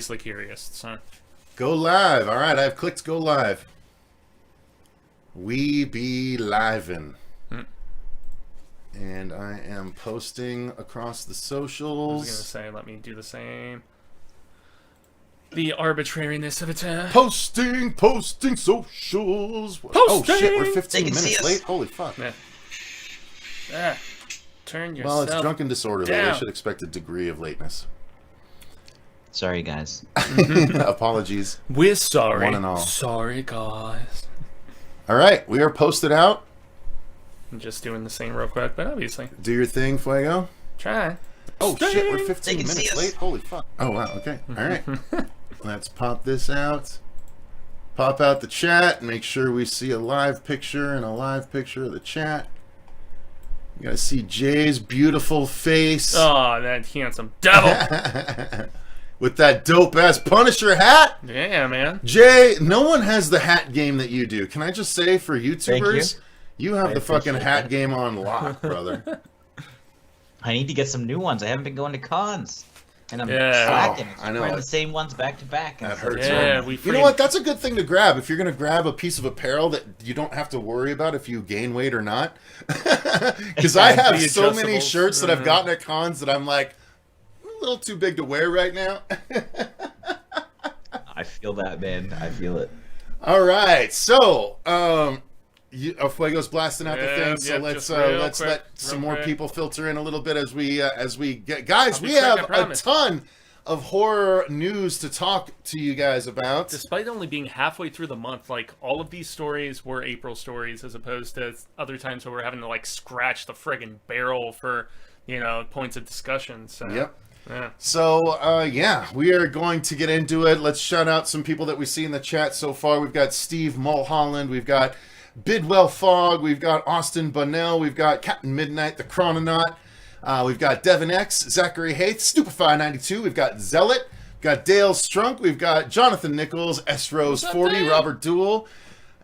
curious. So. Go live. All right, I've clicked go live. We be livin'. And I am posting across the socials. I was going to say, let me do the same. The arbitrariness of it. Posting socials. Posting! Oh shit, we're 15 minutes late. Holy fuck. Yeah. Turn yourself Well, it's drunken disorderly. down. I should expect a degree of lateness. Sorry, guys. Apologies. We're sorry. One and all. Sorry, guys. All right, we are posted out. I'm just doing the same real quick, but obviously. Do your thing, Fuego. Try. Oh shit, we're 15 They can see minutes us. late. Holy fuck. Oh wow, okay. All right. Let's pop this out. Pop out the chat. Make sure we see a live picture and a live picture of the chat. You gotta see Jay's beautiful face. Oh, that handsome devil. With that dope-ass Punisher hat. Yeah, man. Jay, no one has the hat game that you do. Can I just say, for YouTubers, you have the fucking hat game on lock, brother. I need to get some new ones. I haven't been going to cons. And I'm Yeah. slacking. Oh, I know. Wearing the same ones back to back. That hurts. Yeah, You know what? That's a good thing to grab. If you're going to grab a piece of apparel that you don't have to worry about if you gain weight or not. Because I have The so many adjustables. shirts that I've gotten at cons that I'm like, a little too big to wear right now. I feel that, man. I feel it. All right. So, Fuego's blasting out the Yeah, thing. So yep, let's just real let quick, some real more quick. people filter in a little bit as we get. Guys, I'll be we quick, I have a promise. ton of horror news to talk to you guys about. Despite only being halfway through the month, like, all of these stories were April stories as opposed to other times where we're having to, like, scratch the friggin' barrel for, points of discussion. So, Yep. yeah. So, yeah, we are going to get into it. Let's shout out some people that we see in the chat so far. We've got Steve Mulholland. We've got Bidwell Fogg. We've got Austin Bunnell. We've got Captain Midnight, the Chrononaut. We've got Devin X, Zachary Haith, Stupefy92. We've got Zealot. We've got Dale Strunk. We've got Jonathan Nichols, S Rose 40, Robert Duell.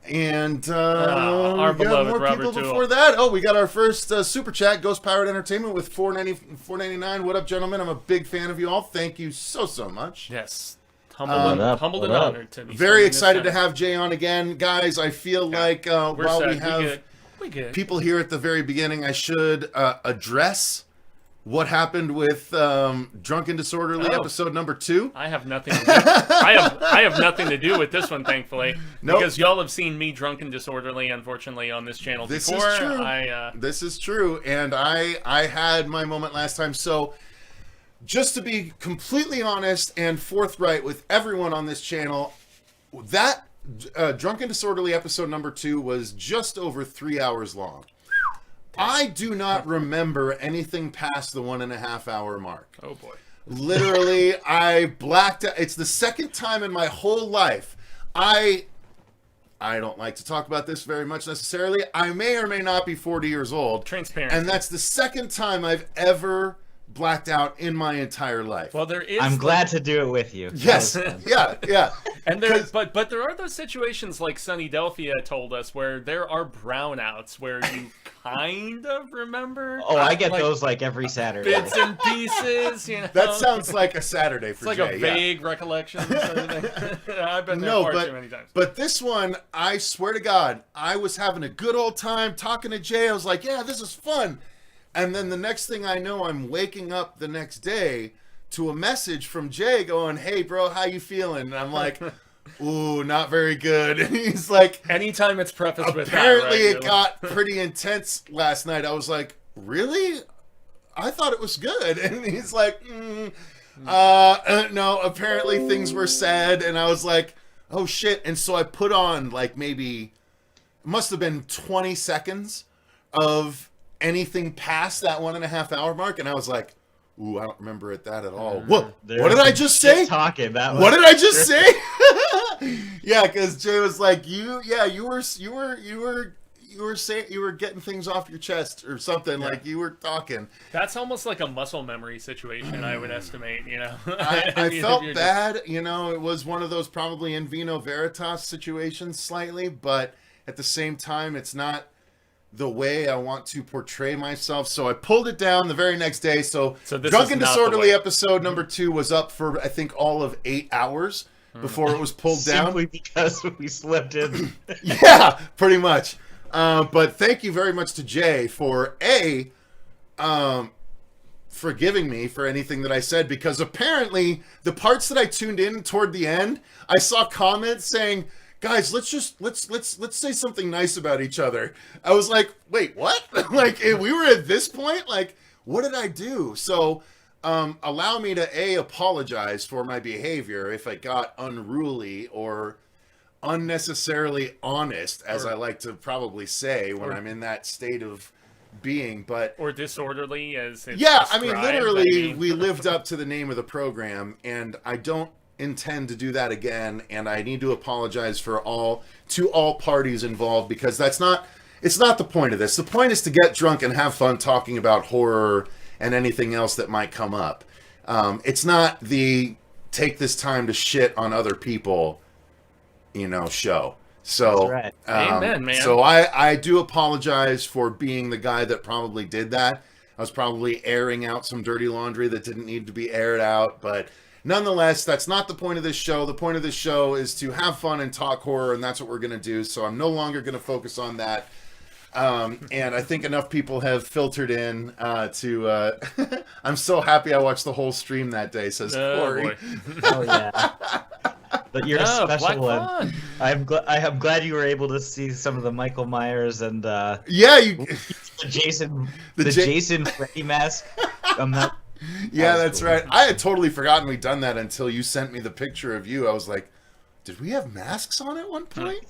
And our we got beloved more Robert people Duell. before that. Oh, we got our first super chat, Ghost Pirate Entertainment with $4.99. What up, gentlemen? I'm a big fan of you all. Thank you so much. Yes. Humbled and what up? honored to be Very spending excited this to time. have Jay on again. Guys, I feel like We're while set. we have We good. people here at the very beginning, I should address what happened with Drunken Disorderly episode number 2. I have nothing to do. I have nothing to do with this one, thankfully. Nope. Because y'all have seen me drunk and disorderly, unfortunately, on this channel This before. is true. This is true, and I had my moment last time. So, just to be completely honest and forthright with everyone on this channel, that Drunken Disorderly episode number 2 was just over 3 hours long. I do not remember anything past the 1.5 hour mark. Oh boy. Literally, I blacked out. It's the second time in my whole life. I don't like to talk about this very much necessarily. I may or may not be 40 years old. Transparency. And that's the second time I've ever blacked out in my entire life. Well, there is. I'm glad to do it with you. Yes. That was fun. Yeah. And there, but there are those situations like Sunny Delphia told us where there are brownouts where you kind of remember. Oh, I get those like every Saturday. Bits and pieces. That sounds like a Saturday for It's like Jay. a vague recollection. Sort of thing. I've been there No, far but too many times. but this one, I swear to God, I was having a good old time talking to Jay. I was like, yeah, this is fun. And then the next thing I know, I'm waking up the next day to a message from Jay going, hey, bro, how you feeling? And I'm like, ooh, not very good. And he's like, Anytime it's prefaced with that, apparently right? it got pretty intense last night. I was like, really? I thought it was good. And he's like, no, apparently things were said. And I was like, oh, shit. And so I put on like maybe, it must have been 20 seconds of anything past that 1.5 hour mark. And I was like, ooh, I don't remember it that at all. What did I just say? Talking that. What did I just say? Yeah, because Jay was like, you were saying you were getting things off your chest or something. Yeah. Like you were talking. That's almost like a muscle memory situation, I would estimate. I mean, felt if you're bad. It was one of those probably in vino veritas situations slightly, but at the same time, it's not the way I want to portray myself. So I pulled it down the very next day. So this Drunken is not the Disorderly way. episode number 2 was up for, I think, all of 8 hours before it was pulled down. Simply because we slept in. Yeah, pretty much. But thank you very much to Jay for forgiving me for anything that I said, because apparently the parts that I tuned in toward the end, I saw comments saying, guys, let's say something nice about each other. I was like, wait, what? Like, if we were at this point, like, what did I do? So allow me to apologize for my behavior if I got unruly or unnecessarily honest, as I like to probably say when I'm in that state of being, but or disorderly as it's yeah, I mean, described. literally, we lived up to the name of the program, and I don't intend to do that again, and I need to apologize to all parties involved, because it's not the point of this. The point is to get drunk and have fun talking about horror and anything else that might come up. It's not the take this time to shit on other people, show. So, That's right. Amen, man. So I do apologize for being the guy that probably did that. I was probably airing out some dirty laundry that didn't need to be aired out, but nonetheless, that's not the point of this show. The point of this show is to have fun and talk horror, and that's what we're going to do. So I'm no longer going to focus on that. And I think enough people have filtered in to... I'm so happy I watched the whole stream that day, says Corey. Boy. Oh yeah. But you're a special Black one. Fun. I'm glad you were able to see some of the Michael Myers and Yeah, you... Jason The Jason Freddy mask. Yeah, that's cool. right. I had totally forgotten we'd done that until you sent me the picture of you. I was like, did we have masks on at one point?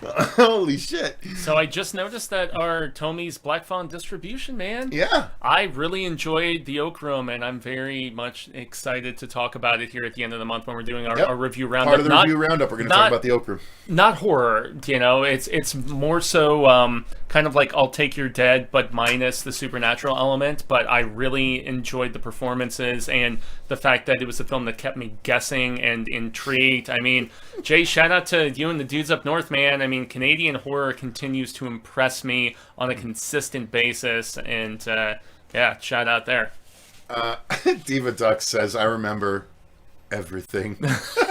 Holy shit. So I just noticed that our Tommy's Black Fawn distribution, man. Yeah. I really enjoyed the Oak Room, and I'm very much excited to talk about it here at the end of the month when we're doing our review roundup. Part of the review roundup, we're going to talk about the Oak Room. Not horror, it's more so kind of like I'll Take Your Dead, but minus the supernatural element. But I really enjoyed the performances and the fact that it was a film that kept me guessing and intrigued. I mean, Jay, shout out to you and the dudes up north, man. I mean, Canadian horror continues to impress me on a consistent basis, and shout out there. Diva Duck says, I remember everything.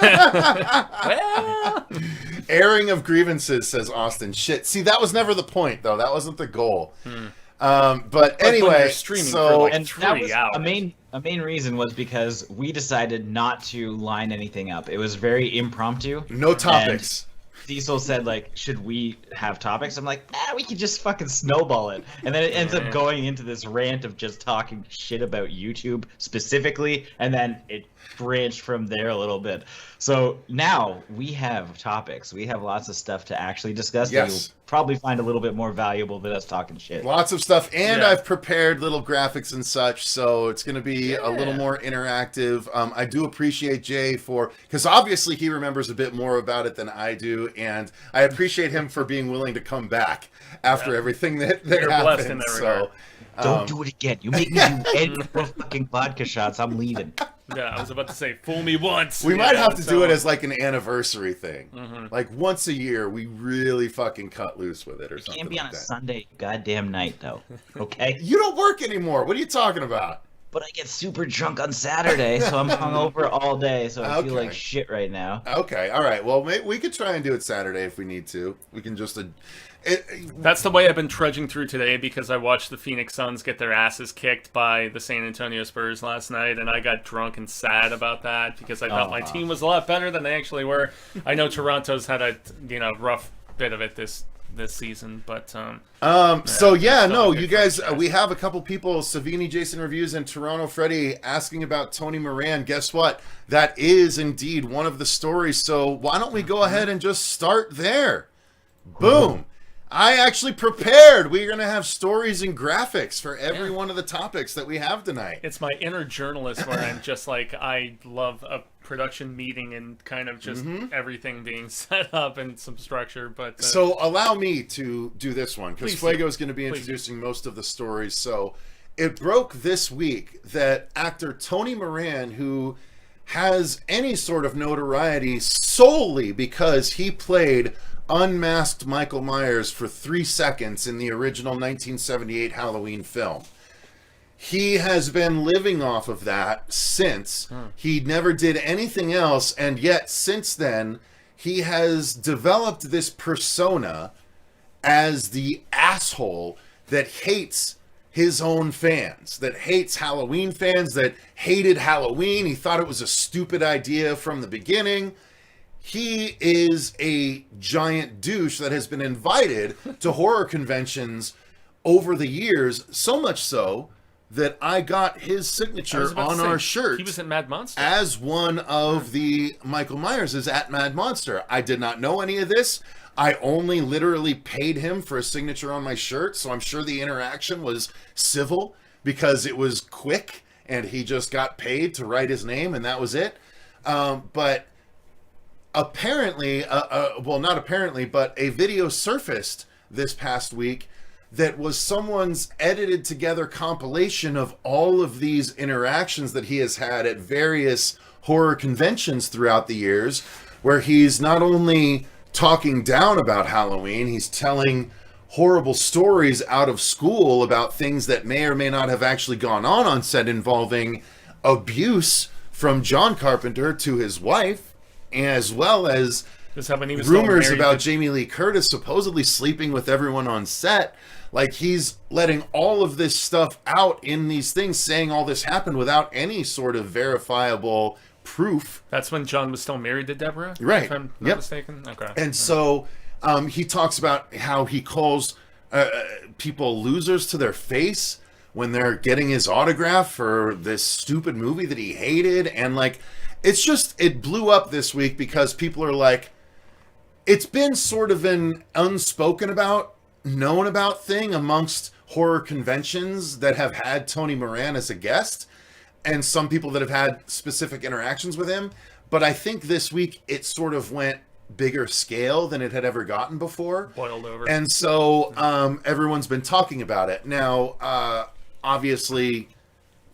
Well, Airing of grievances, says Austin. Shit. See, that was never the point, though. That wasn't the goal. But when anyway, you're streaming so... for like And 3 that was hours. a main reason was because we decided not to line anything up. It was very impromptu. no topics. Cecil said, like, should we have topics? I'm like, we could just fucking snowball it. And then it ends up going into this rant of just talking shit about YouTube specifically, and then it branched from there a little bit. So now we have topics. We have lots of stuff to actually discuss that Yes. you'll probably find a little bit more valuable than us talking shit. Lots of stuff, and Yeah. I've prepared little graphics and such, so it's going to be a little more interactive. I do appreciate Jay because obviously he remembers a bit more about it than I do, and I appreciate him for being willing to come back after everything that You're happened. blessed in that regard. Don't do it again. You make me do any more fucking vodka shots, I'm leaving. Yeah, I was about to say, fool me once. We might have to do so- it as like an anniversary thing. Like once a year, we really fucking cut loose with it or something Can't be like on a that. Sunday goddamn night, though. Okay? You don't work anymore. What are you talking about? But I get super drunk on Saturday, so I'm hungover all day, so I feel Okay. like shit right now. Okay, all right. Well, we could try and do it Saturday if we need to. We can just... That's the way I've been trudging through today, because I watched the Phoenix Suns get their asses kicked by the San Antonio Spurs last night, and I got drunk and sad about that because I thought my team was a lot better than they actually were. I know Toronto's had a rough bit of it this season, but so yeah, no, good you guys, franchise. we have a couple people, Savini, Jason Reviews, and Toronto Freddy, asking about Tony Moran. Guess what? That is indeed one of the stories. So why don't we go ahead and just start there? Boom. I actually prepared. We're going to have stories and graphics for every one of the topics that we have tonight. it's my inner journalist where I'm just like, I love a production meeting and kind of just everything being set up and some structure. But So allow me to do this one, because Please Fuego do. is going to be introducing most of the stories. So it broke this week that actor Tony Moran, who has any sort of notoriety solely because he played unmasked Michael Myers for 3 seconds in the original 1978 Halloween film. He has been living off of that since. He never did anything else, and yet since then, he has developed this persona as the asshole that hates his own fans, that hates Halloween fans, that hated Halloween. He thought it was a stupid idea from the beginning. He is a giant douche that has been invited to horror conventions over the years, so much so that I got his signature on our shirt. He was at Mad Monster. As one of the Michael Myerses at Mad Monster. I did not know any of this. I only literally paid him for a signature on my shirt, so I'm sure the interaction was civil because it was quick and he just got paid to write his name and that was it. But apparently, well, not apparently, but a video surfaced this past week that was someone's edited together compilation of all of these interactions that he has had at various horror conventions throughout the years, where he's not only talking down about Halloween, he's telling horrible stories out of school about things that may or may not have actually gone on set involving abuse from John Carpenter to his wife, as well as rumors about Jamie Lee Curtis supposedly sleeping with everyone on set. Like, he's letting all of this stuff out in these things, saying all this happened without any sort of verifiable proof. That's when John was still married to Deborah? Right. If I'm not mistaken? Okay. And so he talks about how he calls people losers to their face when they're getting his autograph for this stupid movie that he hated. And, like, it's just, it blew up this week because people are like, it's been sort of an unspoken about, known about thing amongst horror conventions that have had Tony Moran as a guest, and some people that have had specific interactions with him. But I think this week it sort of went bigger scale than it had ever gotten before. Boiled over. And so everyone's been talking about it. Now, obviously,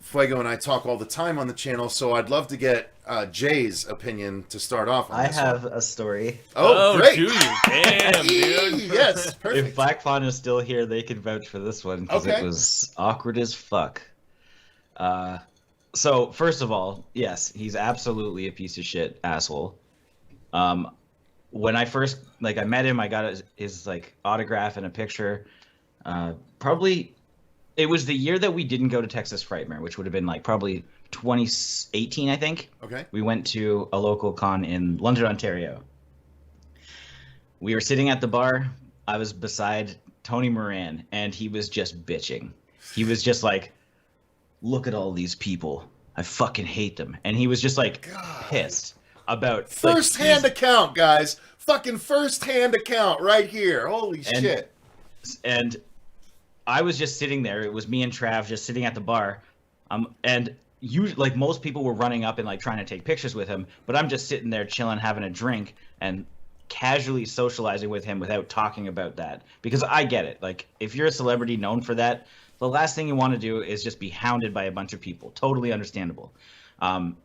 Fuego and I talk all the time on the channel, so I'd love to get Jay's opinion to start off on I this have one. a story. Oh, great! Do you? Damn, dude. Yes, perfect. If Black Fawn is still here, they can vouch for this one because Okay. it was awkward as fuck. So first of all, yes, he's absolutely a piece of shit asshole. When I first I met him, I got his like autograph and a picture. Probably, it was the year that we didn't go to Texas Frightmare, which would have been like probably 2018, I think. Okay. We went to a local con in London, Ontario. We were sitting at the bar. I was beside Tony Moran, and he was just bitching. He was just like, look at all these people. I fucking hate them. And he was just like pissed about First-hand account, guys. Fucking first-hand account right here. Holy shit. And I was just sitting there. It was me and Trav just sitting at the bar. And like most people were running up and like trying to take pictures with him, but I'm just sitting there chilling, having a drink and casually socializing with him without talking about that. Because I get it. Like, if you're a celebrity known for that, the last thing you want to do is just be hounded by a bunch of people. Totally understandable.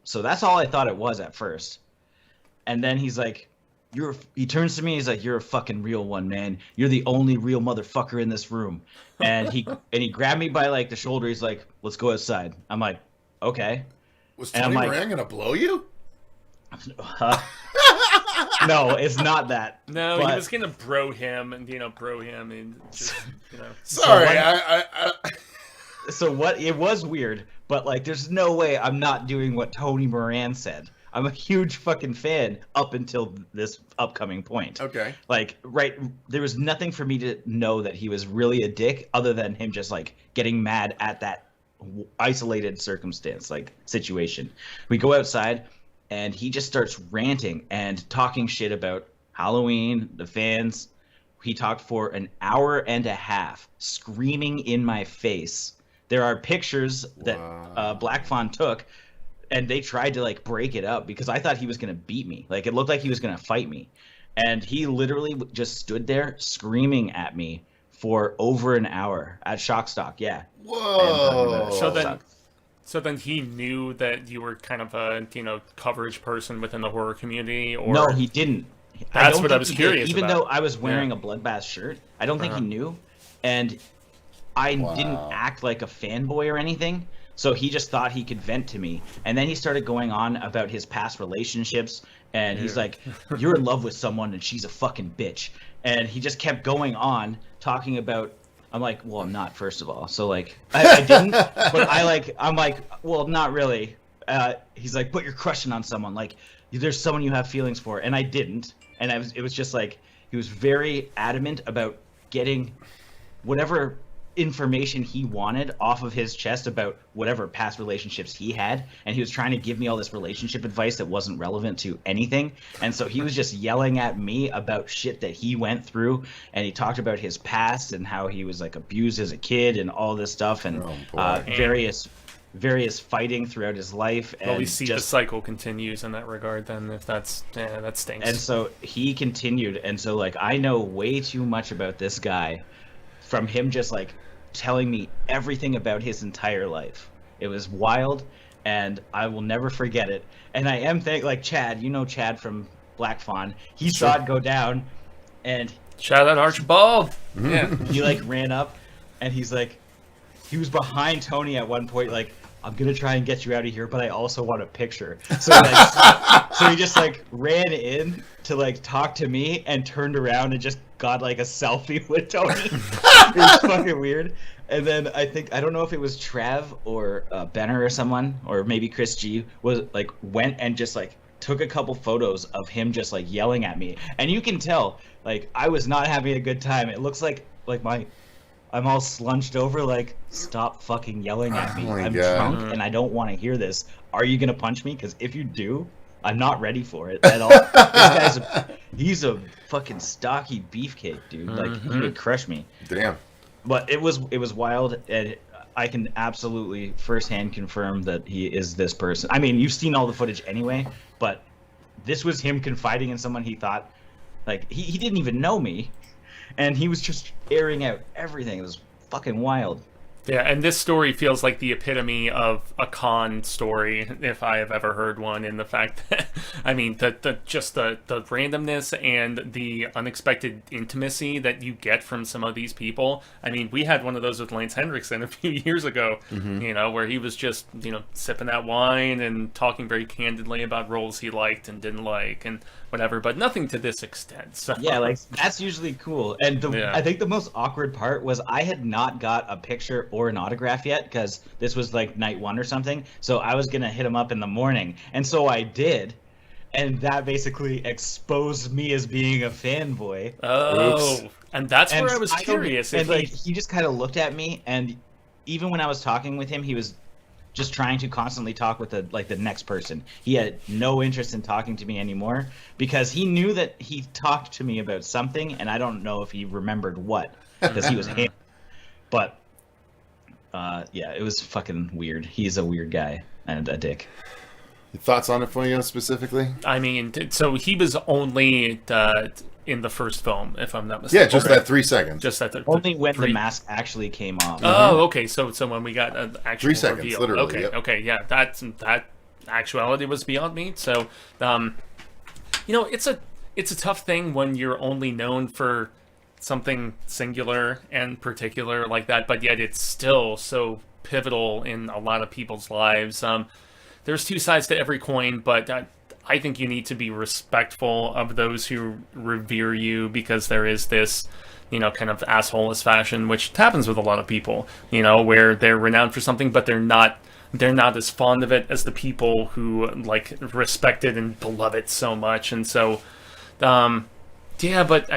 So that's all I thought it was at first. And then he's like, he turns to me, he's like, you're a fucking real one, man. You're the only real motherfucker in this room. And he grabbed me by like the shoulder. He's like, let's go outside. I'm like, okay. Was Tony Moran gonna blow you? No, it's not that. No, but he was gonna bro him and bro him and just Sorry, So what? It was weird, but like, there's no way I'm not doing what Tony Moran said. I'm a huge fucking fan up until this upcoming point. Okay. Like, right, there was nothing for me to know that he was really a dick other than him just like getting mad at that isolated circumstance, like situation. We go outside and he just starts ranting and talking shit about Halloween, the fans. He talked for an hour and a half, screaming in my face. There are pictures that Black Fawn took, and they tried to like break it up because I thought he was gonna beat me. Like, it looked like he was gonna fight me, and he literally just stood there screaming at me for over an hour at Shockstock. Yeah. Whoa. So then he knew that you were kind of a coverage person within the horror community, or no, he didn't. That's what I was curious Even about. though I was wearing a Bloodbath shirt, I don't think he knew. And I didn't act like a fanboy or anything. So he just thought he could vent to me. And then he started going on about his past relationships. And he's like, you're in love with someone and she's a fucking bitch. And he just kept going on talking about, I'm like, well, I'm not, first of all. So like, I didn't, but I'm like, well, not really. He's like, but you're crushing on someone. Like, there's someone you have feelings for. And I didn't. And it was just like, he was very adamant about getting whatever information he wanted off of his chest about whatever past relationships he had, and he was trying to give me all this relationship advice that wasn't relevant to anything. And so he was just yelling at me about shit that he went through, and he talked about his past and how he was like abused as a kid and all this stuff, and various fighting throughout his life. Well, we see the cycle continues in that regard then, if that stinks. And so he continued, and so like I know way too much about this guy from him just like telling me everything about his entire life. It was wild, and I will never forget it. And I am like Chad, you know Chad from Black Fawn, he saw it go down, and shout out Archibald. Yeah. He like ran up, and he's like, he was behind Tony at one point, like, I'm gonna try and get you out of here, but I also want a picture. So like, so he just like ran in to like talk to me and turned around and just got like a selfie with Tony. It was fucking weird. And then I don't know if it was Trav or Benner or someone, or maybe Chris G was like went and just like took a couple photos of him just like yelling at me, and you can tell like I was not having a good time. It looks like I'm all slunched over, like, stop fucking yelling at me. I'm drunk and I don't want to hear this. Are you going to punch me? Because if you do, I'm not ready for it at all. This guy's he's a fucking stocky beefcake, dude. Like, he would crush me. Damn. But it was wild, and I can absolutely firsthand confirm that he is this person. I mean, you've seen all the footage anyway, but this was him confiding in someone he thought, like, he didn't even know me. And he was just airing out everything. It was fucking wild. Yeah, and this story feels like the epitome of a con story, if I have ever heard one, in the fact that, I mean, the randomness and the unexpected intimacy that you get from some of these people. I mean, we had one of those with Lance Hendrickson a few years ago, you know, where he was just, you know, sipping that wine and talking very candidly about roles he liked and didn't like and whatever, but nothing to this extent. So. Yeah, like, that's usually cool. And I think the most awkward part was I had not got a picture or an autograph yet, because this was like night one or something, so I was gonna hit him up in the morning, and so I did, and that basically exposed me as being a fanboy. Oops. And that's where I was curious. And like, he just kind of looked at me, and even when I was talking with him, he was just trying to constantly talk with the next person. He had no interest in talking to me anymore, because he knew that he talked to me about something, and I don't know if he remembered what, because he was him. But yeah, it was fucking weird. He's a weird guy and a dick. Thoughts on it for you specifically? I mean, so he was only in the first film, if I'm not mistaken. Yeah, just that 3 seconds. Just that only when the mask actually came off. Oh, okay. So when we got an actual 3 seconds, reveal. literally. Okay, yep. okay, yeah. That actuality was beyond me. So, you know, it's a tough thing when you're only known for something singular and particular like that, but yet it's still so pivotal in a lot of people's lives. There's two sides to every coin, but I think you need to be respectful of those who revere you, because there is this, you know, kind of asshole-ish fashion, which happens with a lot of people, you know, where they're renowned for something, but they're not as fond of it as the people who like respect it and love it so much. And so, yeah, but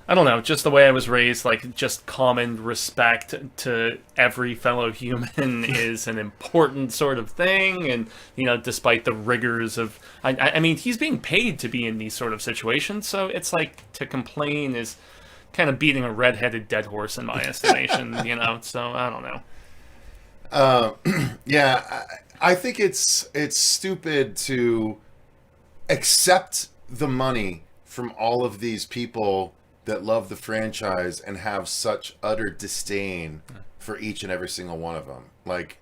I don't know, just the way I was raised, like, just common respect to every fellow human is an important sort of thing. And, you know, despite the rigors of, I mean, he's being paid to be in these sort of situations, so it's like, to complain is kind of beating a red-headed dead horse in my estimation, you know, so I don't know. Yeah, I think it's stupid to accept the money from all of these people that love the franchise and have such utter disdain for each and every single one of them. Like,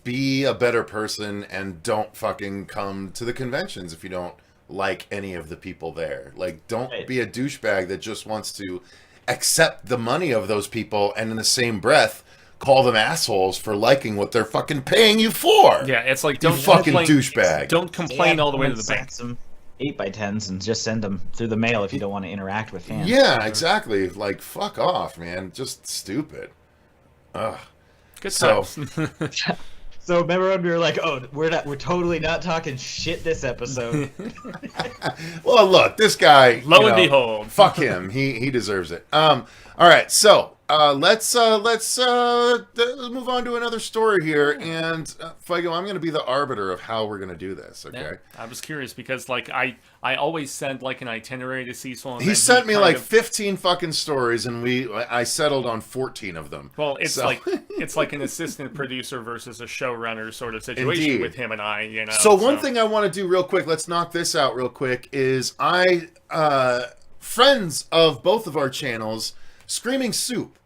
be a better person and don't fucking come to the conventions if you don't like any of the people there. Like, don't Right. be a douchebag that just wants to accept the money of those people and in the same breath call them assholes for liking what they're fucking paying you for. Yeah, it's like, You don't fucking complain, douchebag. Don't complain all the way to the Someone bank. sends them 8x10s and just send them through the mail if you don't want to interact with fans. Yeah, exactly. Like, fuck off, man. Just stupid. Ugh. Good So- times. So remember when we were like, "Oh, we're totally not talking shit this episode." Well, look, this guy. Lo you and know, behold. fuck him. He deserves it. All right, so let's move on to another story here. And Fuego, I'm going to be the arbiter of how we're going to do this. Okay. Yeah, I was curious because like I always send like an itinerary to Cecil. And He then sent me kind like of- 15 fucking stories, and I settled on 14 of them. Well, it's So- it's like an assistant producer versus a showrunner sort of situation Indeed. with him and I. You know. So one thing I want to do real quick, let's knock this out real quick, is friends of both of our channels, Screaming Soup,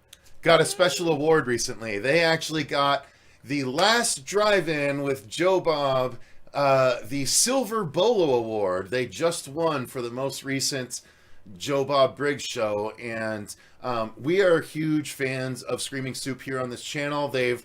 got a special award recently. They actually got the last drive-in with Joe Bob, the Silver Bolo Award. They just won for the most recent Joe Bob Briggs show, and we are huge fans of Screaming Soup here on this channel. They've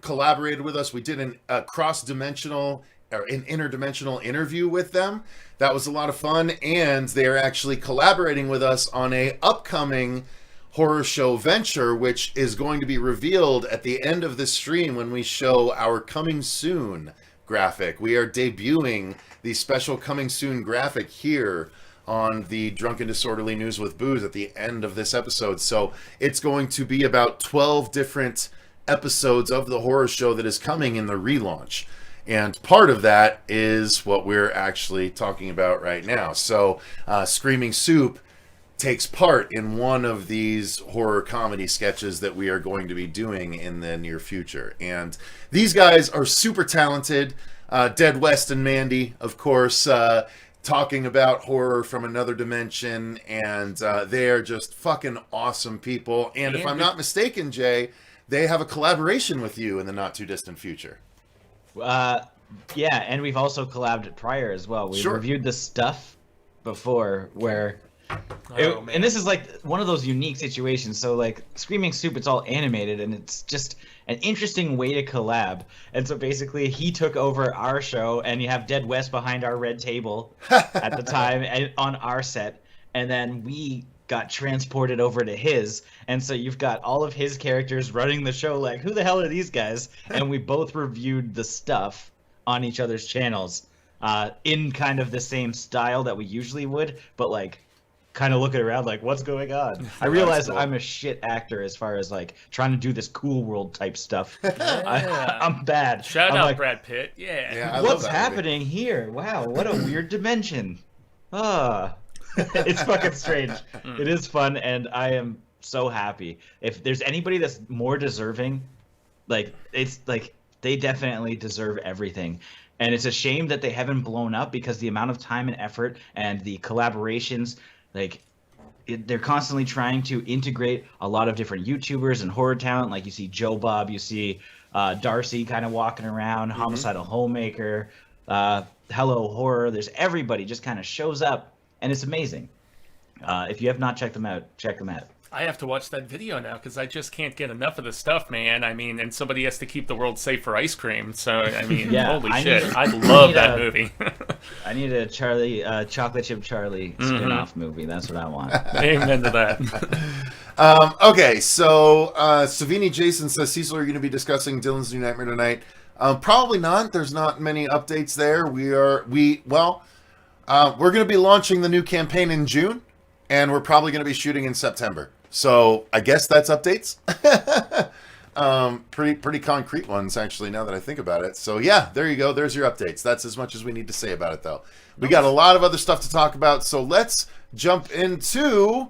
collaborated with us. We did a cross-dimensional or an interdimensional interview with them. That was a lot of fun, and they're actually collaborating with us on a upcoming horror show venture, which is going to be revealed at the end of this stream when we show our coming soon graphic. We are debuting the special coming soon graphic here on the Drunken Disorderly News with Booze at the end of this episode. So it's going to be about 12 different episodes of the horror show that is coming in the relaunch. And part of that is what we're actually talking about right now. So Screaming Soup takes part in one of these horror comedy sketches that we are going to be doing in the near future. And these guys are super talented. Dead West and Mandy, of course, talking about horror from another dimension. And they're just fucking awesome people. And if I'm not mistaken, Jay, they have a collaboration with you in the not too distant future. Yeah, and we've also collabed prior as well. We Sure. reviewed the stuff before where Oh, man. and this is like one of those unique situations. So like Screaming Soup, it's all animated and it's just an interesting way to collab. And so basically he took over our show and you have Dead West behind our red table at the time and on our set, and then we got transported over to his, and so you've got all of his characters running the show like, who the hell are these guys? And we both reviewed the stuff on each other's channels in kind of the same style that we usually would, but like kind of looking around like, what's going on? I realize cool. I'm a shit actor as far as like trying to do this cool world type stuff. Yeah. I'm bad. Shout I'm out like, Brad Pitt. Yeah. Yeah, I love what's that movie. happening here? Wow, what a weird dimension. It's fucking strange. It is fun, and I am so happy. If there's anybody that's more deserving, like, it's like they definitely deserve everything. And it's a shame that they haven't blown up because the amount of time and effort and the collaborations, like, they're constantly trying to integrate a lot of different YouTubers and horror talent. Like you see Joe Bob, you see Darcy kind of walking around, Homicidal Homemaker, Hello Horror. There's everybody just kind of shows up, and it's amazing. If you have not checked them out, check them out. I have to watch that video now because I just can't get enough of the stuff, man. I mean, and somebody has to keep the world safe for ice cream. So, I mean, Yeah, holy I shit. need- I I love need that a- movie. I need a Chocolate Chip Charlie spin-off movie. That's what I want. Amen to that. Okay, so Savini Jason says, Cecil, are you going to be discussing Dylan's New Nightmare tonight? Probably not. There's not many updates there. We're going to be launching the new campaign in June, and we're probably going to be shooting in September. So I guess that's updates. Pretty concrete ones, actually, now that I think about it. So yeah, there you go. There's your updates. That's as much as we need to say about it, though. We got a lot of other stuff to talk about, so let's jump into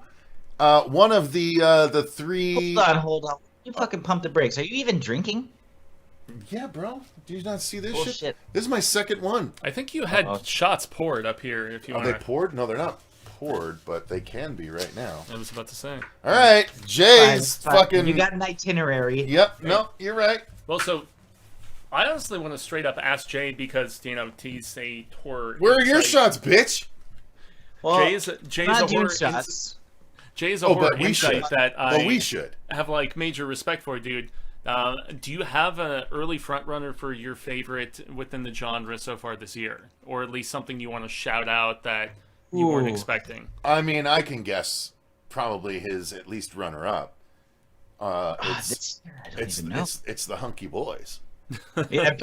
one of the three. Hold on. You fucking pump the brakes. Are you even drinking? Yeah, bro. Do you not see this shit? Bullshit. This is my second one. I think you had shots poured up here if you Are want they to. poured? No, they're not poured, but they can be right now. I was about to say. All right, Jay's Fine. fucking. You got an itinerary. Yep. No, you're right. Well, so I honestly want to straight up ask Jay because he's a horror. Where are your insight. shots, bitch? Well, Jay's not a doing horror. shots. Jay's a Oh, horror but we insight should. that I Well, we should. have like major respect for, dude. Do you have an early front runner for your favorite within the genre so far this year, or at least something you want to shout out that you weren't Ooh. expecting? I mean, I can guess probably his at least runner-up. I don't even know. It's the Hunky Boys. Yeah,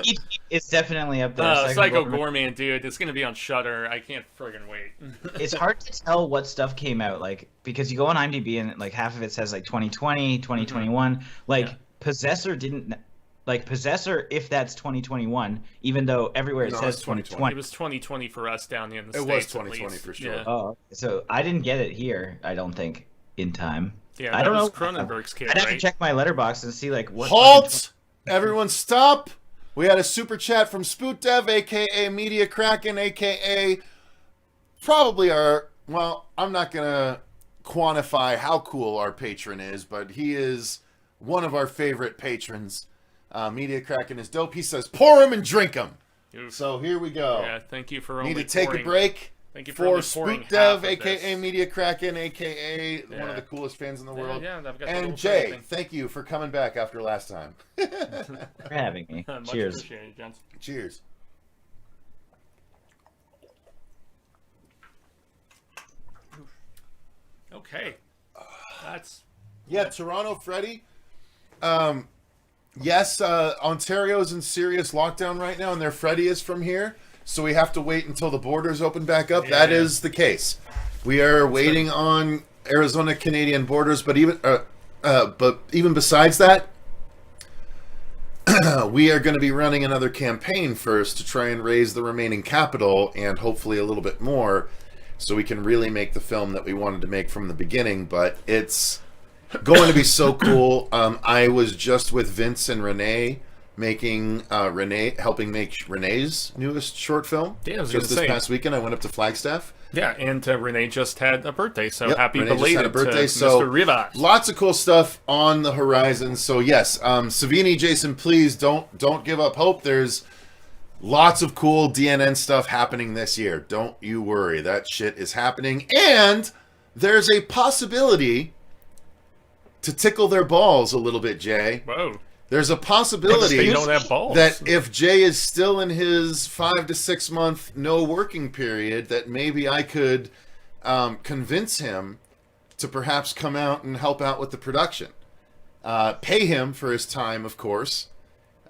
it's definitely up there. Psycho Gorman, dude. It's gonna be on Shudder. I can't friggin' wait. It's hard to tell what stuff came out, like, because you go on IMDb and like half of it says like 2020, 2021. Like Yeah. Possessor didn't, like Possessor, if that's 2021, even though everywhere it No, says it's 2020. It was 2020 for us down here in the It States. was 2020 for sure. Yeah, Oh, so I didn't get it here. I don't think in time. yeah, I that don't was know. Cronenberg's kid, I'd have right? to check my letterbox and see like what. Halt! Everyone stop! We had a super chat from SpootDev, aka Media Kraken, aka probably our, well, I'm not gonna quantify how cool our patron is, but he is one of our favorite patrons. Media Kraken is dope. He says, pour him and drink him. Oof. So here we go. Yeah, thank you for Need only to take pouring. a break. Thank you for For only pouring half SpookDev, of aka this. Media Kraken, aka one Yeah. of the coolest fans in the Yeah, world. yeah, I've got the And little Jay, thing. thank you for coming back after last time. for having me. Much Cheers. appreciated, gents. Cheers. Okay, that's Yeah, Toronto, Freddy. Yes, Ontario's in serious lockdown right now, and their Freddy is from here, so we have to wait until the borders open back up. That Yeah. is the case. We are waiting on Arizona-Canadian borders, but even besides that, we are going to be running another campaign first to try and raise the remaining capital and hopefully a little bit more, so we can really make the film that we wanted to make from the beginning. But it's going to be so cool. I was just with Vince and Renee helping make Renee's newest short film. Yeah, I was just gonna this say. past weekend, I went up to Flagstaff. yeah. And Renee just had a birthday, so Yep, happy Renee just belated had a birthday, to so Mr. Rivas. lots of cool stuff on the horizon. So yes, Savini, Jason, please don't give up hope. There's lots of cool DNN stuff happening this year. Don't you worry, that shit is happening, and there's a possibility to tickle their balls a little bit, Jay. Whoa. There's a They possibility don't have balls. that if Jay is still in his 5 to 6 month no working period, that maybe I could convince him to perhaps come out and help out with the production. Pay him for his time, of course,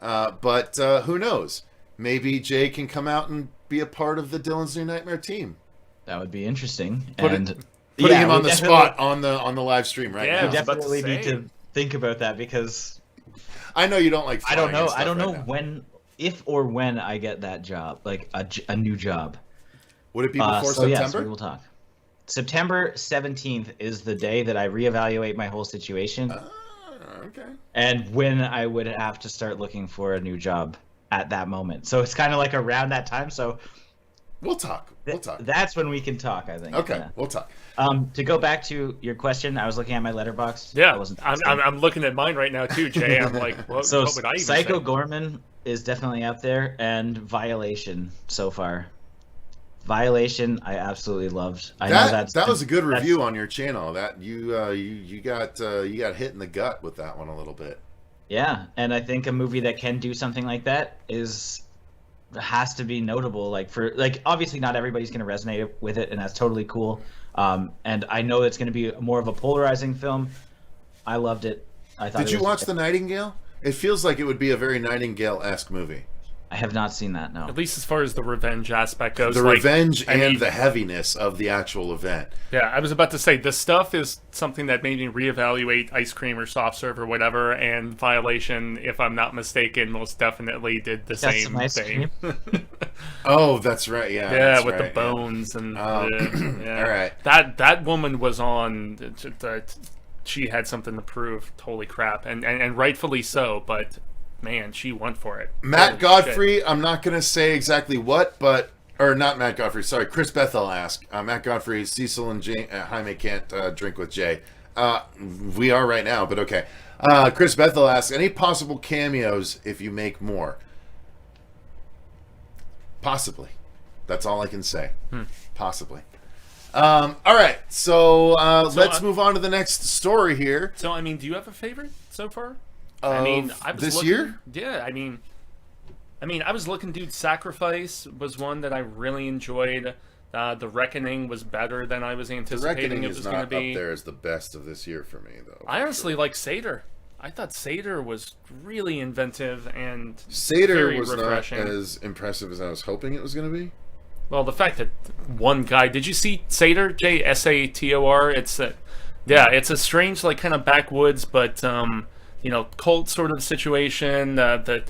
but who knows? Maybe Jay can come out and be a part of the Dylan's New Nightmare team. That would be interesting. Putting him we on the definitely- spot on the live stream right Yeah. now. We I was about to definitely say. need to think about that because I know you don't like. I don't flying know. and stuff I don't right know now. when, if or when I get that job, like a new job. Would it be before So September? yes, we will talk. September 17th is the day that I reevaluate my whole situation, Okay. and when I would have to start looking for a new job at that moment. So it's kind of like around that time. So We'll talk. that's when we can talk, I think. Okay, Yeah. we'll talk. To go back to your question, I was looking at my letterbox. Yeah, I wasn't I'm looking at mine right now too, Jay. I'm like, what would I even Psycho say? Gorman is definitely up there, and Violation so far. Violation, I absolutely loved. I know That was a good that's- review on your channel. That you got hit in the gut with that one a little bit. Yeah, and I think a movie that can do something like that has to be notable. Like obviously not everybody's going to resonate with it, and that's totally cool. And I know it's going to be more of a polarizing film. I loved it. I thought. Did you watch The Nightingale? It feels like it would be a very Nightingale-esque movie. I have not seen that. No. At least as far as the revenge aspect goes. The like, revenge I and mean, the heaviness of the actual event. Yeah, I was about to say, this stuff is something that made me reevaluate Ice Cream or Soft Serve or whatever, and Violation, if I'm not mistaken, most definitely did the Got same some ice thing. Oh, that's right. Yeah. Yeah, that's with right, the yeah. bones and yeah. All right. That woman was on. She had something to prove. Holy crap, and rightfully so. But man, she went for it. Matt Holy Godfrey, shit. I'm not going to say exactly what, or not Matt Godfrey, sorry, Chris Bethel asked. Matt Godfrey, Cecil and Jaime can't drink with Jay. We are right now, but okay. Chris Bethel asks, any possible cameos if you make more? Possibly. That's all I can say. Possibly. All right, so let's move on to the next story here. So, I mean, do you have a favorite so far? This year? Yeah, I mean, I was looking, dude. Sacrifice was one that I really enjoyed. The Reckoning was better than I was anticipating it was going to be. Up there as the best of this year for me, though. I honestly like Seder. I thought Seder was really inventive and Seder very was refreshing. Not as impressive as I was hoping it was going to be. Well, the fact that one guy... Did you see Seder? Sator? It's a strange, like, kind of backwoods, but, cult sort of situation. The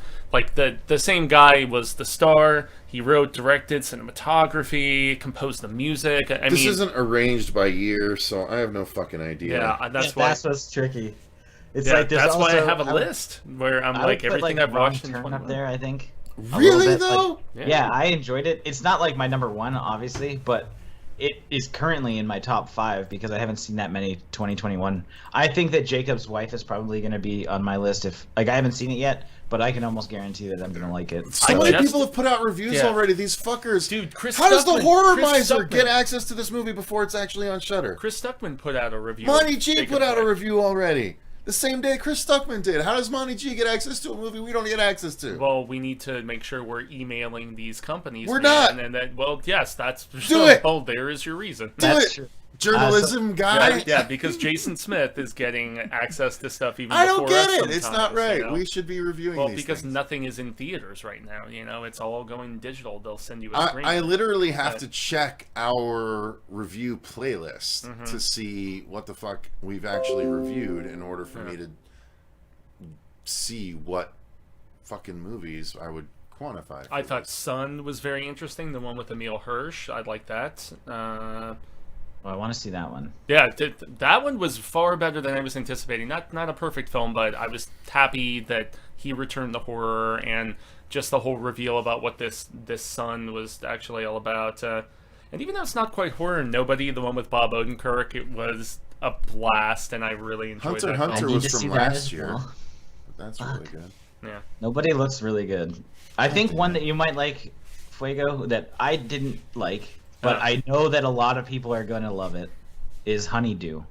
same guy was the star. He wrote, directed, cinematography, composed the music. This isn't arranged by year, so I have no fucking idea. Yeah, that's what's tricky. It's that's why I have a list where I'm like, everything I've watched in Turn up there, I think. Really, though? Yeah, I enjoyed it. It's not like my number one, obviously, but it is currently in my top 5 because I haven't seen that many 2021. I think that Jacob's Wife is probably going to be on my list. I haven't seen it yet, but I can almost guarantee that I'm going to like it. So many people have put out reviews already. These fuckers. Dude, how does the horror miser get access to this movie before it's actually on Shudder? Chris Stuckman put out a review. Monty G put out a review already. The same day Chris Stuckman did. How does Monty G get access to a movie we don't get access to? Well, we need to make sure we're emailing these companies. We're not. And then, well, yes, that's... Do it! Oh, there is your reason. That's true. Journalism guy? Yeah, because Jason Smith is getting access to stuff even I before don't get us it. It's not right. You know? We should be reviewing these because things. nothing is in theaters right now. It's all going digital. They'll send you a screen. I literally have to check our review playlist to see what the fuck we've actually reviewed in order for me to see what fucking movies I would quantify. I thought Sun was very interesting, the one with Emil Hirsch. I like that. I want to see that one. Yeah, that one was far better than I was anticipating. Not a perfect film, but I was happy that he returned the horror and just the whole reveal about what this Sun was actually all about. And even though it's not quite horror, Nobody, the one with Bob Odenkirk, it was a blast, and I really enjoyed that. Hunter was from last year. That's really good. Yeah. Nobody looks really good. I think one that you might like, Fuego, that I didn't like, but I know that a lot of people are going to love it, is Honeydew.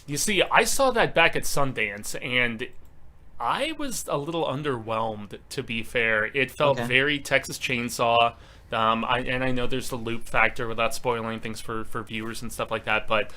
You see, I saw that back at Sundance, and I was a little underwhelmed, to be fair. It felt very Texas Chainsaw. I know there's the loop factor without spoiling things for viewers and stuff like that, but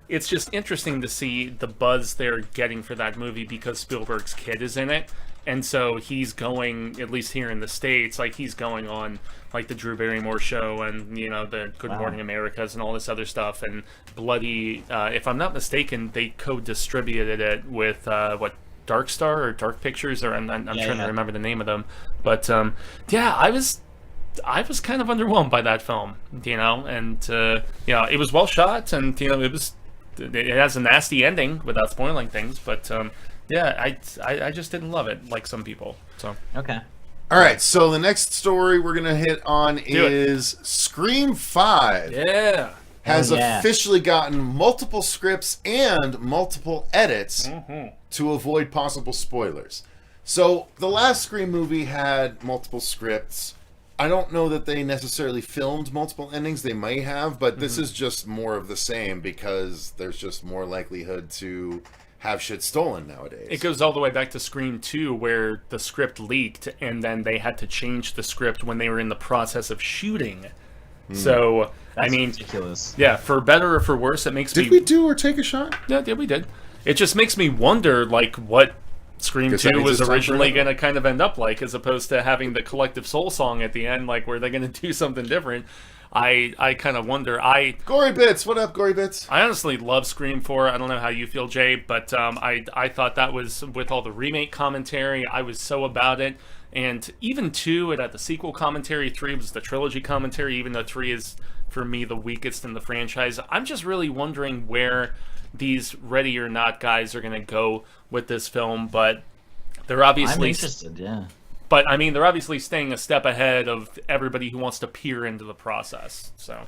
it's just interesting to see the buzz they're getting for that movie because Spielberg's kid is in it. And so he's going, at least here in the States, like he's going on like the Drew Barrymore show and, the Good Morning Americas and all this other stuff. And Bloody, if I'm not mistaken, they co-distributed it with, Dark Star or Dark Pictures, or I'm trying to remember the name of them. But, I was kind of underwhelmed by that film, and, it was well shot and, it has a nasty ending without spoiling things, but, I just didn't love it like some people. So okay. All right, so the next story we're gonna hit on is Scream 5. Yeah, has officially gotten multiple scripts and multiple edits to avoid possible spoilers. So the last Scream movie had multiple scripts. I don't know that they necessarily filmed multiple endings. They may have, but this is just more of the same because there's just more likelihood to have shit stolen nowadays. It goes all the way back to Scream 2 where the script leaked and then they had to change the script when they were in the process of shooting. So, that's ridiculous. Yeah, for better or for worse, it makes me... Did we do or take a shot? Yeah, we did. It just makes me wonder, like, what Scream 2 was originally going to kind of end up like, as opposed to having the Collective Soul song at the end. Like, were they going to do something different? I kind of wonder. Gory Bits, what up, Gory Bits? I honestly love Scream 4. I don't know how you feel, Jay, but I thought that was, with all the remake commentary, I was so about it. And even 2, it had the sequel commentary. 3 was the trilogy commentary, even though 3 is, for me, the weakest in the franchise. I'm just really wondering where these Ready or Not guys are going to go with this film, but they're obviously... I'm interested, yeah. But, I mean, they're obviously staying a step ahead of everybody who wants to peer into the process, so...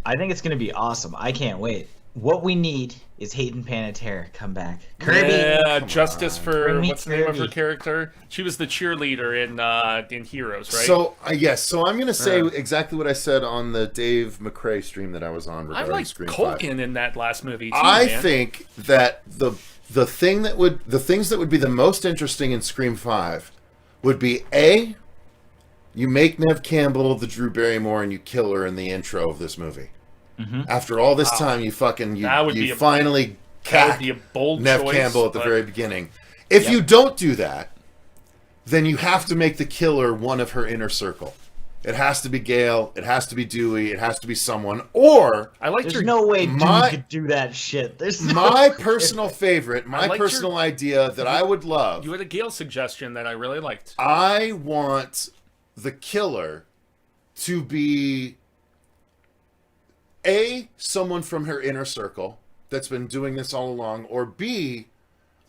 I think it's going to be awesome. I can't wait. what we need is Hayden Panettiere come back. Kirby, Yeah, justice for Bring me what's the name of her Kirby. character? She was the cheerleader in Heroes, right? So yes, so I'm gonna say exactly what I said on the Dave McRae stream that I was on I regarding like Scream 5. Colgan in that last movie too. I man. think that the things that would be the most interesting in Scream 5 would be A, you make Nev Campbell the Drew Barrymore and you kill her in the intro of this movie. After all this time, you That would be you a- finally that cack would be a bold Nev choice, Campbell at the but- very beginning. If you don't do that, then you have to make the killer one of her inner circle. It has to be Gail. It has to be Dewey. It has to be someone. Or I liked there's your no way my- dude could do that shit. There's no my personal favorite, my liked personal idea that I would love. You had a Gale suggestion that I really liked. I want the killer to be A, someone from her inner circle that's been doing this all along, or B,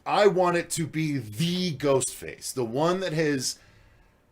I want it to be the Ghostface, the one that has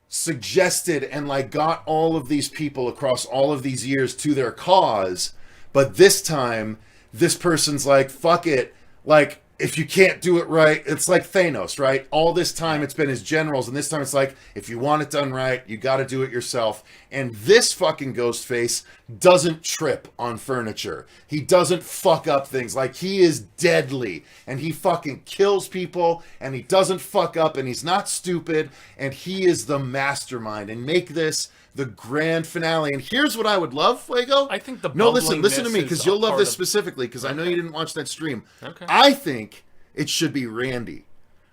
suggested and like got all of these people across all of these years to their cause, but this time this person's like, fuck it, like if you can't do it right, it's like Thanos, right? All this time it's been his generals, and this time it's like, if you want it done right, you got to do it yourself. And this fucking Ghostface doesn't trip on furniture. He doesn't fuck up things. Like, he is deadly, and he fucking kills people, and he doesn't fuck up, and he's not stupid, and he is the mastermind. And make this the grand finale. And here's what I would love, Fuego. I think the no, listen to bubbliness me, is because a you'll love part this of- specifically, because I know you didn't watch that stream. Okay. I think it should be Randy.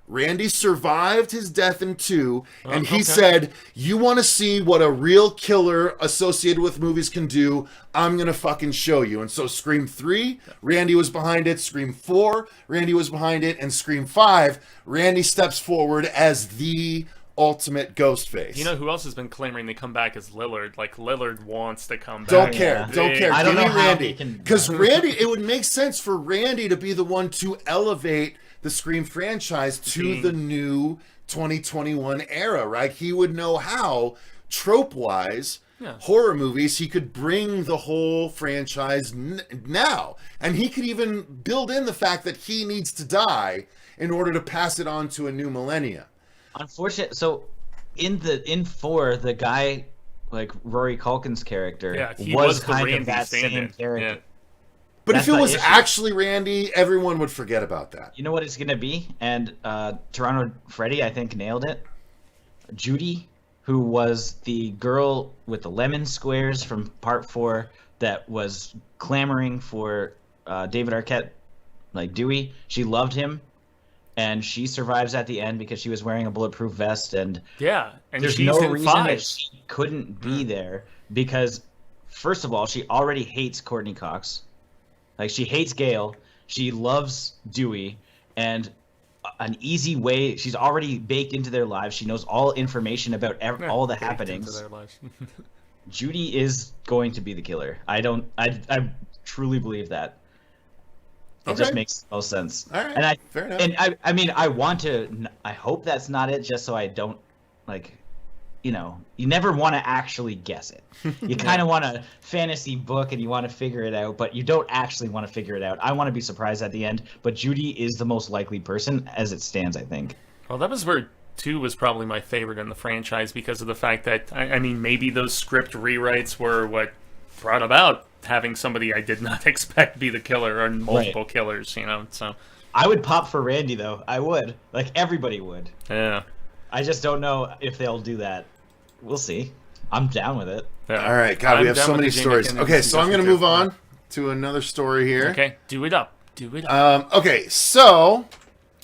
Randy survived his death in 2, and he okay. said, you want to see what a real killer associated with movies can do? I'm going to fucking show you. And so Scream 3, Randy was behind it. Scream 4, Randy was behind it. And Scream 5, Randy steps forward as the ultimate Ghostface. You know who else has been clamoring to come back as Lillard? Like, Lillard wants to come back. Don't care. Yeah. Don't care. I Give don't me know how Randy. he can- Because Randy, it would make sense for Randy to be the one to elevate the Scream franchise to the new 2021 era, right? He would know how, trope-wise, horror movies, he could bring the whole franchise now. And he could even build in the fact that he needs to die in order to pass it on to a new millennia. Unfortunate. So in 4, the guy like Rory Culkin's character Yeah, he was the kind Randy of that same stand-in. character. Yeah. But That's if it the was issue. actually Randy, everyone would forget about that. You know what it's gonna be? And Toronto Freddy, I think, nailed it. Judy, who was the girl with the lemon squares from Part 4 that was clamoring for David Arquette, like Dewey. She loved him, and she survives at the end because she was wearing a bulletproof vest. And Yeah, and there's she's no in reason 5. that she couldn't be there because, first of all, she already hates Courtney Cox. Like, she hates Gail. She loves Dewey. And an easy way, she's already baked into their lives. She knows all information about all the Baked into happenings. their lives. Judy is going to be the killer. I truly believe that. It Okay. just makes no sense. All right, And fair enough. And I mean, I hope that's not it, just so I don't, like, you know, you never want to actually guess it. You kind of want a fantasy book and you want to figure it out, but you don't actually want to figure it out. I want to be surprised at the end, but Judy is the most likely person as it stands, I think. Well, that was where 2 was probably my favorite in the franchise because of the fact that, I mean, maybe those script rewrites were what brought about having somebody I did not expect be the killer or multiple killers, you know, so. I would pop for Randy, though. I would. Like, everybody would. Yeah. I just don't know if they'll do that. We'll see. I'm down with it. Yeah. All right, God, I'm we have down so with many the Jamie stories. Kennedy Okay, so I'm going to move suggestion, on to another story here. Okay, do it up. Do it up. Okay, so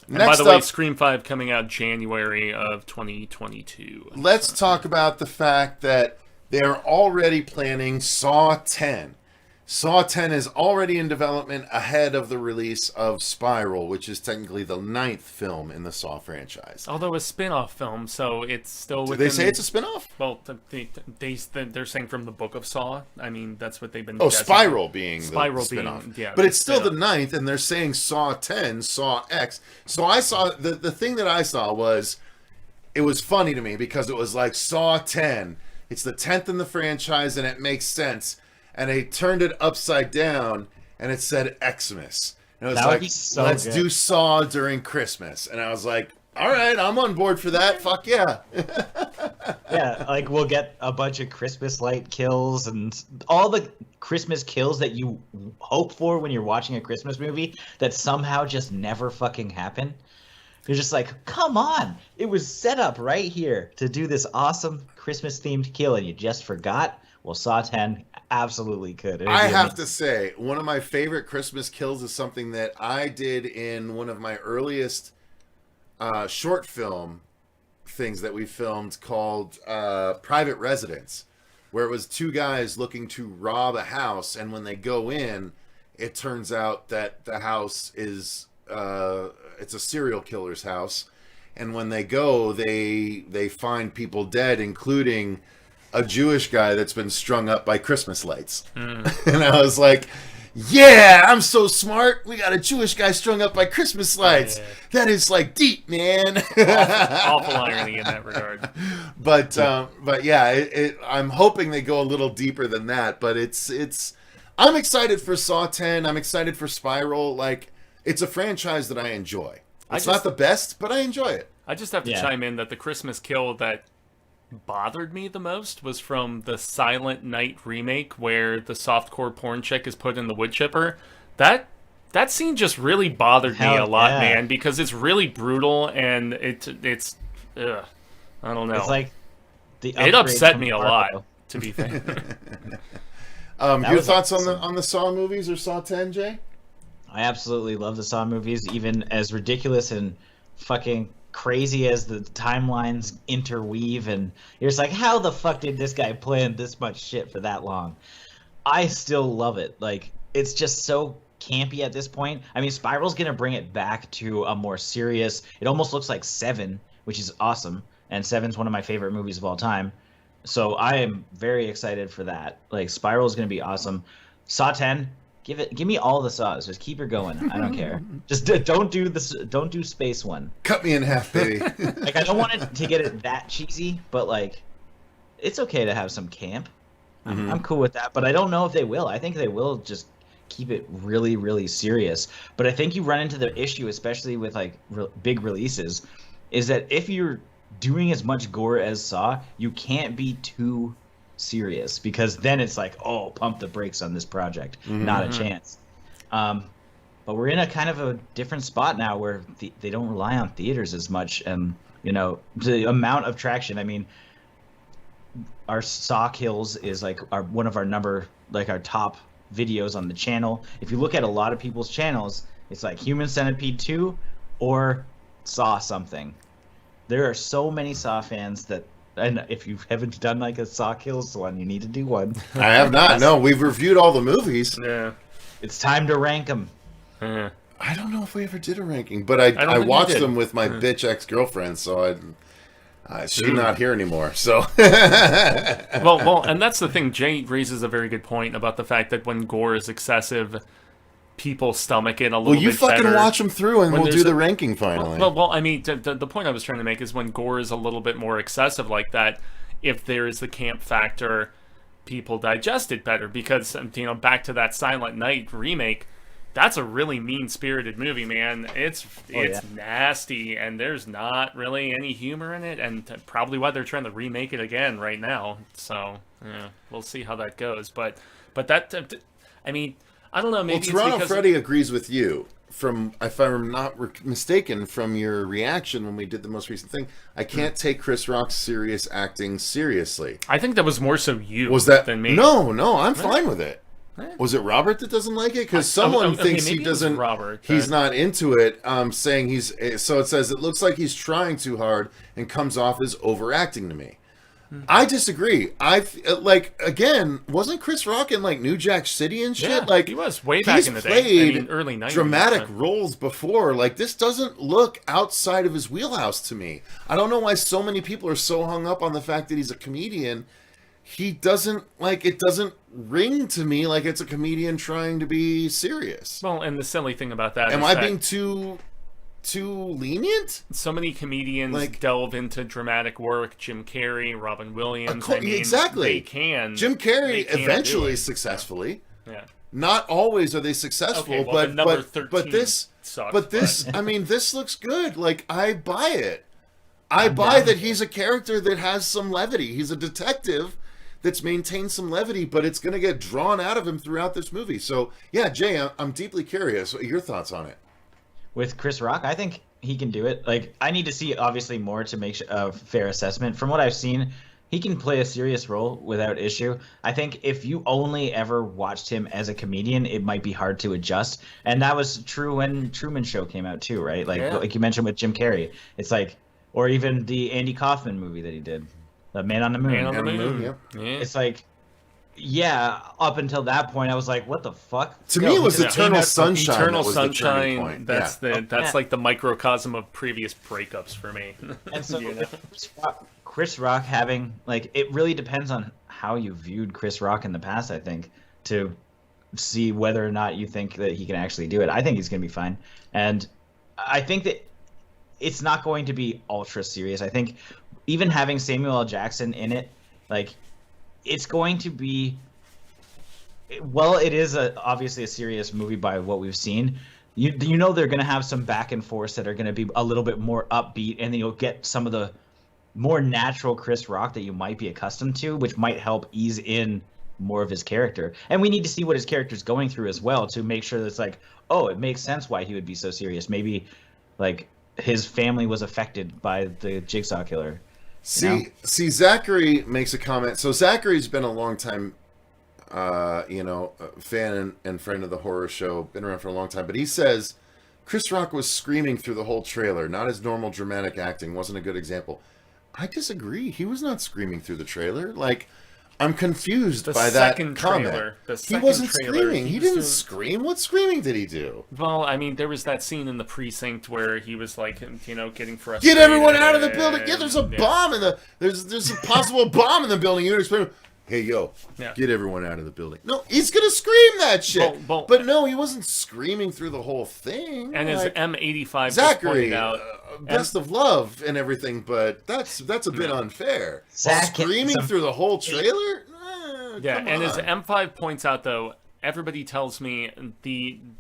And by next the way, up, Scream 5 coming out January of 2022. let's talk about the fact that they're already planning Saw 10. Saw 10 is already in development ahead of the release of Spiral, which is technically the 9th film in the Saw franchise. Although a spin-off film, so it's still Did within... they say it's a spin-off? Well, they're saying from the Book of Saw. I mean, that's what they've been... Oh, designating. Spiral being the Spiral spin-off. being, yeah. But it's still the spin-off. 9th, and they're saying Saw 10, Saw X. So I saw... The thing that I saw was... It was funny to me because it was like Saw 10. It's the 10th in the franchise, and it makes sense. And they turned it upside down, and it said Xmas. And it was That would like, be so let's good. do Saw during Christmas. And I was like, all right, I'm on board for that. Fuck yeah. Yeah, like we'll get a bunch of Christmas light kills and all the Christmas kills that you hope for when you're watching a Christmas movie that somehow just never fucking happen. You're just like, come on! It was set up right here to do this awesome Christmas-themed kill, and you just forgot? Well, Saw 10 absolutely could. I have to say, one of my favorite Christmas kills is something that I did in one of my earliest short film things that we filmed called Private Residence, where it was two guys looking to rob a house, and when they go in, it turns out that the house is it's a serial killer's house, and when they go, they find people dead, including a Jewish guy that's been strung up by Christmas lights. And I was like, yeah, I'm so smart. We got a Jewish guy strung up by Christmas lights. Yeah. That is like deep, man. Awful irony in that regard. But yeah, I'm hoping they go a little deeper than that. But it's I'm excited for Saw 10. I'm excited for Spiral. Like, it's a franchise that I enjoy. It's not the best, but I enjoy it. I just have to chime in that the Christmas kill that bothered me the most was from the Silent Night remake, where the softcore porn chick is put in the wood chipper. That scene just really bothered me a lot, man, because it's really brutal and it's I don't know. It's like it upset me a lot, to be fair. Your thoughts on the Saw movies or Saw 10, Jay? I absolutely love the Saw movies, even as ridiculous and fucking crazy as the timelines interweave, and you're just like, how the fuck did this guy plan this much shit for that long? I still love it. Like, it's just so campy at this point. I mean, Spiral's gonna bring it back to a more serious, it almost looks like Seven, which is awesome, and Seven's one of my favorite movies of all time, so I am very excited for that. Like, Spiral's gonna be awesome. Saw 10, give me all the Saws. Just keep her going. I don't care. Just don't do this. Don't do Space One. Cut me in half, baby. Like, I don't want it to get it that cheesy, but like, it's okay to have some camp. I'm cool with that, but I don't know if they will. I think they will just keep it really, really serious. But I think you run into the issue, especially with like big releases, is that if you're doing as much gore as Saw, you can't be too serious, because then it's like, oh, pump the brakes on this project. Not a chance. But we're in a kind of a different spot now where they don't rely on theaters as much, and you know, the amount of traction. I mean, our Saw kills is like one of our top videos on the channel. If you look at a lot of people's channels, it's like Human Centipede 2 or Saw something. There are so many Saw fans that, and if you haven't done like a Saw kills one, you need to do one. I have not. No, we've reviewed all the movies. Yeah. It's time to rank them. I don't know if we ever did a ranking, but I watched them with my bitch ex-girlfriend, so she's not here anymore. So well, and that's the thing. Jay raises a very good point about the fact that when gore is excessive, people stomach it a little bit better. Well, you fucking watch them through, and we'll do the ranking finally. Well, I mean, the point I was trying to make is when gore is a little bit more excessive like that, if there is the camp factor, people digest it better, because, you know, back to that Silent Night remake, that's a really mean-spirited movie, man. It's nasty, and there's not really any humor in it, and probably why they're trying to remake it again right now. So, yeah, we'll see how that goes. But that, I mean, I don't know. Maybe Toronto Freddy agrees with you. From, if I'm not mistaken, from your reaction when we did the most recent thing, I can't take Chris Rock's serious acting seriously. I think that was more so you than me. No, I'm fine with it. Was it Robert that doesn't like it? Because someone thinks he doesn't. He's not into it. Saying he's. So it says it looks like he's trying too hard and comes off as overacting to me. I disagree. Again, wasn't Chris Rock in like New Jack City and shit? Yeah, like he was way back in the day. I mean, early 90s. Dramatic roles before. Like, this doesn't look outside of his wheelhouse to me. I don't know why so many people are so hung up on the fact that he's a comedian. He doesn't, like, it doesn't ring to me like it's a comedian trying to be serious. Well, and the silly thing about that Am I being too lenient? So many comedians delve into dramatic work. Jim Carrey, Robin Williams. Exactly. They can. Jim Carrey eventually successfully. Yeah. Not always are they successful, Okay, well, but this sucks, but this I mean this looks good. Like I buy it. I buy that he's a character that has some levity. He's a detective that's maintained some levity, but it's going to get drawn out of him throughout this movie. So, yeah, Jay, I'm deeply curious. What are your thoughts on it? With Chris Rock, I think he can do it. Like, I need to see obviously more to make a fair assessment. From what I've seen, he can play a serious role without issue. I think if you only ever watched him as a comedian, it might be hard to adjust. And that was true when Truman Show came out too, right? Like you mentioned with Jim Carrey. It's like, or even the Andy Kaufman movie that he did, The Man on the Moon. Man on the Moon. Yep. Yeah. It's like, yeah, up until that point, I was like, "What the fuck?" To me, it was Eternal Sunshine. Eternal that was the turning Sunshine. point. That's like the microcosm of previous breakups for me. And so Chris Rock having, like, it really depends on how you viewed Chris Rock in the past, I think, to see whether or not you think that he can actually do it. I think he's going to be fine. And I think that it's not going to be ultra serious. I think even having Samuel L. Jackson in it, like, it's going to be, well, it is obviously a serious movie by what we've seen. You know they're going to have some back and forth that are going to be a little bit more upbeat, and then you'll get some of the more natural Chris Rock that you might be accustomed to, which might help ease in more of his character. And we need to see what his character's going through as well to make sure that it's like, oh, it makes sense why he would be so serious. Maybe, like, his family was affected by the Jigsaw Killer. See, Zachary makes a comment. So Zachary's been a long time, fan and friend of the horror show. Been around for a long time. But he says Chris Rock was screaming through the whole trailer. Not his normal dramatic acting. Wasn't a good example. I disagree. He was not screaming through the trailer. Like, I'm confused by that comment. He wasn't screaming. He didn't scream. What screaming did he do? Well, I mean, there was that scene in the precinct where he was like, getting frustrated. Get everyone out of the building. Yeah, there's a bomb in the. There's a possible bomb in the building. You would explain. Hey, yo, get everyone out of the building. No, he's gonna scream that shit. But no, he wasn't screaming through the whole thing. And as M85 Zachary, just pointed out, best of love and everything, but that's a bit unfair. Screaming through the whole trailer? And as M5 points out, though, everybody tells me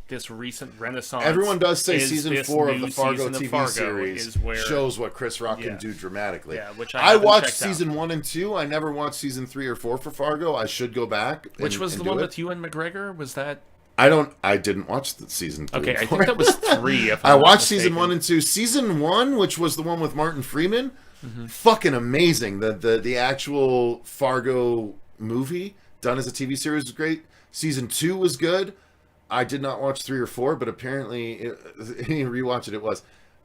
this recent renaissance. Everyone does say season 4 of the Fargo TV Fargo series shows what Chris Rock can do dramatically. Yeah, which I watched season 1 and 2. I never watched season 3 or 4 for Fargo. I should go back. Which was the one with Ewan McGregor? Was that? I didn't watch the season 3. Okay, I think that was 3. I watched season 1 and 2. Season 1, which was the one with Martin Freeman, fucking amazing. The actual Fargo movie done as a TV series was great. Season 2 was good. I did not watch 3 or 4, but apparently, rewatch it was.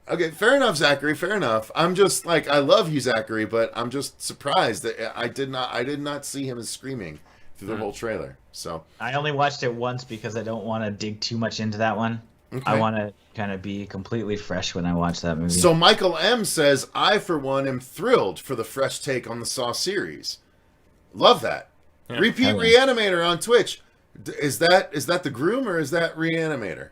Okay, fair enough, Zachary. Fair enough. I'm just like, I love you, Zachary, but I'm just surprised that I did not see him as screaming through the whole trailer. So I only watched it once because I don't want to dig too much into that one. Okay. I want to kind of be completely fresh when I watch that movie. So Michael M says, I for one am thrilled for the fresh take on the Saw series. Love that. Yeah. Repeat Reanimator on Twitch. Is that the Groom or is that Reanimator?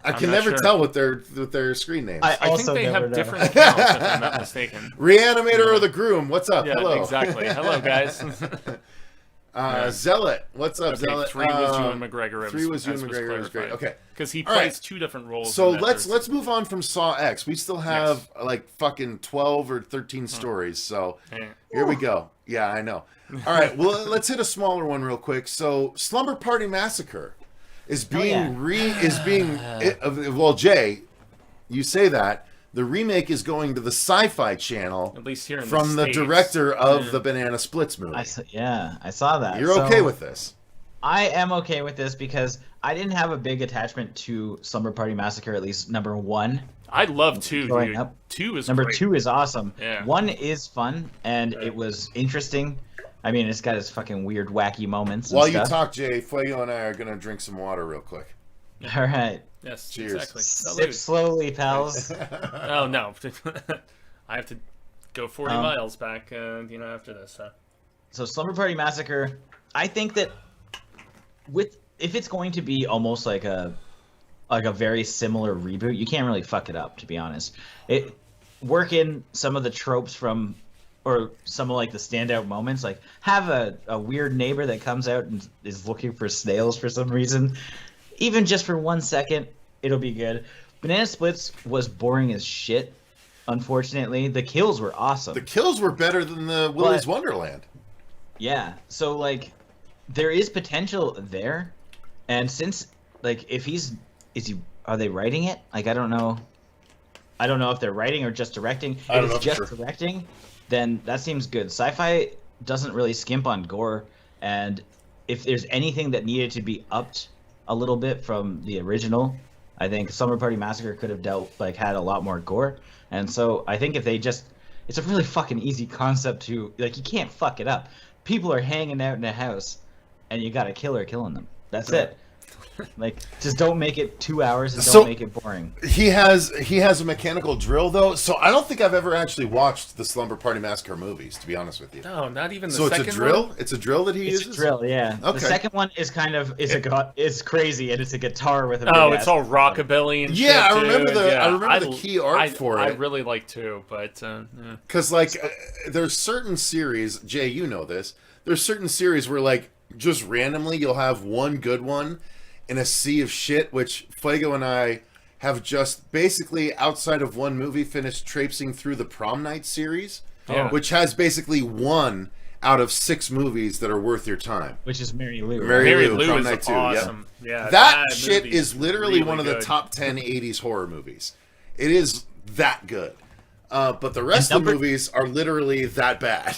I can never tell with their screen names. I think they have different accounts, if I'm not mistaken. Reanimator or the Groom? What's up? Yeah, hello. Exactly. Hello, guys. Zealot. What's up, Zealot? 3 was Ewan McGregor. 3 was Ewan McGregor. It was great. Okay. Because he plays 2 different roles. So let's move on from Saw X. We still have like fucking 12 or 13 stories. So here we go. Yeah, I know. All right. Well, let's hit a smaller one real quick. So Slumber Party Massacre is being well, Jay, you say that. The remake is going to the Sci-Fi Channel, at least here in from the director of the Banana Splits movie. I saw that. You're okay with this? I am okay with this because I didn't have a big attachment to Slumber Party Massacre, at least number 1. I love 2, dude. Up. 2 is number great. 2 is awesome. Yeah. 1 is fun and it was interesting. I mean, it's got its fucking weird, wacky moments. While you talk, Jay, Fuego and I are gonna drink some water real quick. All right. Yes. Cheers. Exactly. Sip slowly, pals. Oh no, I have to go 40 miles back. After this. So Slumber Party Massacre, I think that if it's going to be almost like a very similar reboot, you can't really fuck it up, to be honest. Work in some of the tropes from or some of like the standout moments, like have a weird neighbor that comes out and is looking for snails for some reason, even just for 1 second, it'll be good. Banana Splits was boring as shit. Unfortunately, the kills were awesome. The kills were better than the Willy's Wonderland. Yeah, so like there is potential there, and since like if are they writing it? Like I don't know if they're writing or just directing. If it's just directing, then that seems good. Sci-Fi doesn't really skimp on gore, and if there's anything that needed to be upped a little bit from the original, I think Slumber Party Massacre could have had a lot more gore. And so I think if they it's a really fucking easy concept to, like, you can't fuck it up. People are hanging out in a house, and you got a killer killing them. That's it. Like, just don't make it 2 hours and don't make it boring. He has a mechanical drill though, so I don't think I've ever actually watched the Slumber Party Massacre movies, to be honest with you. No, not even the second. So it's a drill? one? It's a drill that he uses? It's a drill, yeah. Okay. The second one is it's crazy, and it's a guitar with a big it's all rockabilly and shit. Yeah, I remember the key art for it. I really like too, but because there's certain series, Jay, you know this. There's certain series where like just randomly you'll have one good one in a sea of shit, which Fuego and I have just basically, outside of one movie, finished traipsing through the Prom Night series, which has basically 1 out of 6 movies that are worth your time. Which is Mary Lou. Mary Lou Prom is Night 2, awesome. Yeah, that shit is literally really one of the good. top 10 80s horror movies. It is that good. But the rest of the movies are literally that bad.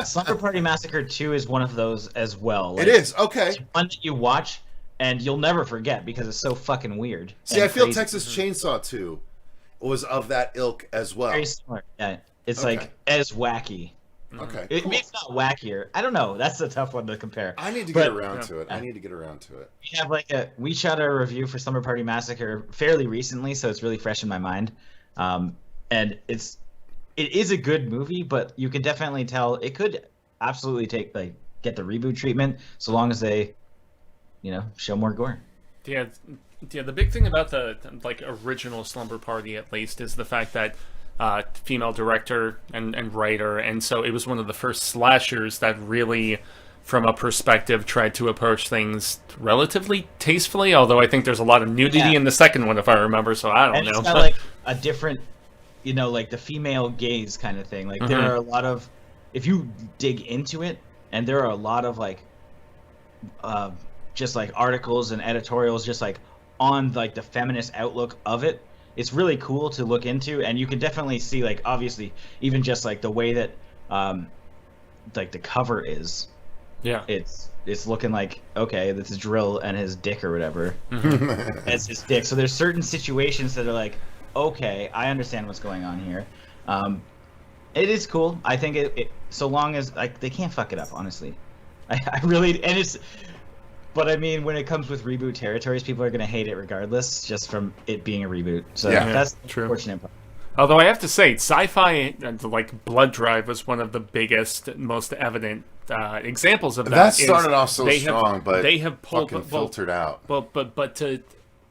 Slumber Party Massacre 2 is one of those as well. Like, it is, okay. It's one that you watch, and you'll never forget because it's so fucking weird. See, I feel Texas Chainsaw 2 was of that ilk as well. Very similar. Yeah, it's like as wacky. Okay. Maybe it's not wackier. I don't know. That's a tough one to compare. I need to get around to it. I need to get around to it. We have we shot a review for Slumber Party Massacre fairly recently, so it's really fresh in my mind. And it is a good movie, but you can definitely tell it could absolutely get the reboot treatment so long as they show more gore. Yeah, the big thing about the original Slumber Party, at least, is the fact that female director and writer, and so it was one of the first slashers that really, from a perspective, tried to approach things relatively tastefully, although I think there's a lot of nudity in the second one, if I remember, so I don't know. It's got a different, the female gaze kind of thing. Like, there are a lot of, if you dig into it, and there are a lot of just articles and editorials just on the feminist outlook of it. It's really cool to look into, and you can definitely see obviously even just the way that the cover is. Yeah. It's looking okay, this is Drill and his dick or whatever. As his dick. So there's certain situations that are okay, I understand what's going on here. It is cool. I think it so long as they can't fuck it up, honestly. I really, and it's, but I mean, when it comes with reboot territories, people are going to hate it regardless, just from it being a reboot. So that's true. Unfortunate part. Although I have to say, Sci-Fi, Blood Drive was one of the biggest, most evident examples of that. That started off so strong, but they have pulled, filtered out. But to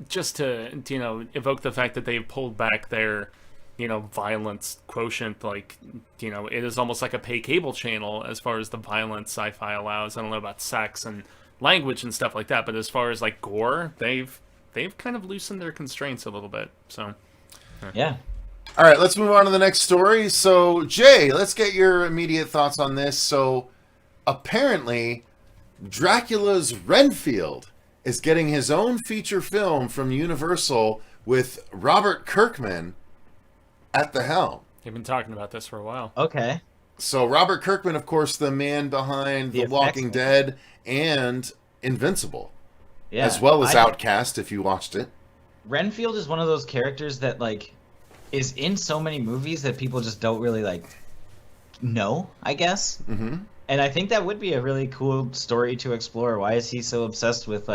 evoke the fact that they've pulled back their violence quotient, it is almost like a pay cable channel as far as the violence Sci-Fi allows. I don't know about sex and language and stuff like that, but as far as gore, they've kind of loosened their constraints a little bit. So yeah. All right, let's move on to the next story. So Jay, let's get your immediate thoughts on this. So apparently Dracula's Renfield is getting his own feature film from Universal with Robert Kirkman at the helm. They've been talking about this for a while. Okay. So Robert Kirkman, of course, the man behind The Walking Dead and Invincible, as well as Outcast, if you watched it. Renfield is one of those characters that is in so many movies that people just don't really know, I guess. Mm-hmm. And I think that would be a really cool story to explore. Why is he so obsessed with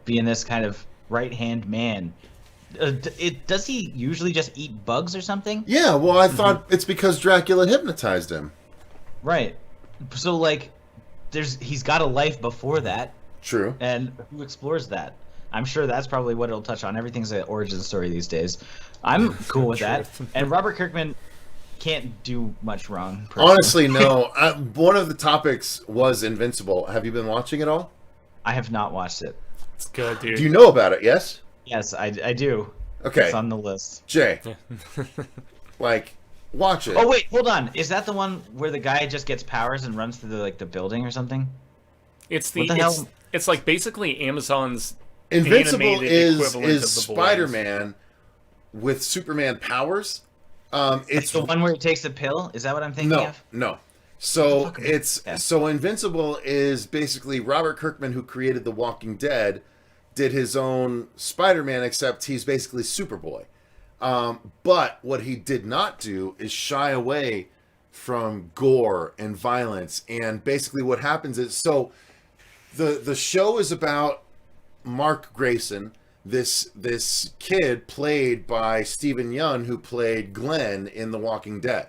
being this kind of right-hand man? Does he usually just eat bugs or something? Yeah, well, I thought it's because Dracula hypnotized him. Right. So he's got a life before that. True. And who explores that? I'm sure that's probably what it'll touch on. Everything's an origin story these days. I'm cool with that. And Robert Kirkman, can't do much wrong. Personally. Honestly, no. One of the topics was Invincible. Have you been watching it all? I have not watched it. It's good, dude. Do you know about it? Yes. Yes, I do. Okay. It's on the list. Jay, like, watch it. Oh wait, hold on. Is that the one where the guy just gets powers and runs through the building or something? It's What the hell? It's like basically Amazon's Invincible animated is equivalent of The Boys. Spider-Man with Superman powers. It's The one where he takes the pill? Is that what I'm thinking of? No. So Fuck. so Invincible is basically Robert Kirkman, who created The Walking Dead, did his own Spider-Man, except he's basically Superboy. But what he did not do is shy away from gore and violence. And basically what happens is, so the show is about Mark Grayson, this kid played by Stephen Yeun, who played Glenn in The Walking Dead.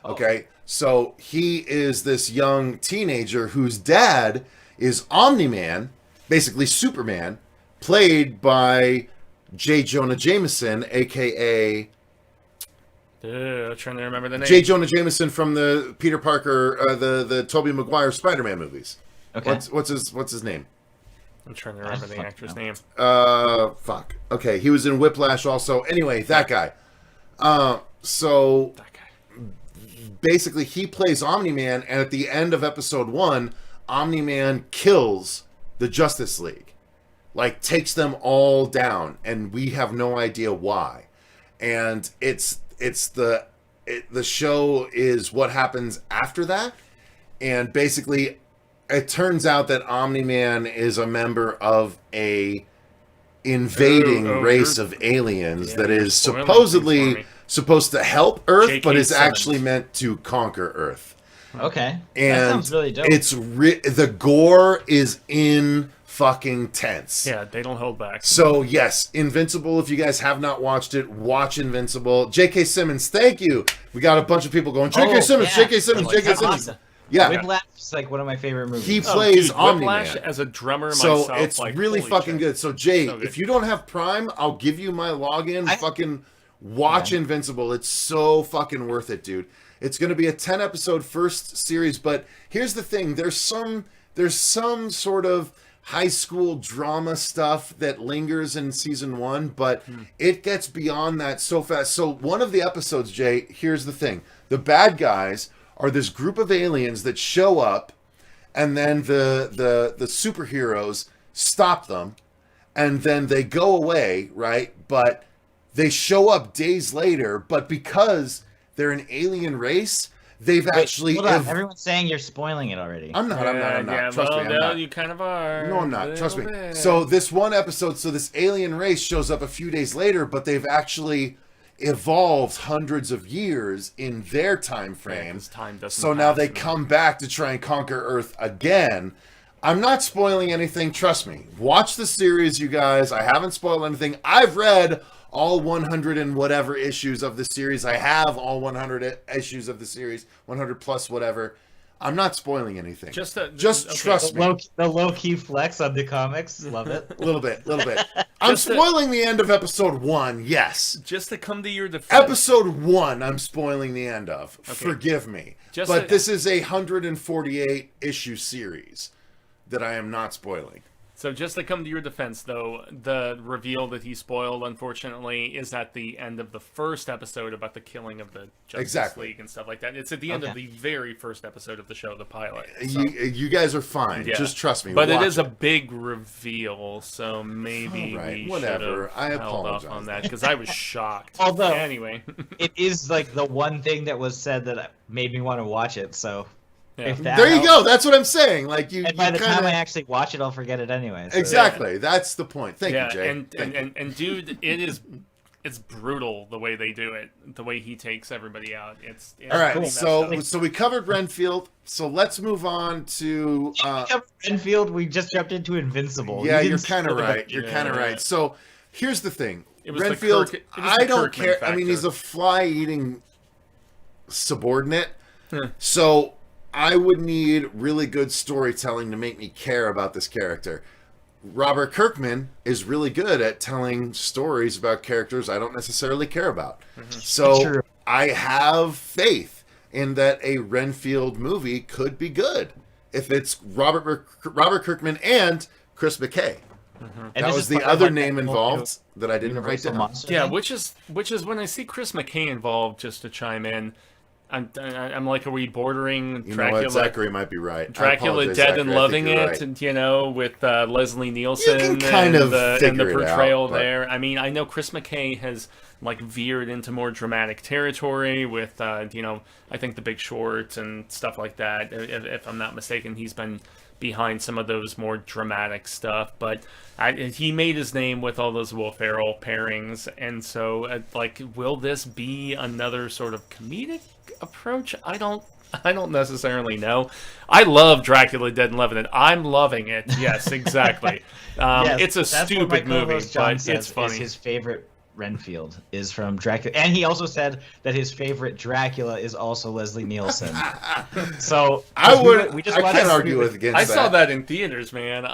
Okay, so he is this young teenager whose dad is Omni-Man, basically Superman, played by J. Jonah Jameson, aka I'm trying to remember the name. J. Jonah Jameson from the Peter Parker, the Tobey Maguire Spider-Man movies. Okay. What's his name? I'm trying to remember the actor's name. Fuck. Okay, he was in Whiplash also. Anyway, that guy. So That guy. basically he plays Omni-Man, and at the end of episode 1, Omni-Man kills the Justice League. Like, takes them all down, and we have no idea why. And the show is what happens after that, and basically it turns out that Omni-Man is a member of a invading race of aliens that is supposedly supposed to help Earth, J.K. but is Simmons. actually meant to conquer Earth. Okay. And that sounds really dope. it's the gore is in fucking tense. Yeah, they don't hold back. So yes, Invincible. If you guys have not watched it, watch Invincible. J.K. Simmons, thank you. We got a bunch of people going. J.K. Simmons, yeah. J.K. Simmons, Oh, J.K. that's Simmons. awesome. Yeah, Whiplash is like one of my favorite movies. he plays dude, Omni-Man. Whiplash as a drummer So myself, it's like, really holy fucking shit. good. So Jay, So good. if you don't have Prime, I'll give you my login. I- Fucking watch Invincible. It's so fucking worth it, dude. It's going to be a 10 episode first series, but here's the thing: there's some sort of high school drama stuff that lingers in season 1, but it gets beyond that so fast. So one of the episodes, Jay, here's the thing: the bad guys are this group of aliens that show up, and then the superheroes stop them, and then they go away, right? But they show up days later, but because they're an alien race, they've actually Hold on. Everyone's saying you're spoiling it already. I'm not. Yeah, Trust well, me, I'm no, not. you kind of are. No, I'm not. Trust me. Little bit. So this one episode, so this alien race shows up a few days later, but they've actually evolved hundreds of years in their time frame. 'cause time doesn't So now pass they in come back to try and conquer Earth again. I'm not spoiling anything. Trust me. Watch the series, you guys. I haven't spoiled anything. I've read all 100 and whatever issues of the series. I have all 100 issues of the series, 100 plus whatever. I'm not spoiling anything. Just trust me. The low key flex on the comics. Love it. A little bit. I'm spoiling the end of episode 1, yes. Just to come to your defense. Episode 1, I'm spoiling the end of. Forgive me. But this is a 148 issue series that I am not spoiling. So just to come to your defense, though, the reveal that he spoiled, unfortunately, is at the end of the first episode about the killing of the Justice League and stuff like that. It's at the end of the very first episode of the show, the pilot. So. You guys are fine. Yeah. Just trust me. But it Watch is a big reveal, so maybe Alright, we whatever. should I have held off apologize. on that, because I was shocked. Although- anyway. It is like the one thing that was said that made me want to watch it. So Yeah. if that There you helps- go. That's what I'm saying. Like And by the time kinda- I actually watch it, I'll forget it anyway. So. Exactly. That's the point. Thank you, Jay. And dude, it's brutal the way they do it, the way he takes everybody out. It's All right. pretty messed up. So we covered Renfield. So let's move on to. Renfield, we just jumped into Invincible. Yeah, You you're didn't kind of spoil right. it. You're kind of right. So here's the thing. It was the Renfield, Kirk- it was the I don't Kirkman care. I mean, he's factor. a fly-eating subordinate. So I would need really good storytelling to make me care about this character. Robert Kirkman is really good at telling stories about characters I don't necessarily care about. So True. I have faith in that a Renfield movie could be good if it's Robert Kirkman and Chris McKay. And That was the other name involved that I didn't write down. Yeah, which is when I see Chris McKay involved, just to chime in, I'm like, are we bordering You Dracula? know what? Zachary might be right. Dracula Dead Zachary. and I Loving think you're It, right. and, you know, with Leslie Nielsen You can kind of and the figure it portrayal out, but- there. I mean, I know Chris McKay has like veered into more dramatic territory with, you know, I think The Big Short and stuff like that. If I'm not mistaken, he's been behind some of those more dramatic stuff, but he made his name with all those Will Ferrell pairings, and so like, will this be another sort of comedic approach? I don't necessarily know. I love Dracula Dead and Loving It. I'm loving it. Yes, exactly. Yes, it's a that's what stupid my movie, co-host John but says it's funny. is his favorite Renfield is from Dracula, and he also said that his favorite Dracula is also Leslie Nielsen. So I watched can't argue against I that. saw that in theaters, man.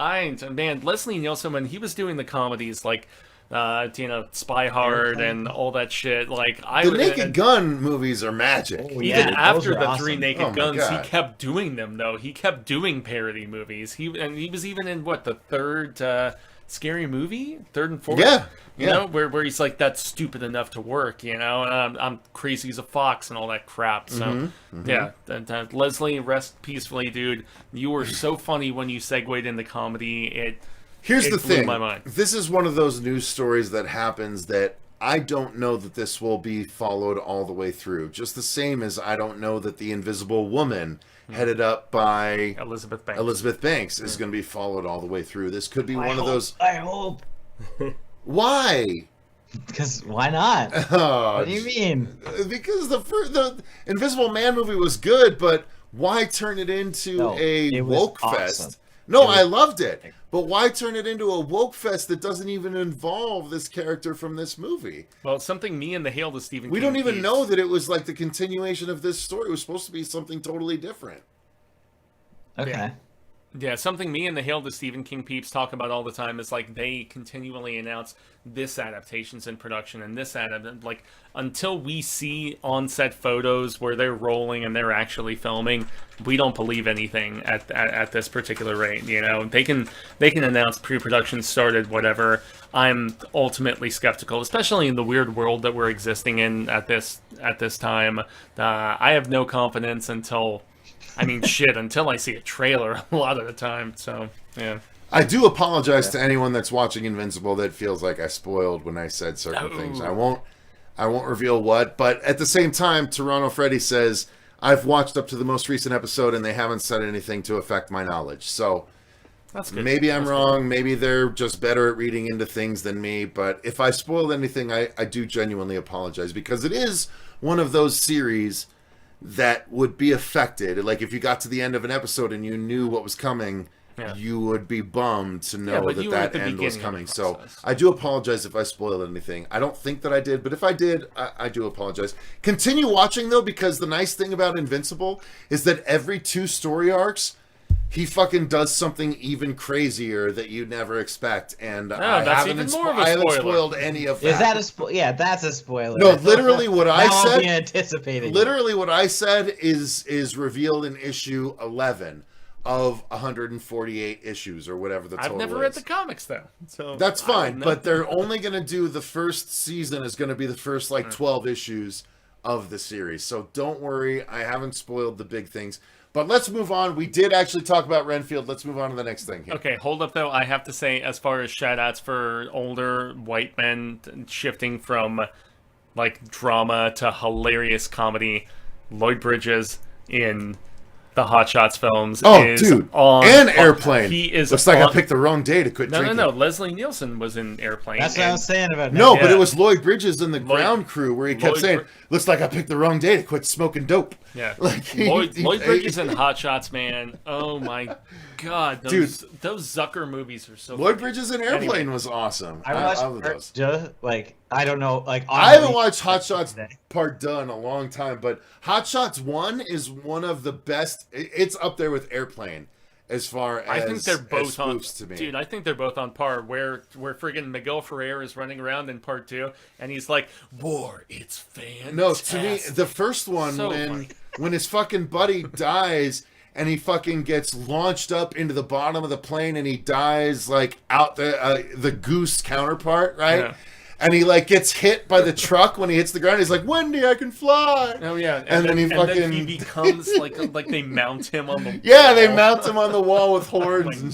Leslie Nielsen, when he was doing the comedies like, you know, Spy Hard and all that shit, like The Naked Gun movies are magic. Oh, Even yeah, after those are the awesome. Three Naked Oh my Guns, he God. kept doing them, though. He kept doing parody movies. He was even in, what, the third Scary Movie? Third and fourth? Yeah, You know, where he's like, that's stupid enough to work, you know? And I'm crazy as a fox and all that crap. So, yeah. Leslie, rest peacefully, dude. You were so funny when you segued into comedy. Here's It the blew thing. my mind. This is one of those news stories that happens that I don't know that this will be followed all the way through. Just the same as I don't know that The Invisible Woman, headed up by Elizabeth Banks. is going to be followed all the way through. This could be one of those. I hope. Why? Because why not? Oh, What do you mean? Because the Invisible Man movie was good, but why turn it into No, a it was woke awesome. fest? No, I loved it. But why turn it into a woke fest that doesn't even involve this character from this movie? Well, something me and the Hail to Stephen We King don't even piece- know that it was like the continuation of this story. It was supposed to be something totally different. Okay. Yeah, something me and the Hail to Stephen King peeps talk about all the time is like they continually announce this adaptation's in production and this like until we see on-set photos where they're rolling and they're actually filming, we don't believe anything at this particular rate. You know, they can announce pre-production started, whatever. I'm ultimately skeptical, especially in the weird world that we're existing in at this time. I have no confidence until I see a trailer a lot of the time. So, yeah. I do apologize to anyone that's watching Invincible that feels like I spoiled when I said certain things. I won't reveal what, but at the same time, Toronto Freddy says, I've watched up to the most recent episode and they haven't said anything to affect my knowledge. So That's good. maybe I'm wrong. Maybe they're just better at reading into things than me. But if I spoiled anything, I do genuinely apologize, because it is one of those series that would be affected. Like if you got to the end of an episode and you knew what was coming, you would be bummed to know but you were at that the end was beginning of coming. the So process. I do apologize if I spoiled anything. I don't think that I did, but if I did, I do apologize. Continue watching though, because the nice thing about Invincible is that every 2 story arcs, he fucking does something even crazier that you'd never expect, and I that's haven't, even more of a I haven't spoiler. spoiled any of that. Is that a spoiler? Yeah, that's a spoiler. No, literally what I Now I'll said- be anticipating. Literally what I said is revealed in issue 11 of 148 issues or whatever the total I've never is. read the comics though, so That's I don't fine, know. but they're only going to do the first season is going to be the first like 12 issues of the series. So don't worry, I haven't spoiled the big things. But let's move on. We did actually talk about Renfield. Let's move on to the next thing here. Okay, hold up though. I have to say, as far as shout-outs for older white men shifting from like drama to hilarious comedy, Lloyd Bridges in the Hot Shots films is dude. on And Airplane. He is Looks like I on- picked the wrong day to quit No, drinking. no. Leslie Nielsen was in Airplane. That's what I and- was saying about No, that. but Yeah. it was Lloyd Bridges and the ground crew where he kept Lloyd saying, Br- looks like I picked the wrong day to quit smoking dope. Yeah, Like, Lloyd Bridges and Hot Shots, man. Oh my god, those Zucker movies are so. Lloyd funny. Bridges and Airplane was awesome. I watched love those. I don't know, like I haven't watched Hot Shots Shots Part Deux in a long time, but Hot Shots 1 is one of the best. It's up there with Airplane as far as I think they're both on. spoofs to me. Dude, I think they're both on par. Where friggin' Miguel Ferrer is running around in part 2, and he's like, "War, it's fantastic." No, to me, the first one So funny. when his fucking buddy dies and he fucking gets launched up into the bottom of the plane and he dies like out the goose counterpart, right? Yeah. And he like gets hit by the truck when he hits the ground. He's like, "Wendy, I can fly." Oh yeah, And then he fucking he becomes like they mount him on the yeah, wall. they mount him on the wall with horns my and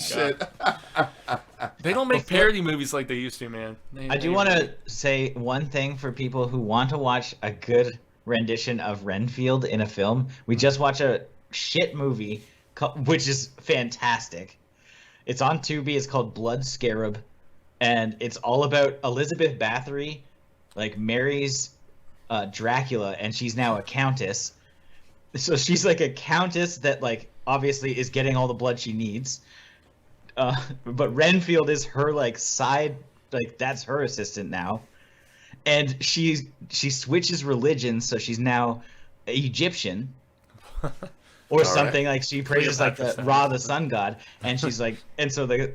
God. shit. They don't make parody movies like they used to, man. I do want to say one thing for people who want to watch a good rendition of Renfield in a film. We just watched a shit movie, which is fantastic. It's on Tubi. It's called Blood Scarab, and it's all about Elizabeth Bathory, like marries Dracula, and she's now a countess. So she's like a countess that like obviously is getting all the blood she needs. But Renfield is her like side, like that's her assistant now, and she switches religions, so she's now Egyptian, or something like she praises like the Ra, the sun god, and she's like, and so the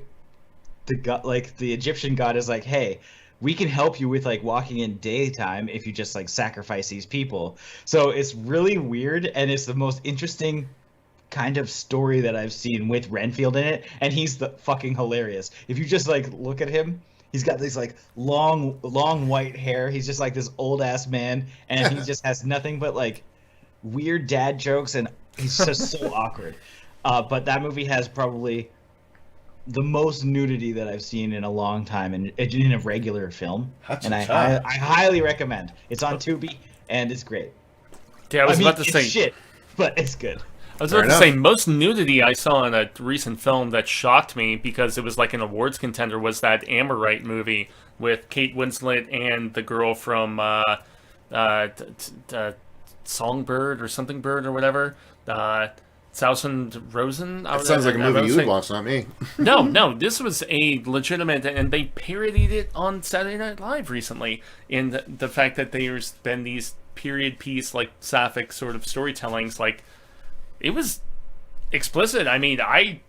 god, like the Egyptian god is like, hey, we can help you with like walking in daytime if you just like sacrifice these people. So it's really weird, and it's the most interesting kind of story that I've seen with Renfield in it, and he's the fucking hilarious. If you just like look at him, he's got this like long white hair. He's just like this old ass man, and he just has nothing but like weird dad jokes, and he's just so awkward. But that movie has probably the most nudity that I've seen in a long time in a regular film, and I highly recommend. It's on Tubi, and it's great. Yeah, I was about to it's say shit, but it's good. I was about to say, most nudity I saw in a recent film that shocked me because it was like an awards contender was that Amorite movie with Kate Winslet and the girl from Songbird or something bird or whatever. Southend Rosen? That sounds like a movie you would watch, not me. No, this was a legitimate, and they parodied it on Saturday Night Live recently in the fact that there's been these period piece, like, sapphic sort of storytellings, like, it was explicit. I mean, I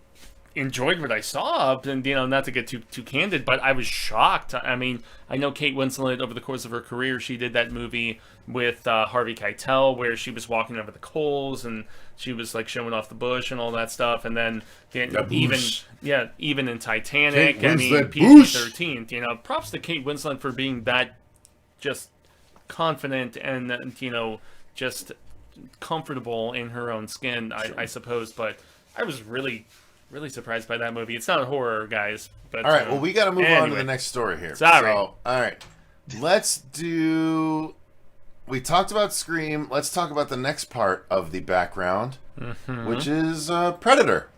enjoyed what I saw, and not to get too candid, but I was shocked. I mean, I know Kate Winslet over the course of her career, she did that movie with Harvey Keitel where she was walking over the coals and she was like showing off the bush and all that stuff, and then even in Titanic, I mean, PG-13. Props to Kate Winslet for being that just confident and just comfortable in her own skin, I suppose. But I was really surprised by that movie. It's not a horror, guys. But all right, well, we got to move on to the next story here. Sorry. So, all right, let's do. We talked about Scream. Let's talk about the next part of the background, which is Predator.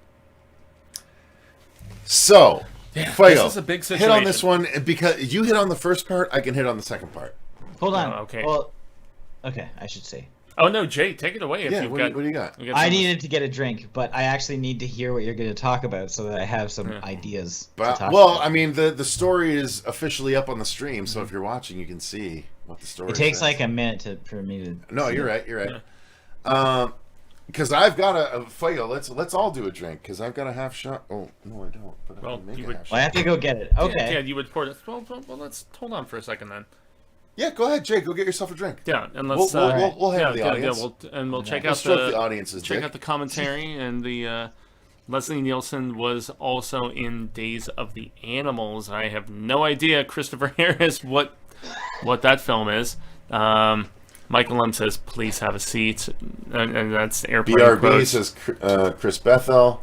So, Fuego, this is a big situation. hit on this one because you hit on the first part. I can hit on the second part. Hold on. Okay. Well, okay, I should say. Oh no, Jay, take it away. If What do you got? I needed to get a drink, but I actually need to hear what you're going to talk about so that I have some ideas to talk about. I mean, the story is officially up on the stream, so if you're watching, you can see what the story is. It takes like a minute for me to... No, you're right. Because I've got a Fuego. Let's all do a drink, because I've got a half shot. Oh, no, I don't. But I can make a half shot. I have to go get it. Okay. Yeah, you would pour it. Well, let's hold on for a second then. Yeah, go ahead, Jake. Go get yourself a drink. Yeah, and let's we'll handle the audience. We'll check out the audience's check out the commentary and the Leslie Nielsen was also in Days of the Animals. I have no idea, Kristopher Harris, what that film is. Michael M says, "Please have a seat," and that's airplane BRB quotes. says Chris Bethel.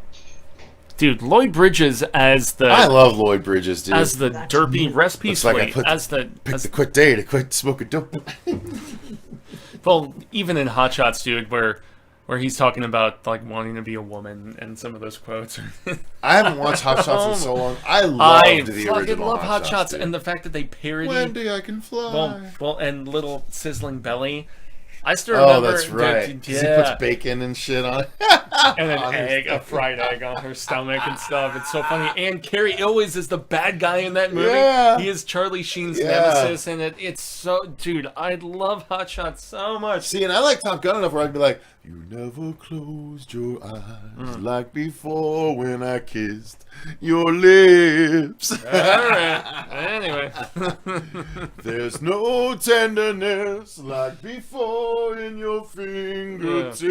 Dude, Lloyd Bridges as the... I love Lloyd Bridges, dude. As the derpy recipe slate. Picked the quick day to quit smoking dope. Well, even in Hot Shots, dude, where he's talking about like wanting to be a woman and some of those quotes. I haven't watched Hot Shots in so long. I loved the original love Hot Shots, dude. And the fact that they parody... Wendy, I can fly. Well, and Little Sizzling Belly. I still remember... Oh, that's right. Because he puts bacon and shit on it. And an egg, a fried egg on her stomach and stuff. It's so funny. And Carrie Elwes is the bad guy in that movie. Yeah. He is Charlie Sheen's nemesis in it. It's so... Dude, I love Hot Shots so much. See, and I like Top Gun enough where I'd be like, You never closed your eyes like before when I kissed your lips. All right. Anyway. There's no tenderness like before in your fingertips.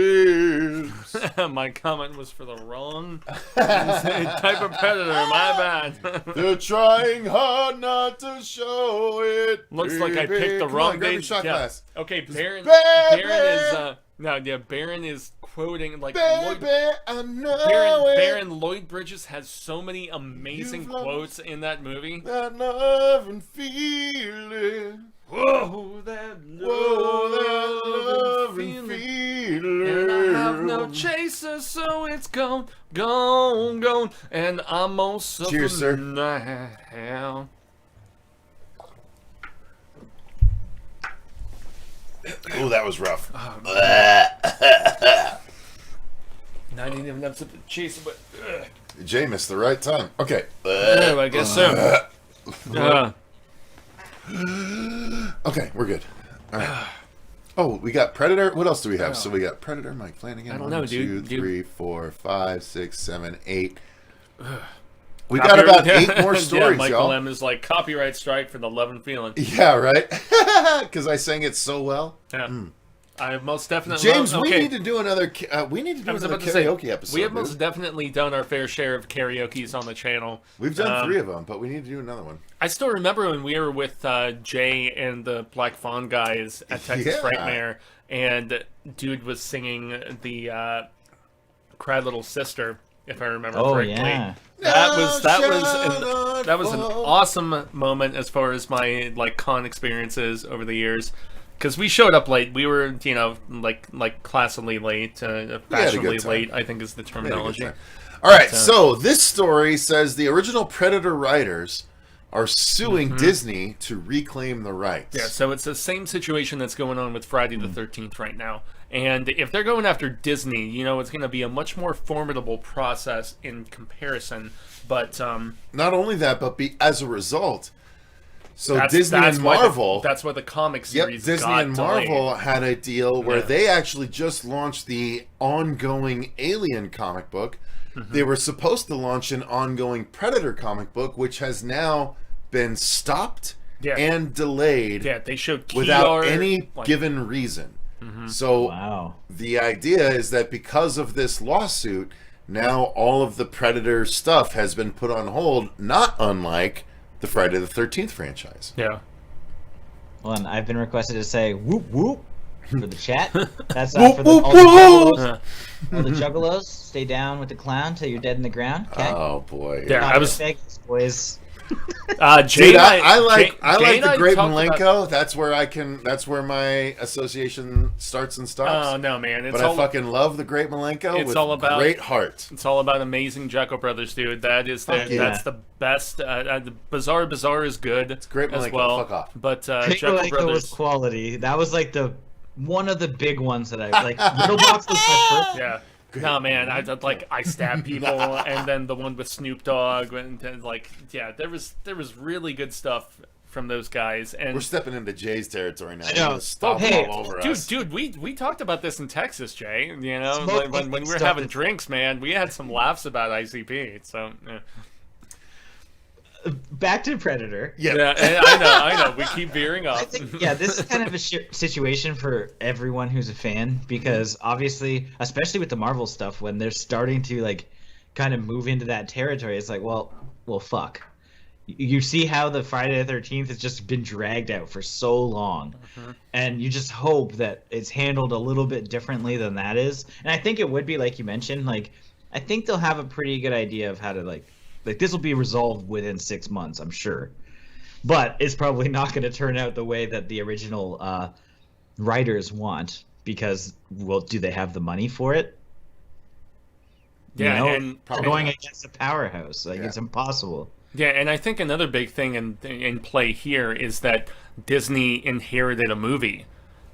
My comment was for the wrong type of predator. My bad. They're trying hard not to show it. Looks like I picked the Come wrong on, grab your date. shot glass. Okay, Baron Baby! Baron is quoting like Baby, I know Baron Lloyd Bridges has so many amazing You've lost quotes in that movie. that love and feeling. Whoa, that love and feeling. And I have no chaser, so it's gone, and I'm also Cheers, sir. now. Oh, that was rough. Not even enough to chase, but Jay missed the right time. Okay. oh, I guess so. Okay, we're good. All right. Oh, we got Predator. What else do we have? So we got Predator, Mike Flanagan. I don't know, dude. 1, 2, 3, 4, 5, 6, 7, 8. We got about 8 more stories, yeah, Michael y'all. M is like copyright strike for the Love and Feeling. Yeah, right. Because I sang it so well. Yeah. I have most definitely. James, we need to do another. We need to do another karaoke episode. We have dude. most definitely done our fair share of karaoke's on the channel. We've done 3 of them, but we need to do another one. I still remember when we were with Jay and the Black Fawn guys at Texas Frightmare, and dude was singing the "Cry Little Sister," if I remember correctly. Yeah. That was an awesome moment as far as my like con experiences over the years. Because we showed up late, we were, like classically late, fashionably late, I think is the terminology. All right, so this story says the original Predator writers are suing Disney to reclaim the rights. Yeah, so it's the same situation that's going on with Friday the 13th right now. And if they're going after Disney, it's going to be a much more formidable process in comparison. But not only that, but as a result. So Disney that's and Marvel. That's why the comic series Disney got and delayed. Marvel had a deal where they actually just launched the ongoing Alien comic book. They were supposed to launch an ongoing Predator comic book, which has now been stopped and delayed. Yeah, they showed key without art, any given reason. So the idea is that because of this lawsuit, now all of the Predator stuff has been put on hold, not unlike the Friday the 13th franchise. Yeah. Well, and I've been requested to say whoop whoop for the chat. That's Whoop, for whoop, all the whoop. juggalos. All the juggalos, stay down with the clown till you're dead in the ground. Okay. Oh boy. Yeah, I was. Vegas, boys. Jay Dude, I like Jay the and Great talked Malenko. about- That's where my association starts and stops. Oh no, man! It's But I fucking love the Great Malenko. It's with all about great heart. It's all about amazing Jacko Brothers, dude. That's the best. Bizarre is good. It's Great as Malenko. well. Fuck off. But Great Jacko Malenko Brothers was quality. That was like one of the big ones that I like. Little Box was my first. Yeah. No, man, I stab people, and then the one with Snoop Dogg, and there was really good stuff from those guys. And We're stepping into Jay's territory now. I know. Stop all over us. dude, we talked about this in Texas, Jay. Smoke When we were stuff having is- drinks, man, we had some laughs about ICP. So. Yeah. Back to Predator. Yeah, I know. We keep veering I up. think, this is kind of a situation for everyone who's a fan, because obviously, especially with the Marvel stuff, when they're starting to kind of move into that territory, it's like, well, fuck. You see how the Friday the 13th has just been dragged out for so long, and you just hope that it's handled a little bit differently than that is. And I think it would be, like you mentioned, I think they'll have a pretty good idea of how to this will be resolved within 6 months, I'm sure. But it's probably not going to turn out the way that the original writers want, because, well, do they have the money for it? Yeah, and they're going against a powerhouse. It's impossible. Yeah, and I think another big thing in play here is that Disney inherited a movie,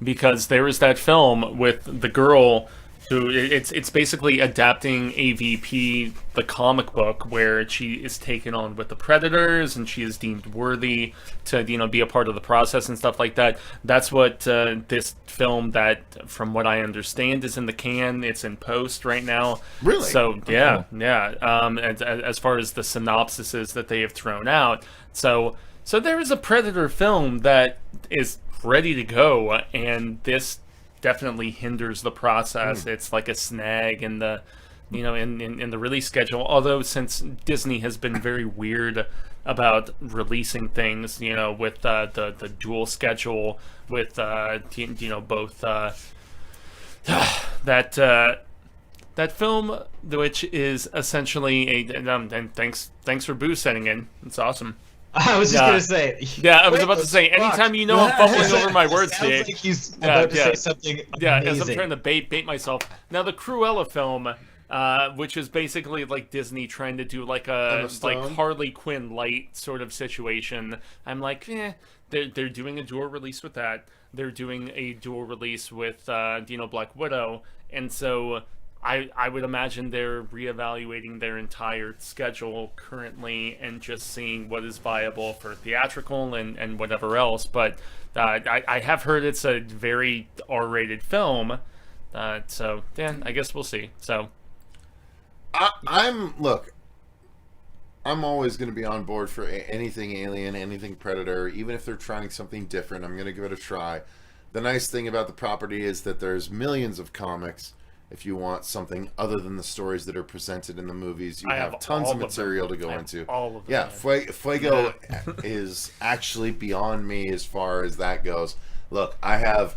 because there was that film with the girl So it's basically adapting AVP, the comic book, where she is taken on with the Predators and she is deemed worthy to be a part of the process and stuff like that. That's what this film, that from what I understand, is in the can. It's in post right now. Really? So yeah. As far as the synopsises that they have thrown out, so there is a Predator film that is ready to go, and this definitely hinders the process. It's like a snag in the in the release schedule, although since Disney has been very weird about releasing things, with the dual schedule with both that film, which is essentially and thanks for Boo setting in. It's awesome. I was just gonna say. Yeah, I was about to say. Anytime I'm fumbling over my words, sounds like he's about to say something amazing. As I'm trying to bait myself. Now, the Cruella film, which is basically like Disney trying to do like a Harley Quinn light sort of situation. I'm like, they're doing a dual release with that. They're doing a dual release with Black Widow, and so I would imagine they're reevaluating their entire schedule currently and just seeing what is viable for theatrical and whatever else. But I have heard it's a very R-rated film, so yeah, I guess we'll see. So I'm always going to be on board for anything Alien, anything Predator, even if they're trying something different. I'm going to give it a try. The nice thing about the property is that there's millions of comics. If you want something other than the stories that are presented in the movies, you have tons of material to go into. All of them. Yeah, Fuego is actually beyond me as far as that goes. Look, I have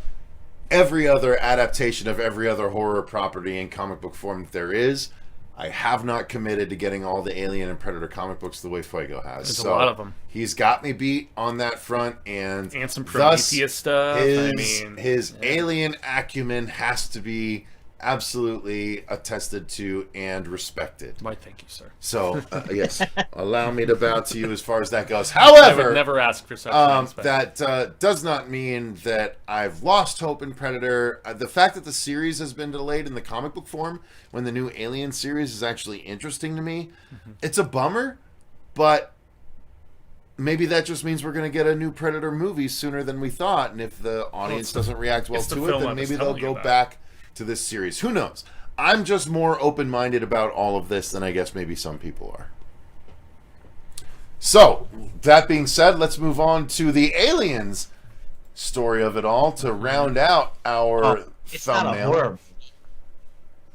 every other adaptation of every other horror property in comic book form that there is. I have not committed to getting all the Alien and Predator comic books the way Fuego has. There's a lot of them. He's got me beat on that front, and some Prometheus stuff. His Alien acumen has to be absolutely attested to and respected. Why, thank you, sir. So, yes, allow me to bow to you as far as that goes. However, I would never ask for such things. That does not mean that I've lost hope in Predator. The fact that the series has been delayed in the comic book form when the new Alien series is actually interesting to me. Mm-hmm. It's a bummer, but maybe that just means we're going to get a new Predator movie sooner than we thought, and if the audience doesn't react well to it, then maybe they'll go back to this series. Who knows? I'm just more open-minded about all of this than I guess maybe some people are. So, that being said, let's move on to the Aliens story of it all to round out our thumbnail. Not a horror.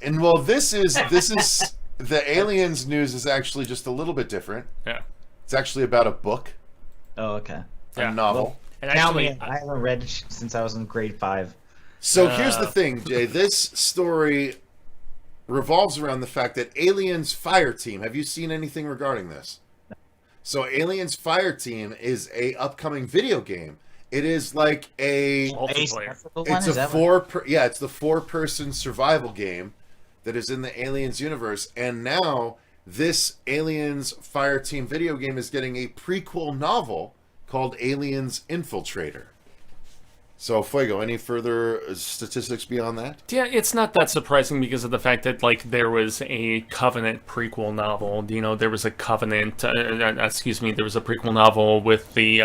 And well, this is the Aliens news is actually just a little bit different. Yeah. It's actually about a book. Oh, okay. A novel. Well, and actually, I haven't read since I was in grade 5. So here's the thing, Jay. This story revolves around the fact that Aliens Fire Team. Have you seen anything regarding this? No. So Aliens Fire Team is a upcoming video game. It is like a multiplayer. It's a it's the 4-person survival game that is in the Aliens universe, and now this Aliens Fire Team video game is getting a prequel novel called Aliens Infiltrator. So, Fuego, any further statistics beyond that? Yeah, it's not that surprising because of the fact that, there was a Covenant prequel novel. There was a Covenant, there was a prequel novel with the,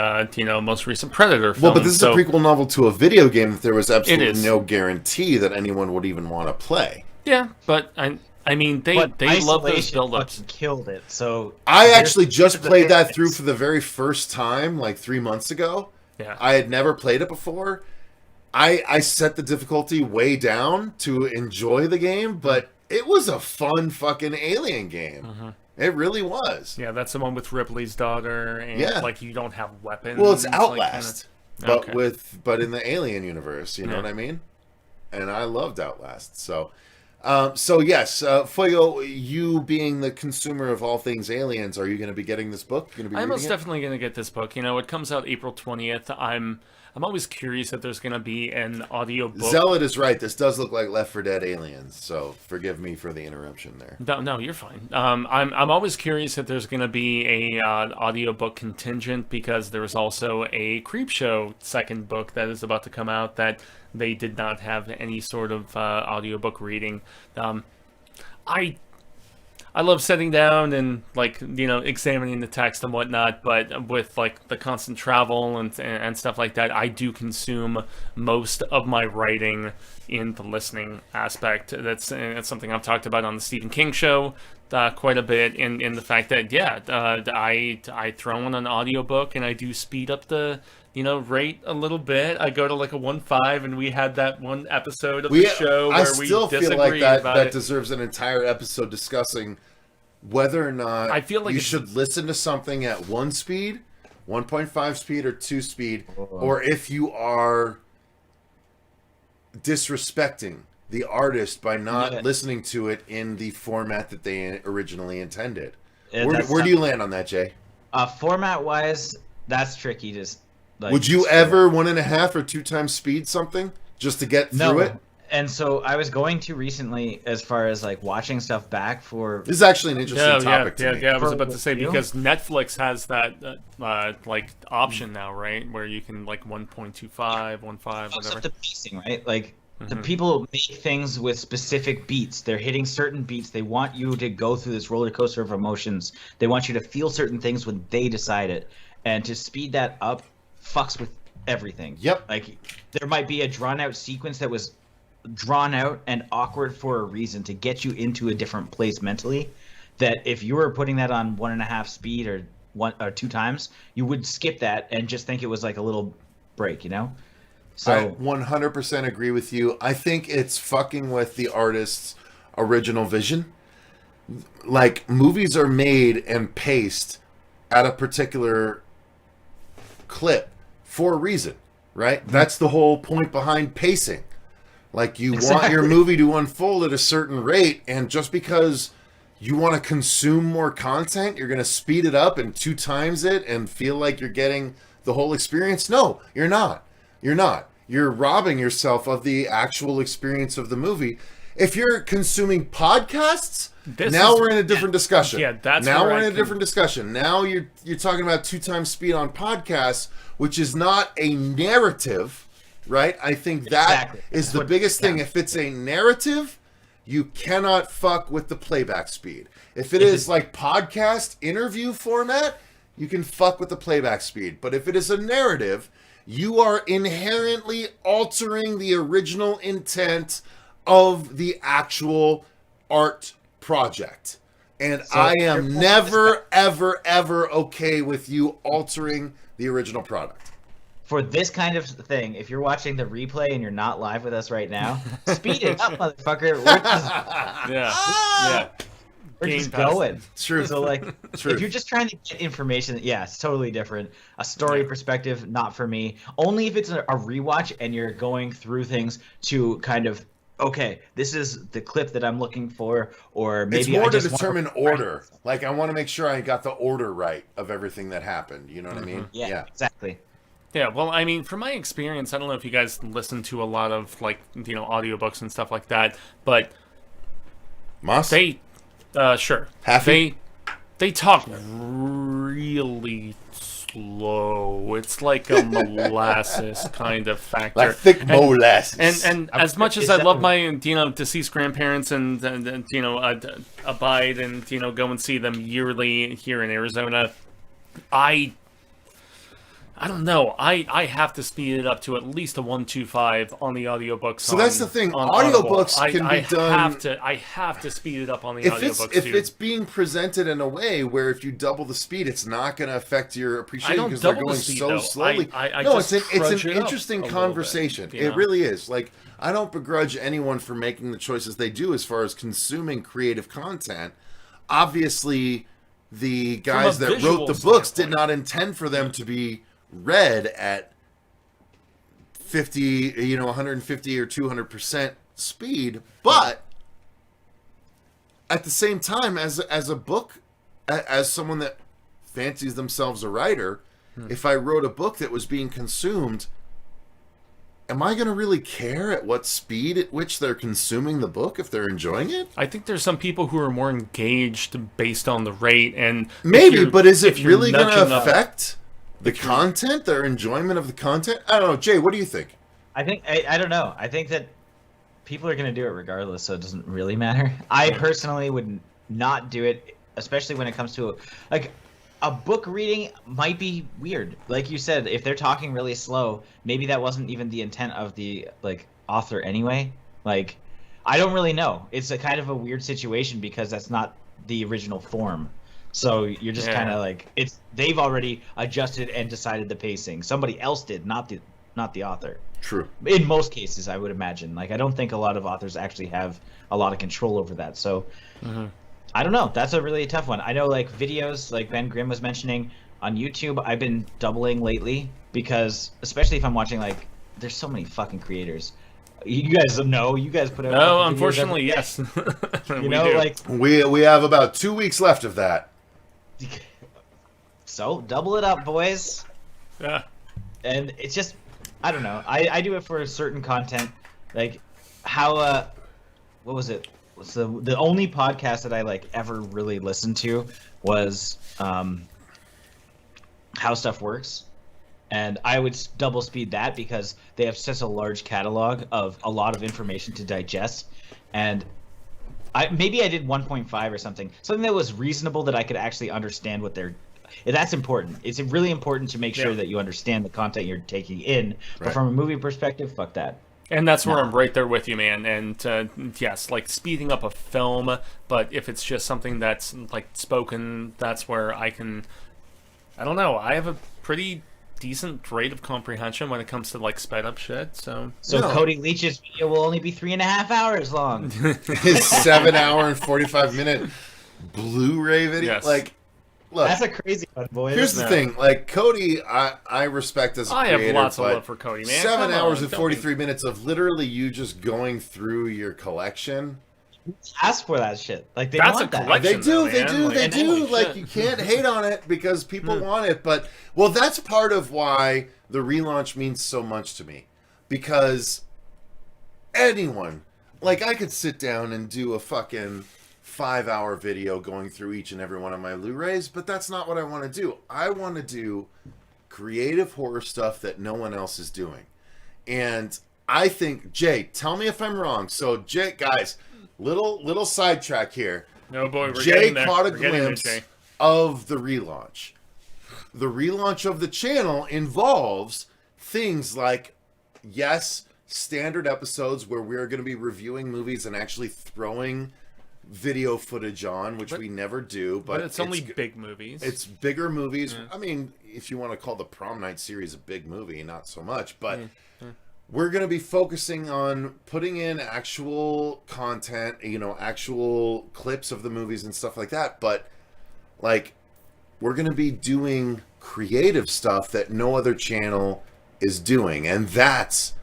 most recent Predator film. Well, but this is a prequel novel to a video game that there was absolutely no guarantee that anyone would even want to play. Yeah, but I mean, they love those build-ups. Killed it, so... I actually just played that through for the very first time, 3 months ago. Yeah. I had never played it before. I set the difficulty way down to enjoy the game, but it was a fun fucking alien game. Mm-hmm. It really was. Yeah, that's the one with Ripley's daughter, and you don't have weapons. Well, it's Outlast, but in the alien universe, you know what I mean? And I loved Outlast, so yes, Fuego, you being the consumer of all things aliens, are you going to be getting this book? I'm most definitely going to get this book. It comes out April 20th. I'm always curious if there's going to be an audio book. Zealot is right. This does look like Left 4 Dead Aliens, so forgive me for the interruption there. No, you're fine. I'm always curious if there's going to be a audio book contingent, because there is also a Creepshow second book that is about to come out that they did not have any sort of audiobook reading. I love sitting down and examining the text and whatnot, but with like the constant travel and stuff like that, I do consume most of my writing in the listening aspect. That's something I've talked about on the Stephen King show quite a bit. In the fact that I throw on an audiobook and I do speed up the rate a little bit. I go to like a 1.5, and we had that one episode of the show where we still feel like that it. deserves an entire episode discussing whether or not I feel like you should listen to something at 1 speed, 1.5 speed, or 2 speed, or if you are disrespecting the artist by not listening to it in the format that they originally intended. Where do you land on that, Jay? Format-wise, that's tricky to... Would you ever 1.5 or 2 times speed something just to get through it? And so I was going to recently, as far as like watching stuff back for. This is actually an interesting topic to me. Yeah, I was about to say, because Netflix has that option now, right, where you can like 1.25, 1.5, whatever. The pacing, right? Like the people make things with specific beats. They're hitting certain beats. They want you to go through this roller coaster of emotions. They want you to feel certain things when they decide it, and to speed that up fucks with everything. Yep. Like there might be a drawn out sequence that was drawn out and awkward for a reason to get you into a different place mentally, that if you were putting that on 1.5 speed or 1 or 2 times, you would skip that and just think it was like a little break, So I 100% agree with you. I think it's fucking with the artist's original vision. Like, movies are made and paced at a particular clip for a reason, right? That's the whole point behind pacing. Like, you want your movie to unfold at a certain rate, and just because you want to consume more content, you're going to speed it up and 2 times it and feel like you're getting the whole experience? No, you're not. You're not. You're robbing yourself of the actual experience of the movie. If you're consuming podcasts, we're in a different discussion. Yeah, that's now we're in a different discussion. Now you're talking about 2 times speed on podcasts, which is not a narrative. Right? I think that is the biggest thing. If it's a narrative, you cannot fuck with the playback speed. If it is like podcast interview format, you can fuck with the playback speed. But if it is a narrative, you are inherently altering the original intent of the actual art project. And so I am never, ever, ever okay with you altering the original product. For this kind of thing, if you're watching the replay and you're not live with us right now, speed it up, motherfucker. We're just going. True. So, like, if you're just trying to get information, it's totally different. A story perspective, not for me. Only if it's a rewatch and you're going through things to kind of, okay, this is the clip that I'm looking for, or maybe it's more to determine order. Like, I want to make sure I got the order right of everything that happened. You know what I mean? Yeah, exactly. Yeah, well, I mean, from my experience, I don't know if you guys listen to a lot of, like, audiobooks and stuff like that, but they, sure. Happy? They talk really slow. It's like a molasses kind of factor. Like thick molasses. And as much as I love my, deceased grandparents and abide and, go and see them yearly here in Arizona, I don't know. I have to speed it up to at least a 1.25 on the audiobooks. So that's the thing. Audiobooks can be done. I have to speed it up on the audiobooks. If it's being presented in a way where if you double the speed, it's not going to affect your appreciation because they're going so slowly. It's an interesting conversation. It really is. Like, I don't begrudge anyone for making the choices they do as far as consuming creative content. Obviously, the guys that wrote the books did not intend for them to be read at 50, 150 or 200% speed, but at the same time, as a book, as someone that fancies themselves a writer, if I wrote a book that was being consumed, am I going to really care at what speed at which they're consuming the book if they're enjoying it? I think there's some people who are more engaged based on the rate, and maybe, but is it really going to affect the content, their enjoyment of the content? I don't know. Jay, what do you think? I don't know. I think that people are going to do it regardless, so it doesn't really matter. I personally would not do it, especially when it comes to like a book reading might be weird. Like you said, if they're talking really slow, maybe that wasn't even the intent of the like author anyway. Like I don't really know. It's a kind of a weird situation because that's not the original form. So you're just kind of like they've already adjusted and decided the pacing. Somebody else did, not the author. True. In most cases, I would imagine. Like, I don't think a lot of authors actually have a lot of control over that. So, I don't know. That's a really tough one. I know, like, videos, like Ben Grimm was mentioning, on YouTube, I've been doubling lately because, especially if I'm watching, like, there's so many fucking creators. You guys know. You guys put out. No, unfortunately, yes. You know, like we have about 2 weeks left of that. So double it up, boys. Yeah. And it's just, I don't know. I do it for certain content, like how what was it? So the only podcast that I like ever really listened to was How Stuff Works. And I would double speed that because they have such a large catalog of a lot of information to digest. And maybe I did 1.5 or something that was reasonable that I could actually understand what they're. That's important. It's really important to make sure that you understand the content you're taking in. But from a movie perspective, fuck that. And that's where I'm right there with you, man. And yes, like speeding up a film, but if it's just something that's like spoken, that's where I don't know. I have a pretty decent rate of comprehension when it comes to like sped up shit. So Cody Leach's video will only be 3.5 hours long. His 7 hour and 45-minute Blu-ray video, like. Look, that's a crazy one, boys. Here's the thing, like Cody, I respect as a creator. I have lots of love for Cody, man. 7 hours and 43 minutes of literally you just going through your collection. Ask for that shit. Like they that's want a that. collection. They do. Like you can't hate on it because people want it. But that's part of why the relaunch means so much to me, because anyone, like I could sit down and do a fucking 5-hour video going through each and every one of my Blu-rays, but that's not what I want to do. I want to do creative horror stuff that no one else is doing. And I think, Jay, tell me if I'm wrong. So, Jay, guys, little sidetrack here. No, boy, we're Jay getting there. caught a glimpse of the relaunch. The relaunch of the channel involves things like, yes, standard episodes where we're going to be reviewing movies and actually throwing video footage on, which we never do, but it's only big movies. It's bigger movies. I mean, if you want to call the Prom Night series a big movie, not so much, but we're going to be focusing on putting in actual content, actual clips of the movies and stuff like that, but like we're going to be doing creative stuff that no other channel is doing, and that's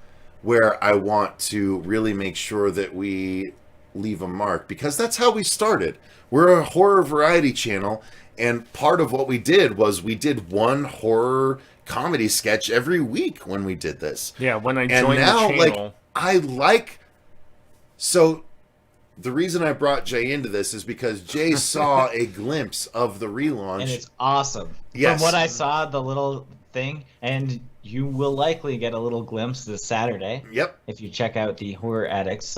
where I want to really make sure that we leave a mark, because that's how we started. We're a horror variety channel, and part of what we did was we did one horror comedy sketch every week when we did this. Yeah, when I joined the channel. So the reason I brought Jay into this is because Jay saw a glimpse of the relaunch. And it's awesome. Yes. From what I saw, the little thing, and you will likely get a little glimpse this Saturday. Yep. If you check out the Horror Addicts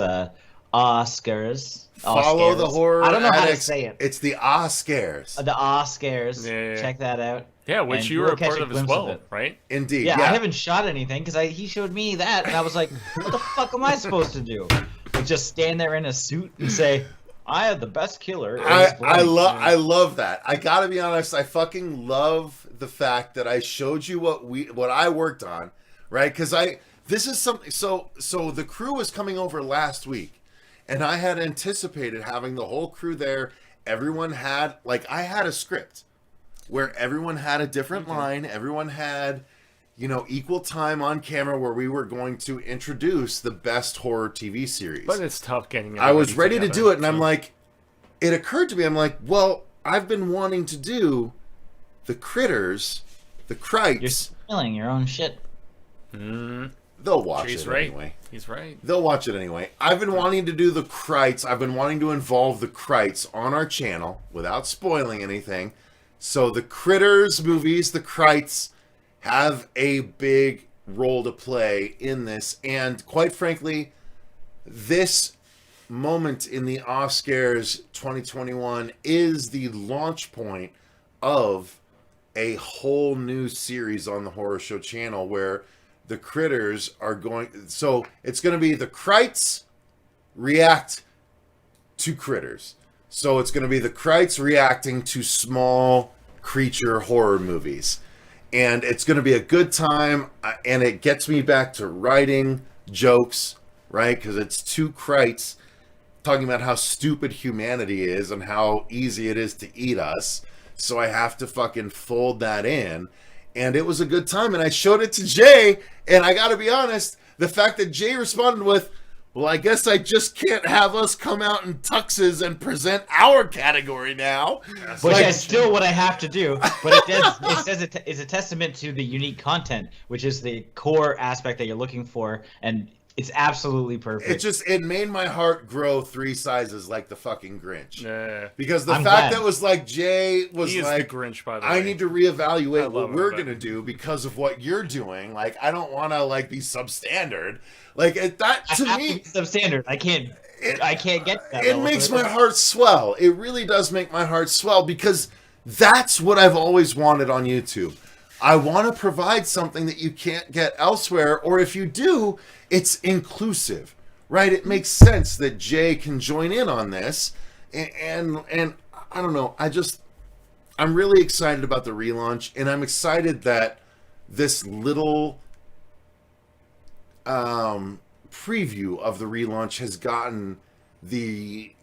Oscars. Follow the Horror I don't know Addicts. how to say it. It's the Oscars. The Oscars. Yeah. Check that out. Yeah, which you were a part of as well, right? Indeed. Yeah, I haven't shot anything because he showed me that, and I was like, what the fuck am I supposed to do? Like, just stand there in a suit and say, I have the best killer. I love that. I gotta be honest, I fucking love the fact that I showed you what I worked on, right? Because this is something. So the crew was coming over last week, and I had anticipated having the whole crew there. Everyone had, I had a script where everyone had a different line. Everyone had, equal time on camera where we were going to introduce the best horror TV series. But it's tough getting. I was ready to do it, and I'm like, it occurred to me, I'm like, well, I've been wanting to do the critters, the krites. You're stealing your own shit. They'll watch it anyway. He's right. They'll watch it anyway. I've been wanting to do the krites. I've been wanting to involve the krites on our channel without spoiling anything. So the Critters movies, the krites, have a big role to play in this. And quite frankly, this moment in the Oscars 2021 is the launch point of a whole new series on the Horror Show channel where the critters are going. So it's going to be the Krites react to critters. So it's going to be the Krites reacting to small creature horror movies. And it's going to be a good time. And it gets me back to writing jokes, right? Because it's two Krites talking about how stupid humanity is and how easy it is to eat us. So I have to fucking fold that in. And it was a good time. And I showed it to Jay. And I got to be honest, the fact that Jay responded with, well, I guess I just can't have us come out in tuxes and present our category now. Which is still what I have to do. But it says it's a testament to the unique content, which is the core aspect that you're looking for. And it's absolutely perfect. It made my heart grow 3 sizes like the fucking Grinch. Yeah. Because I'm fact that was like Jay was he is like the Grinch, by the way. I need to reevaluate what we're gonna do because of what you're doing. Like I don't want to like be substandard. Like that to me substandard. I can't get that. It makes my heart swell. It really does make my heart swell because that's what I've always wanted on YouTube. I want to provide something that you can't get elsewhere, or if you do, it's inclusive, right? It makes sense that Jay can join in on this, and I don't know. I'm really excited about the relaunch, and I'm excited that this little preview of the relaunch has gotten the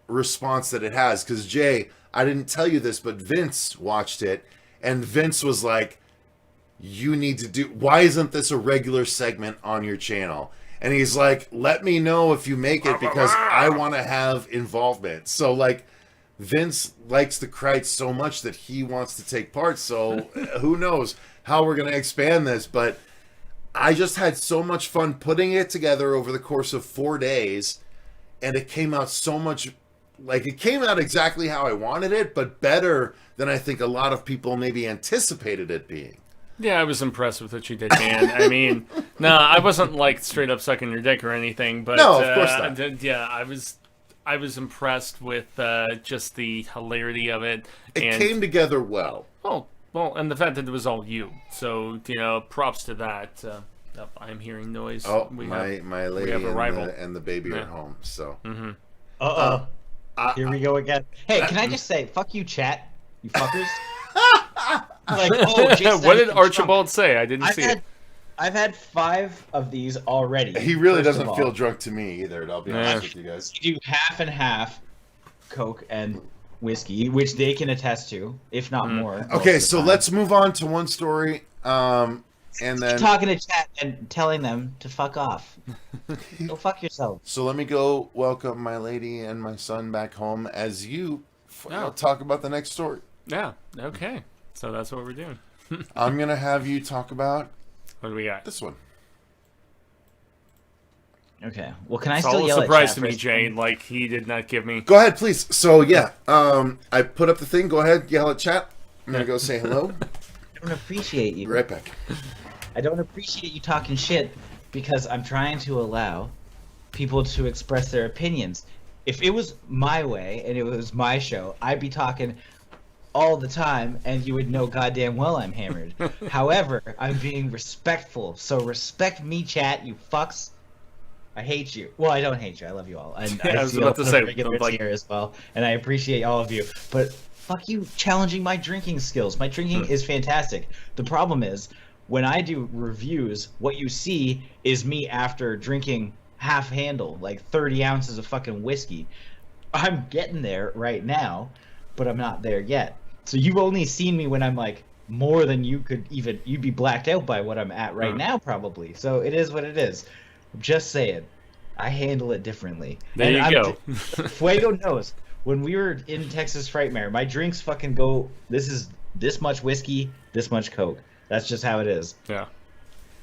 response that it has. Because Jay, I didn't tell you this, but Vince watched it, and Vince was like, you need to do, why isn't this a regular segment on your channel? And he's like, let me know if you make it because I want to have involvement. So like Vince likes the Krites so much that he wants to take part. So who knows how we're going to expand this, but I just had so much fun putting it together over the course of 4 days, and it came out so much, like it came out exactly how I wanted it, but better than I think a lot of people maybe anticipated it being. Yeah, I was impressed with what you did, Dan. I mean, no, I wasn't like straight up sucking your dick or anything, but no, of course not. Yeah, I was impressed with just the hilarity of it. It came together well. Oh, well, and the fact that it was all you. So, props to that. I'm hearing noise. Oh, my lady and the baby are home. So. Mm-hmm. Here we go again. Hey, can I just say, fuck you, chat, you fuckers. Like, what did Archibald say? I didn't see it. I've had 5 of these already. He really doesn't feel drunk to me either, I'll be honest with you guys. You do half and half Coke and whiskey, which they can attest to, if not more. Okay, so let's move on to one story. And then talking to chat and telling them to fuck off. Go fuck yourself. So let me go welcome my lady and my son back home as you talk about the next story. Yeah, okay. So that's what we're doing. I'm going to have you talk about... What do we got? This one. Okay. Well, can I it's still all yell a surprise at to me, Jay. Like, he did not give me... Go ahead, please. So, yeah. I put up the thing. Go ahead. Yell at chat. I'm going to go say hello. I don't appreciate you. Be right back. I don't appreciate you talking shit because I'm trying to allow people to express their opinions. If it was my way and it was my show, I'd be talking all the time and you would know goddamn well I'm hammered. However, I'm being respectful. So respect me, chat, you fucks. I hate you. Well, I don't hate you. I love you all. And I was about to say regulars here as well, and I appreciate all of you. But fuck you challenging my drinking skills. My drinking is fantastic. The problem is when I do reviews, what you see is me after drinking half handle, like 30 ounces of fucking whiskey. I'm getting there right now, but I'm not there yet. So you've only seen me when I'm like more than you could even, you'd be blacked out by what I'm at right now probably. So it is what it is. I'm just saying, I handle it differently. There you go. Fuego knows. When we were in Texas Frightmare, my drinks fucking go, this is this much whiskey, this much Coke. That's just how it is. Yeah.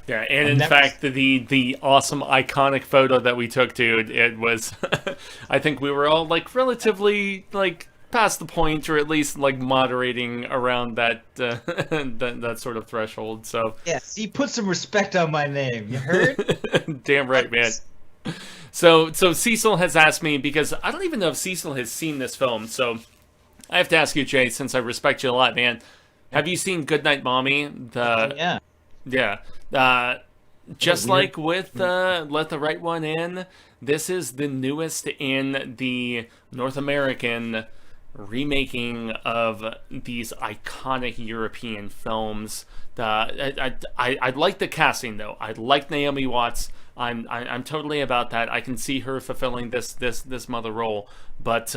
Yeah, and in fact, the awesome iconic photo that we took, dude, it was, I think we were all like relatively like past the point, or at least like moderating around that that sort of threshold. So yeah, see, put some respect on my name. You heard? damn right, man. So Cecil has asked me, because I don't even know if Cecil has seen this film. So I have to ask you, Jay, since I respect you a lot, man. Have you seen Goodnight Mommy? Yeah. Just like with Let the Right One In, this is the newest in the North American remaking of these iconic European films. I like the casting, though. I like Naomi Watts. I'm totally about that. I can see her fulfilling this mother role. But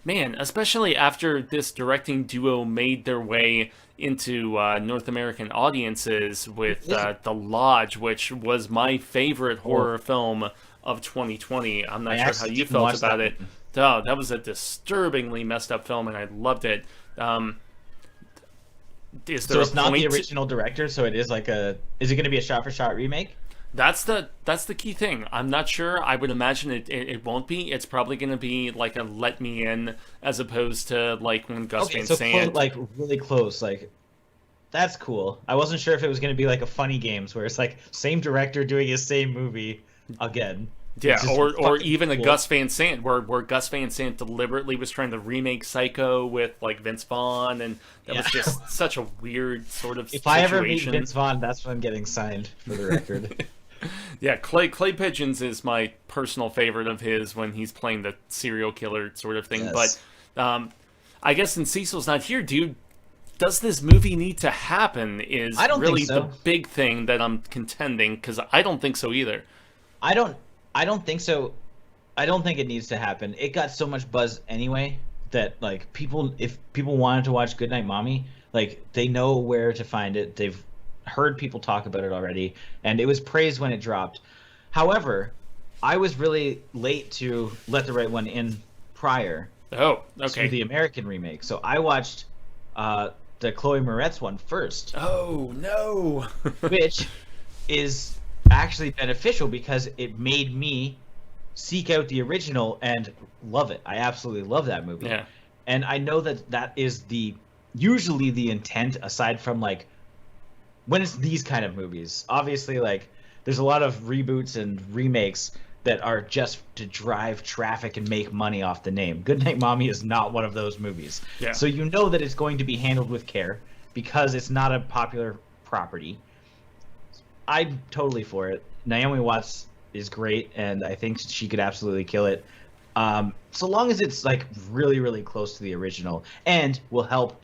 man, especially after this directing duo made their way into North American audiences with The Lodge, which was my favorite horror film of 2020. I'm not sure how you felt about it. Oh, that was a disturbingly messed up film, and I loved it. So it's not the original director, so it is like is it going to be a shot-for-shot remake? That's the key thing. I'm not sure. I would imagine it won't be. It's probably going to be like a Let Me In, as opposed to like when Gus Van Sant. Like really close. Like, that's cool. I wasn't sure if it was going to be like a Funny Games where it's like same director doing his same movie again. Yeah, or even cool. A Gus Van Sant, where Gus Van Sant deliberately was trying to remake Psycho with like Vince Vaughn, and that was just such a weird sort of situation. If I ever meet Vince Vaughn, that's when I'm getting signed, for the record. Yeah, Clay Pigeons is my personal favorite of his when he's playing the serial killer sort of thing. Yes. But I guess since Cecil's not here, dude, does this movie need to happen is really the big thing that I'm contending, because I don't think so either. I don't think so. I don't think it needs to happen. It got so much buzz anyway that like if people wanted to watch Goodnight Mommy, like they know where to find it. They've heard people talk about it already, and it was praised when it dropped. However, I was really late to Let the Right One In prior to the American remake. So I watched the Chloe Moretz one first. Oh, no. Which is actually beneficial because it made me seek out the original and love it. I absolutely love that movie. Yeah. And I know that is usually the intent, aside from like when it's these kind of movies. Obviously, like there's a lot of reboots and remakes that are just to drive traffic and make money off the name. Goodnight Mommy is not one of those movies. Yeah. So you know that it's going to be handled with care because it's not a popular property. I'm totally for it. Naomi Watts is great, and I think she could absolutely kill it. So long as it's like really, really close to the original, and will help,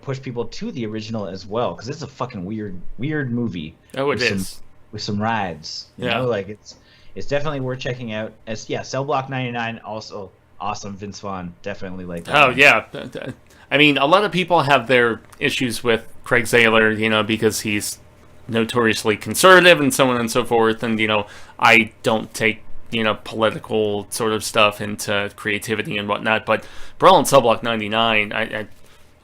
push people to the original as well, because it's a fucking weird movie. Oh, it is. With some rides. You know, like it's definitely worth checking out. Cell Block 99 also awesome. Vince Vaughn definitely like that. Oh yeah, I mean a lot of people have their issues with Craig Zahler, because he's notoriously conservative and so on and so forth, and I don't take political sort of stuff into creativity and whatnot, but Brawl and Cell Block 99, I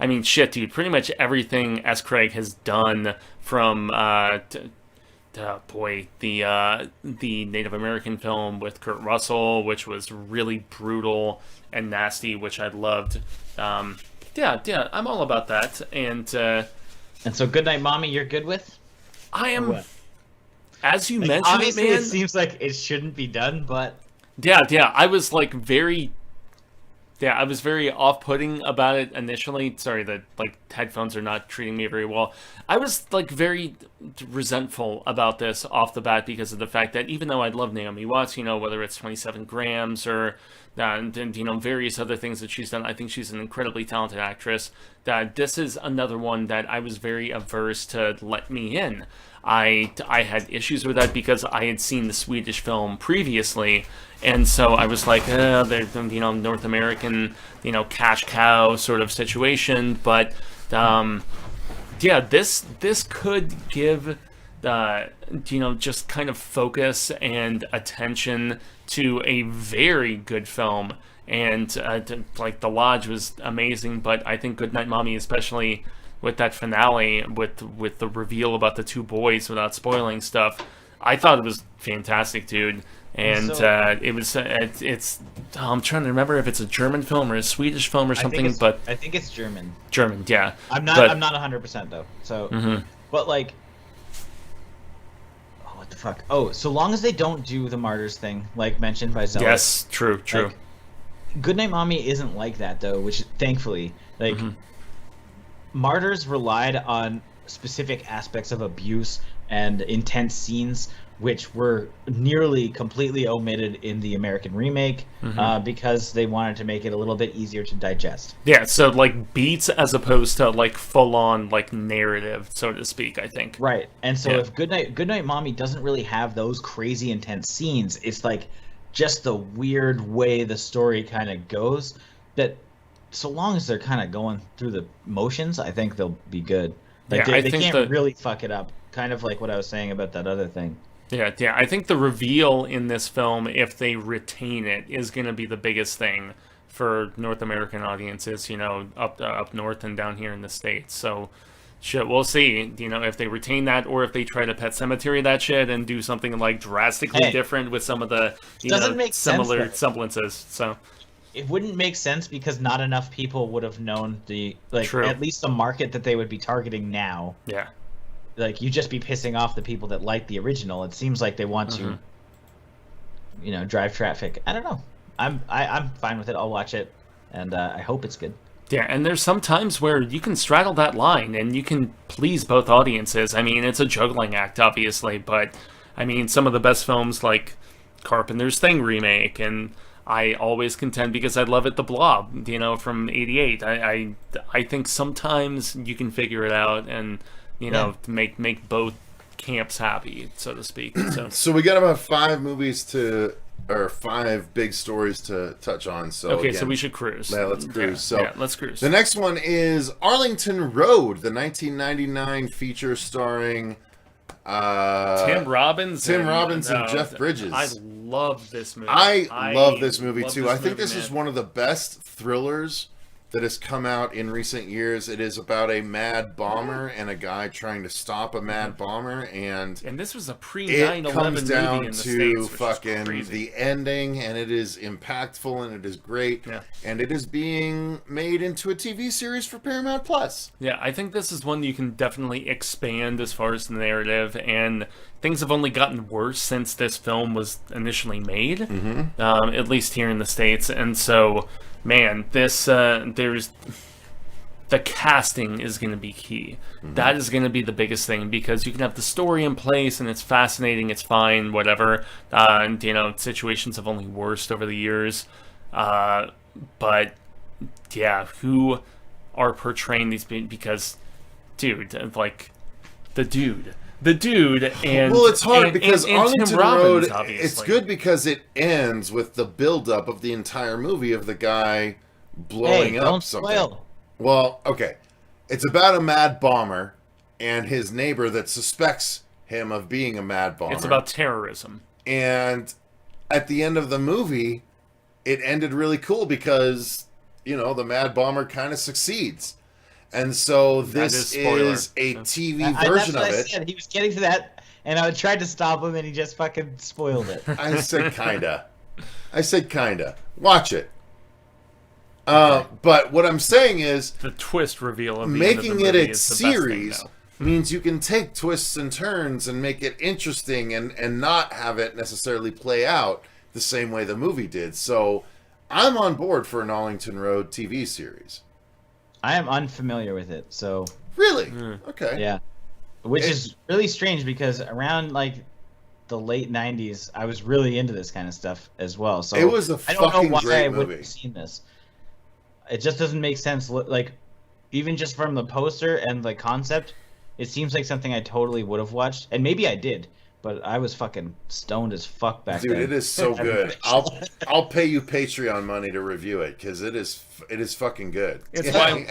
mean shit, dude, pretty much everything S. Craig has done from the Native American film with Kurt Russell, which was really brutal and nasty, which I loved. Yeah, I'm all about that. And so Goodnight Mommy you're good with? I am, as you mentioned, obviously man. It seems like it shouldn't be done, but yeah, I was like very off-putting about it initially. Sorry that like headphones are not treating me very well. I was like very resentful about this off the bat because of the fact that even though I love Naomi Watts, whether it's 27 grams or and various other things that she's done, I think she's an incredibly talented actress. That this is another one that I was very averse to let me in. I had issues with that because I had seen the Swedish film previously, and so I was like, they're North American, cash cow sort of situation. But this could give just kind of focus and attention to a very good film. And like The Lodge was amazing, but I think Goodnight Mommy, especially with that finale, with the reveal about the two boys, without spoiling stuff, I thought it was fantastic, dude. And So- it was it's I'm trying to remember if it's a German film or a Swedish film or something, but I think it's German. German, yeah. I'm not. But- I'm not 100% though. So, Mhm. but like, oh, what the fuck? Oh, so long as they don't do the martyrs thing, like mentioned by Zealot. Yes, true. Like, Goodnight Mommy isn't like that though, which thankfully, like, martyrs relied on specific aspects of abuse and intense scenes, which were nearly completely omitted in the American remake because they wanted to make it a little bit easier to digest. Yeah, so like beats as opposed to like full on like narrative, so to speak, I think. Right. And so Yeah. if Goodnight Mommy doesn't really have those crazy intense scenes, it's like just the weird way the story kind of goes, that so long as they're kind of going through the motions, I think they'll be good. Like Yeah, I they think can't that- really fuck it up. Kind of like what I was saying about that other thing. Yeah, I think the reveal in this film, if they retain it, is going to be the biggest thing for North American audiences, you know, up north and down here in the States. So, shit, we'll see, you know, if they retain that or if they try to Pet Cemetery that shit and do something like drastically Hey, different with some of the, you doesn't know, make sense, similar though. semblances. So, It wouldn't make sense because not enough people would have known True. at least the market that they would be targeting now. yeah. Like, you just be pissing off the people that like the original. It seems like they want to, you know, drive traffic. I don't know. I'm fine with it. I'll watch it, and I hope it's good. Yeah, and there's some times where you can straddle that line and you can please both audiences. I mean, it's a juggling act, obviously, but I mean, some of the best films like Carpenter's Thing remake, and I always contend because I love it, The Blob, you know, from '88. I think sometimes you can figure it out and, you know, make both camps happy, so to speak. So we got about 5 big stories to touch on. So Okay, again, so we should cruise. Yeah, let's cruise. Yeah, let's cruise. The next one is Arlington Road, the 1999 feature starring Tim Robbins and Jeff Bridges. I love this movie. I love this movie love too. this I think movie, this man. is one of the best thrillers that has come out in recent years. It is about a mad bomber and a guy trying to stop a mad bomber, and this was a it pre-9/11 comes movie down in the to States, which is fucking crazy. the ending, and it is impactful and it is great. Yeah. And it is being made into a TV series for Paramount Plus. Yeah, I think this is one you can definitely expand as far as the narrative, and things have only gotten worse since this film was initially made, at least here in the States. And so, man, this there's the casting is going to be key. That is going to be the biggest thing, because you can have the story in place and it's fascinating, it's fine, whatever. And you know, situations have only worsened over the years. But yeah, who are portraying these because, dude, like the dude, and Well, it's hard and- because and Arlington Tim Robbins, Road, obviously. it's good because it ends with the buildup of the entire movie of the guy blowing Hey, up don't something. spoil. Well, okay. It's about a mad bomber and his neighbor that suspects him of being a mad bomber. It's about terrorism. And at the end of the movie, it ended really cool because, you know, the mad bomber kind of succeeds. And so this is spoiler. is a TV That's version what of I it. said. He was getting to that, and I tried to stop him, and he just fucking spoiled it. I said kinda. Watch it. But what I'm saying is, The twist reveal of the end of the making it movie a is the best thing, series though. means you can take twists and turns and make it interesting and not have it necessarily play out the same way the movie did. So I'm on board for an Arlington Road TV series. I am unfamiliar with it, so Really? Okay. yeah. Which is really strange because around like the late '90s, I was really into this kind of stuff as well. So It was a I don't know fucking why great I wouldn't movie. have seen this. It just doesn't make sense. Like, even just from the poster and the concept, it seems like something I totally would have watched, and maybe I did, but I was fucking stoned as fuck back Dude, then. it is so good. I'll pay you Patreon money to review it because it is fucking good. It's why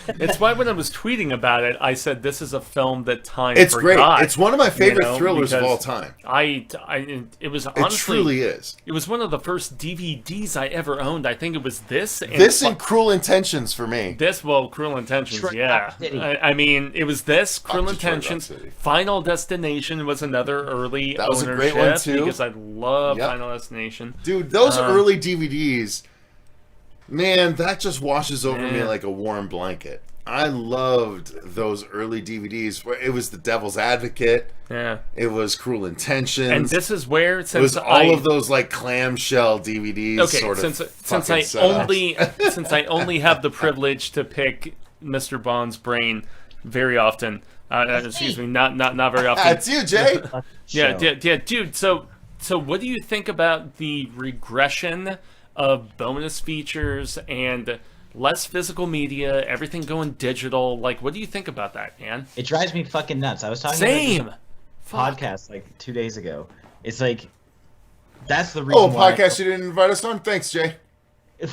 It's why when I was tweeting about it, I said this is a film that time It's forgot. great. It's one of my favorite you know, thrillers of because all time. It was honestly, It truly is. It was one of the first DVDs I ever owned. I think it was this. And Cruel Intentions for me. Cruel Intentions, Detroit yeah. Rock City. I mean, it was this, Cruel Detroit Rock Intentions. City. Final Destination was another early That was a ownership. great one, too. Because I love Yep. Final Destination. Dude, those early DVDs, man, that just washes over me Yeah. like a warm blanket. I loved those early DVDs where it was The Devil's Advocate. Yeah. It was Cruel Intentions. And this is where, since it was all of those like clamshell DVDs. Okay, sort of since I only have the privilege to pick Mr. Bond's brain very often. Excuse me, not very often. That's you, Jay. Yeah, dude. So what do you think about the regression of bonus features and less physical media, everything going digital? Like, what do you think about that, man? It drives me fucking nuts. I was talking Same. about this podcast like 2 days ago. It's like that's the reason. Oh, a why podcast you didn't invite us on? Thanks, Jay.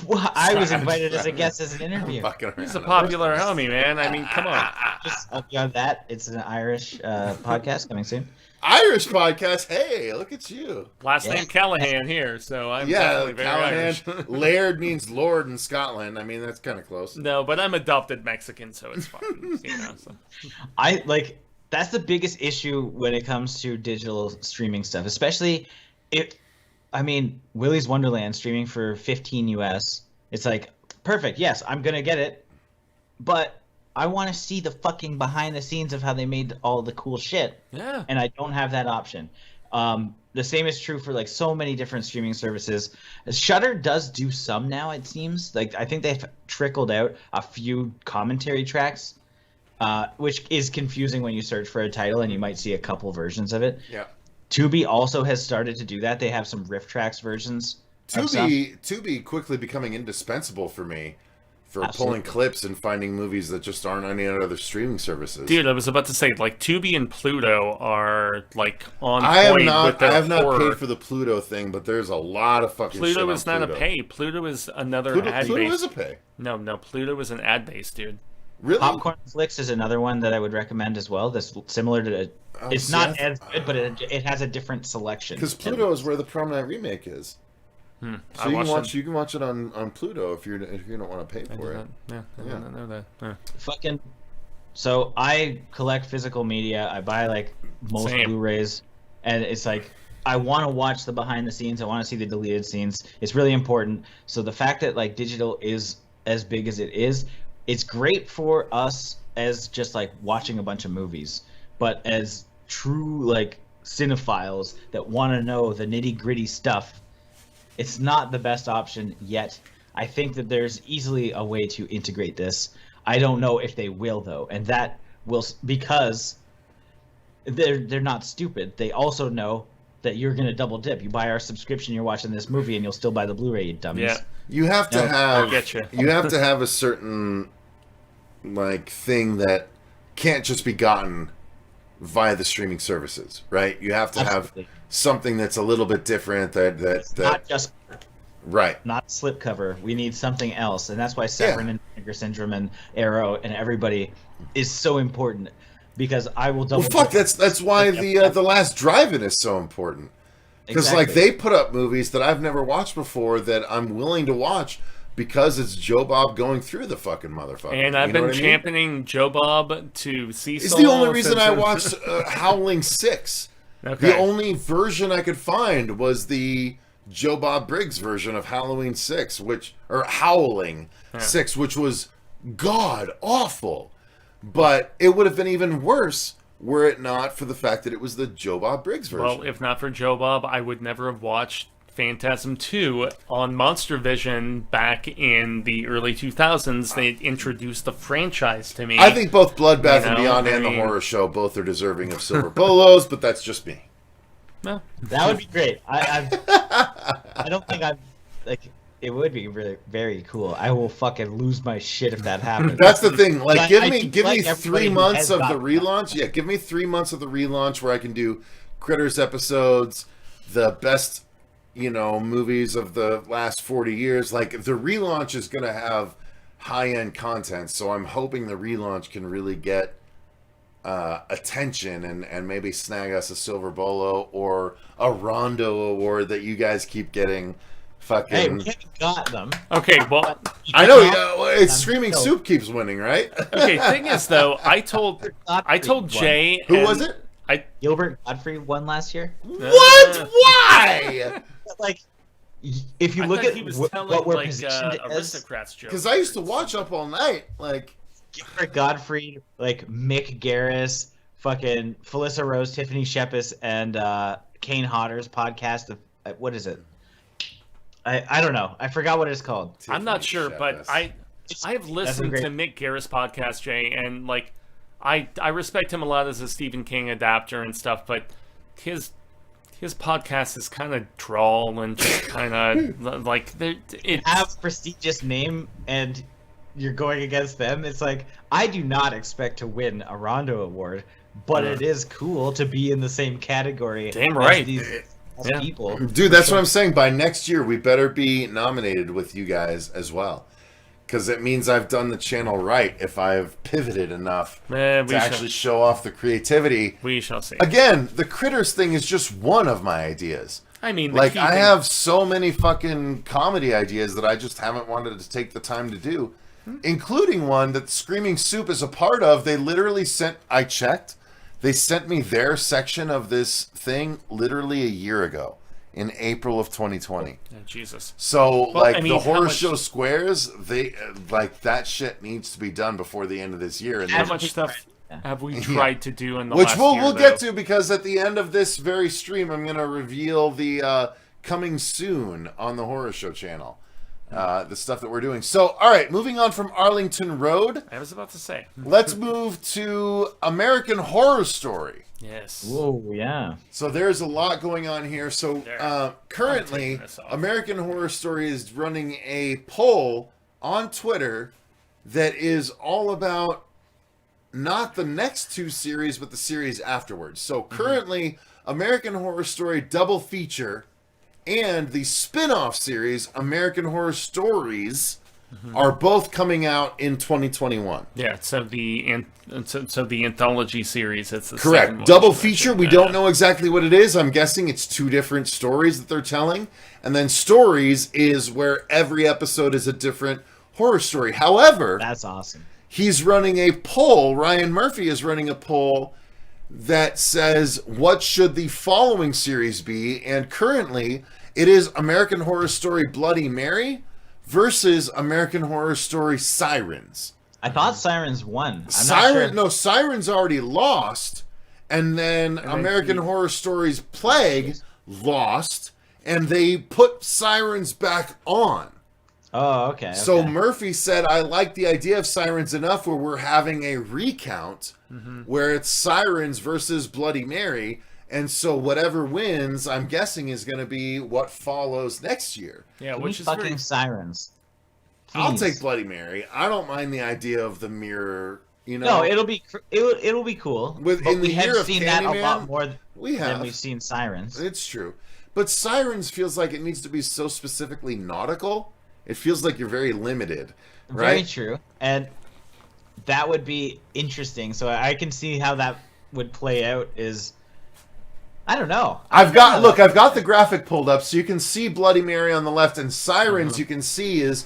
Well, I was invited as a guest as an interview. He's a popular homie, man. I mean, come on. Just beyond that, it's an Irish podcast coming soon. Irish podcast. Hey, look at you. Last name Callahan here, so I'm Yeah, definitely very Callahan. Irish. Laird means Lord in Scotland. I mean, that's kind of close. No, but I'm adopted Mexican, so it's fine. So. That's the biggest issue when it comes to digital streaming stuff, especially Willy's Wonderland streaming for 15 US. It's like, perfect. Yes, I'm going to get it. But I want to see the fucking behind the scenes of how they made all the cool shit. Yeah. And I don't have that option. The same is true for like so many different streaming services. Shudder does do some now, it seems. Like I think they've trickled out a few commentary tracks, which is confusing when you search for a title and you might see a couple versions of it. Yeah. Tubi also has started to do that. They have some riff tracks versions. Tubi quickly becoming indispensable for me for pulling clips and finding movies that just aren't on any other streaming services. Dude, I was about to say, like, Tubi and Pluto are, like, on I point with their I have not horror. paid for the Pluto thing, but there's a lot of fucking shit Pluto on is not Pluto. a pay. Pluto is another Pluto ad-based. is a pay. No, Pluto is an ad-based, dude. Really? Popcorn Flicks is another one that I would recommend as well. That's similar to. It's see, not as good, but it has a different selection. Because Pluto is where the Promenade remake is. So you can watch it on Pluto if you don't want to pay for it. Yeah, I didn't know that. Yeah. Fucking. So I collect physical media. I buy like most Same. Blu-rays, and it's like I want to watch the behind the scenes. I want to see the deleted scenes. It's really important. So the fact that like digital is as big as it is, it's great for us as just like watching a bunch of movies, but as true like cinephiles that want to know the nitty-gritty stuff, it's not the best option yet. I think that there's easily a way to integrate this. I don't know if they will though, and that will because they're not stupid. They also know that you're gonna double dip. You buy our subscription, you're watching this movie, and you'll still buy the Blu-ray, you dummies. Yeah. You have to have. I get you. You have to have a certain like thing that can't just be gotten via the streaming services, right? You have to Absolutely. have something that's a little bit different. That Not just right. not slipcover. We need something else, and that's why Severin and Vinegar Syndrome and Arrow and everybody is so important. Because I will double. Well, fuck. That's why the Last Drive-In is so important. Because like they put up movies that I've never watched before that I'm willing to watch because it's Joe Bob going through the fucking motherfucker. And I've You know been what I mean? championing Joe Bob to Cecil. It's the only reason since- I watched Howling 6. Okay. The only version I could find was the Joe Bob Briggs version of Halloween 6, or Howling 6, which was god awful. But it would have been even worse were it not for the fact that it was the Joe Bob Briggs version. Well, if not for Joe Bob, I would never have watched Phantasm 2 on Monster Vision back in the early 2000s. They introduced the franchise to me. I think both Bloodbath and You know, Beyond I and mean- the Horror Show both are deserving of silver polos, but that's just me. Well, That would be great. I don't think I'm like. It would be really very cool. I will fucking lose my shit if that happens. That's the thing. Like, But give I me do like 3 everybody who months has of the gotten relaunch. Yeah, give me 3 months of the relaunch where I can do Critters episodes, the best, movies of the last 40 years. Like, the relaunch is going to have high-end content. So I'm hoping the relaunch can really get attention and maybe snag us a Silver Bolo or a Rondo award that you guys keep getting. Fucking. Hey, we haven't got them. Okay, well, I know. It's Screaming Soup keeps winning, right? okay. Thing is, though, I told Jay. Who was it? Gilbert Godfrey won last year. What? Why? Like, if you look at what we're positioned as, aristocrats joke. Because I used to watch Up All Night, like Gilbert Godfrey, like Mick Garris, fucking Felissa Rose, Tiffany Shepis, and Kane Hodder's podcast of what is it? I don't know. I forgot what it's called. I'm not sure, but I have listened to Mick Garris' podcast, Jay, and like I respect him a lot as a Stephen King adapter and stuff, but his podcast is kind of drawl and just kind of like it have a prestigious name and you're going against them. It's like, I do not expect to win a Rondo Award, but it is cool to be in the same category. Damn right. As these people. Dude, that's what I'm saying. By next year, we better be nominated with you guys as well. Because it means I've done the channel right if I've pivoted enough to actually show off the creativity. We shall see. Again, the Critters thing is just one of my ideas. I mean, like, I have so many fucking comedy ideas that I just haven't wanted to take the time to do. Including one that Screaming Soup is a part of. They literally I checked. They sent me their section of this thing literally a year ago. In April of 2020. Oh, Jesus. So, the horror show squares, they that shit needs to be done before the end of this year. And how much stuff have we tried to do in the last year? Which we'll get to, because at the end of this very stream, I'm going to reveal the coming soon on the horror show channel. The stuff that we're doing. So, all right, moving on from Arlington Road. I was about to say. Let's move to American Horror Story. Yes. Whoa, yeah. So there's a lot going on here. So currently, American Horror Story is running a poll on Twitter that is all about not the next two series, but the series afterwards. So currently, American Horror Story Double Feature and the spin-off series, American Horror Stories, are both coming out in 2021. Yeah, so the anthology series, it's the correct. Double feature, we don't know exactly what it is. I'm guessing it's two different stories that they're telling. And then Stories is where every episode is a different horror story. However, that's awesome. He's running a poll. Ryan Murphy is running a poll that says, what should the following series be? And currently, it is American Horror Story Bloody Mary versus American Horror Story Sirens. I thought Sirens won. Sirens already lost, and then American Horror Stories Plague lost, and they put Sirens back on. Oh, okay. So Murphy said, I like the idea of Sirens enough where we're having a recount where it's Sirens versus Bloody Mary. And so whatever wins, I'm guessing, is going to be what follows next year. Yeah, which is fucking Sirens. Please. I'll take Bloody Mary. I don't mind the idea of the mirror. You know, no, it'll be cool. We have seen that a lot more than we've seen Sirens. It's true, but Sirens feels like it needs to be so specifically nautical. It feels like you're very limited, right? Very true, and that would be interesting. So I can see how that would play out. I don't know. I've got the graphic pulled up so you can see Bloody Mary on the left, and Sirens you can see is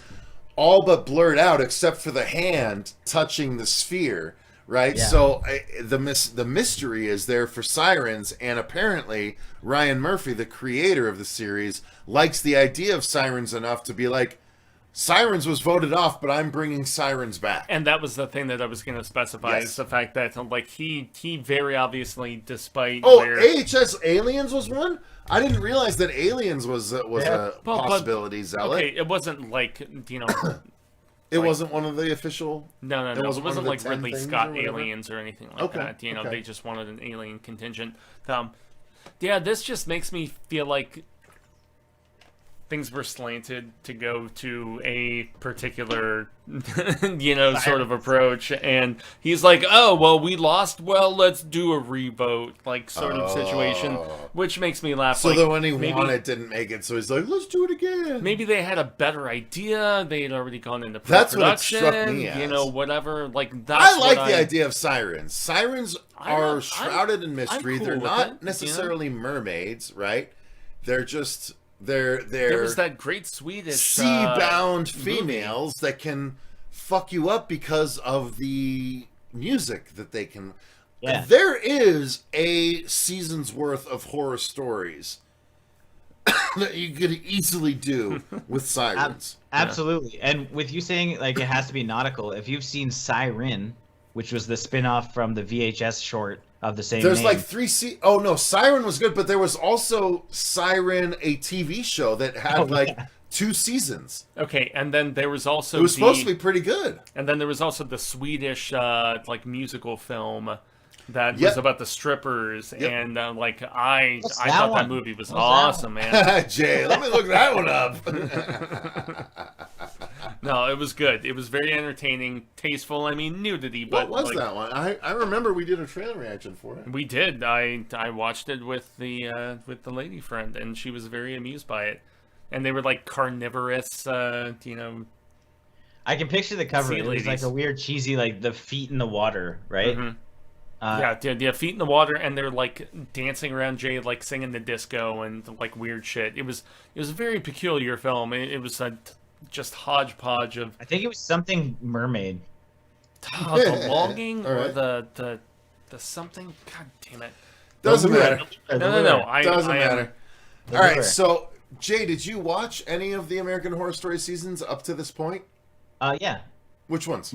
all but blurred out except for the hand touching the sphere, right? Yeah. So the mystery is there for Sirens, and apparently Ryan Murphy, the creator of the series, likes the idea of Sirens enough to be like, Sirens was voted off, but I'm bringing Sirens back. And that was the thing that I was going to specify, is the fact that he very obviously, despite AHS Aliens was one? I didn't realize that Aliens was a possibility, Zealot. Okay, it wasn't like, it wasn't one of the official... No. It wasn't like Ridley Scott Aliens or anything like that. They just wanted an alien contingent. Yeah, this just makes me feel like things were slanted to go to a particular, sort of approach. And he's like, oh, well, we lost. Well, let's do a reboot, like, sort of situation, which makes me laugh. So like, the one he wanted didn't make it, so he's like, let's do it again. Maybe they had a better idea. They had already gone into That's pre-production. what it struck me as. Whatever. Like, that's I like the idea of sirens. Sirens are shrouded in mystery. cool They're with not it, necessarily mermaids, right? They're just... There was that great Swedish sea-bound females that can fuck you up because of the music that they can. Yeah. There is a season's worth of horror stories that you could easily do with sirens. Absolutely, and with you saying like it has to be nautical. If you've seen Siren, which was the spin-off from the VHS short of the same There's name. like 3 Oh no, Siren was good, but there was also Siren, a TV show that had 2 seasons. Okay, and then there was also it was supposed to be pretty good. And then there was also the Swedish musical film that was about the strippers, and I thought that movie was awesome, man. Jay, let me look that one up. No, it was good. It was very entertaining, tasteful. I mean, nudity, but what was that one? I remember we did a trailer reaction for it. We did. I watched it with the lady friend, and she was very amused by it. And they were like carnivorous, I can picture the cover. It was like a weird, cheesy, like the feet in the water, right? Mm-hmm. Yeah, feet in the water, and they're like dancing around Jay, like singing the disco and like weird shit. It was a very peculiar film. It was just hodgepodge of. I think it was something mermaid. The longing or the something. God damn it! Doesn't matter. No. Doesn't matter. All right, so Jay, did you watch any of the American Horror Story seasons up to this point? Yeah. Which ones?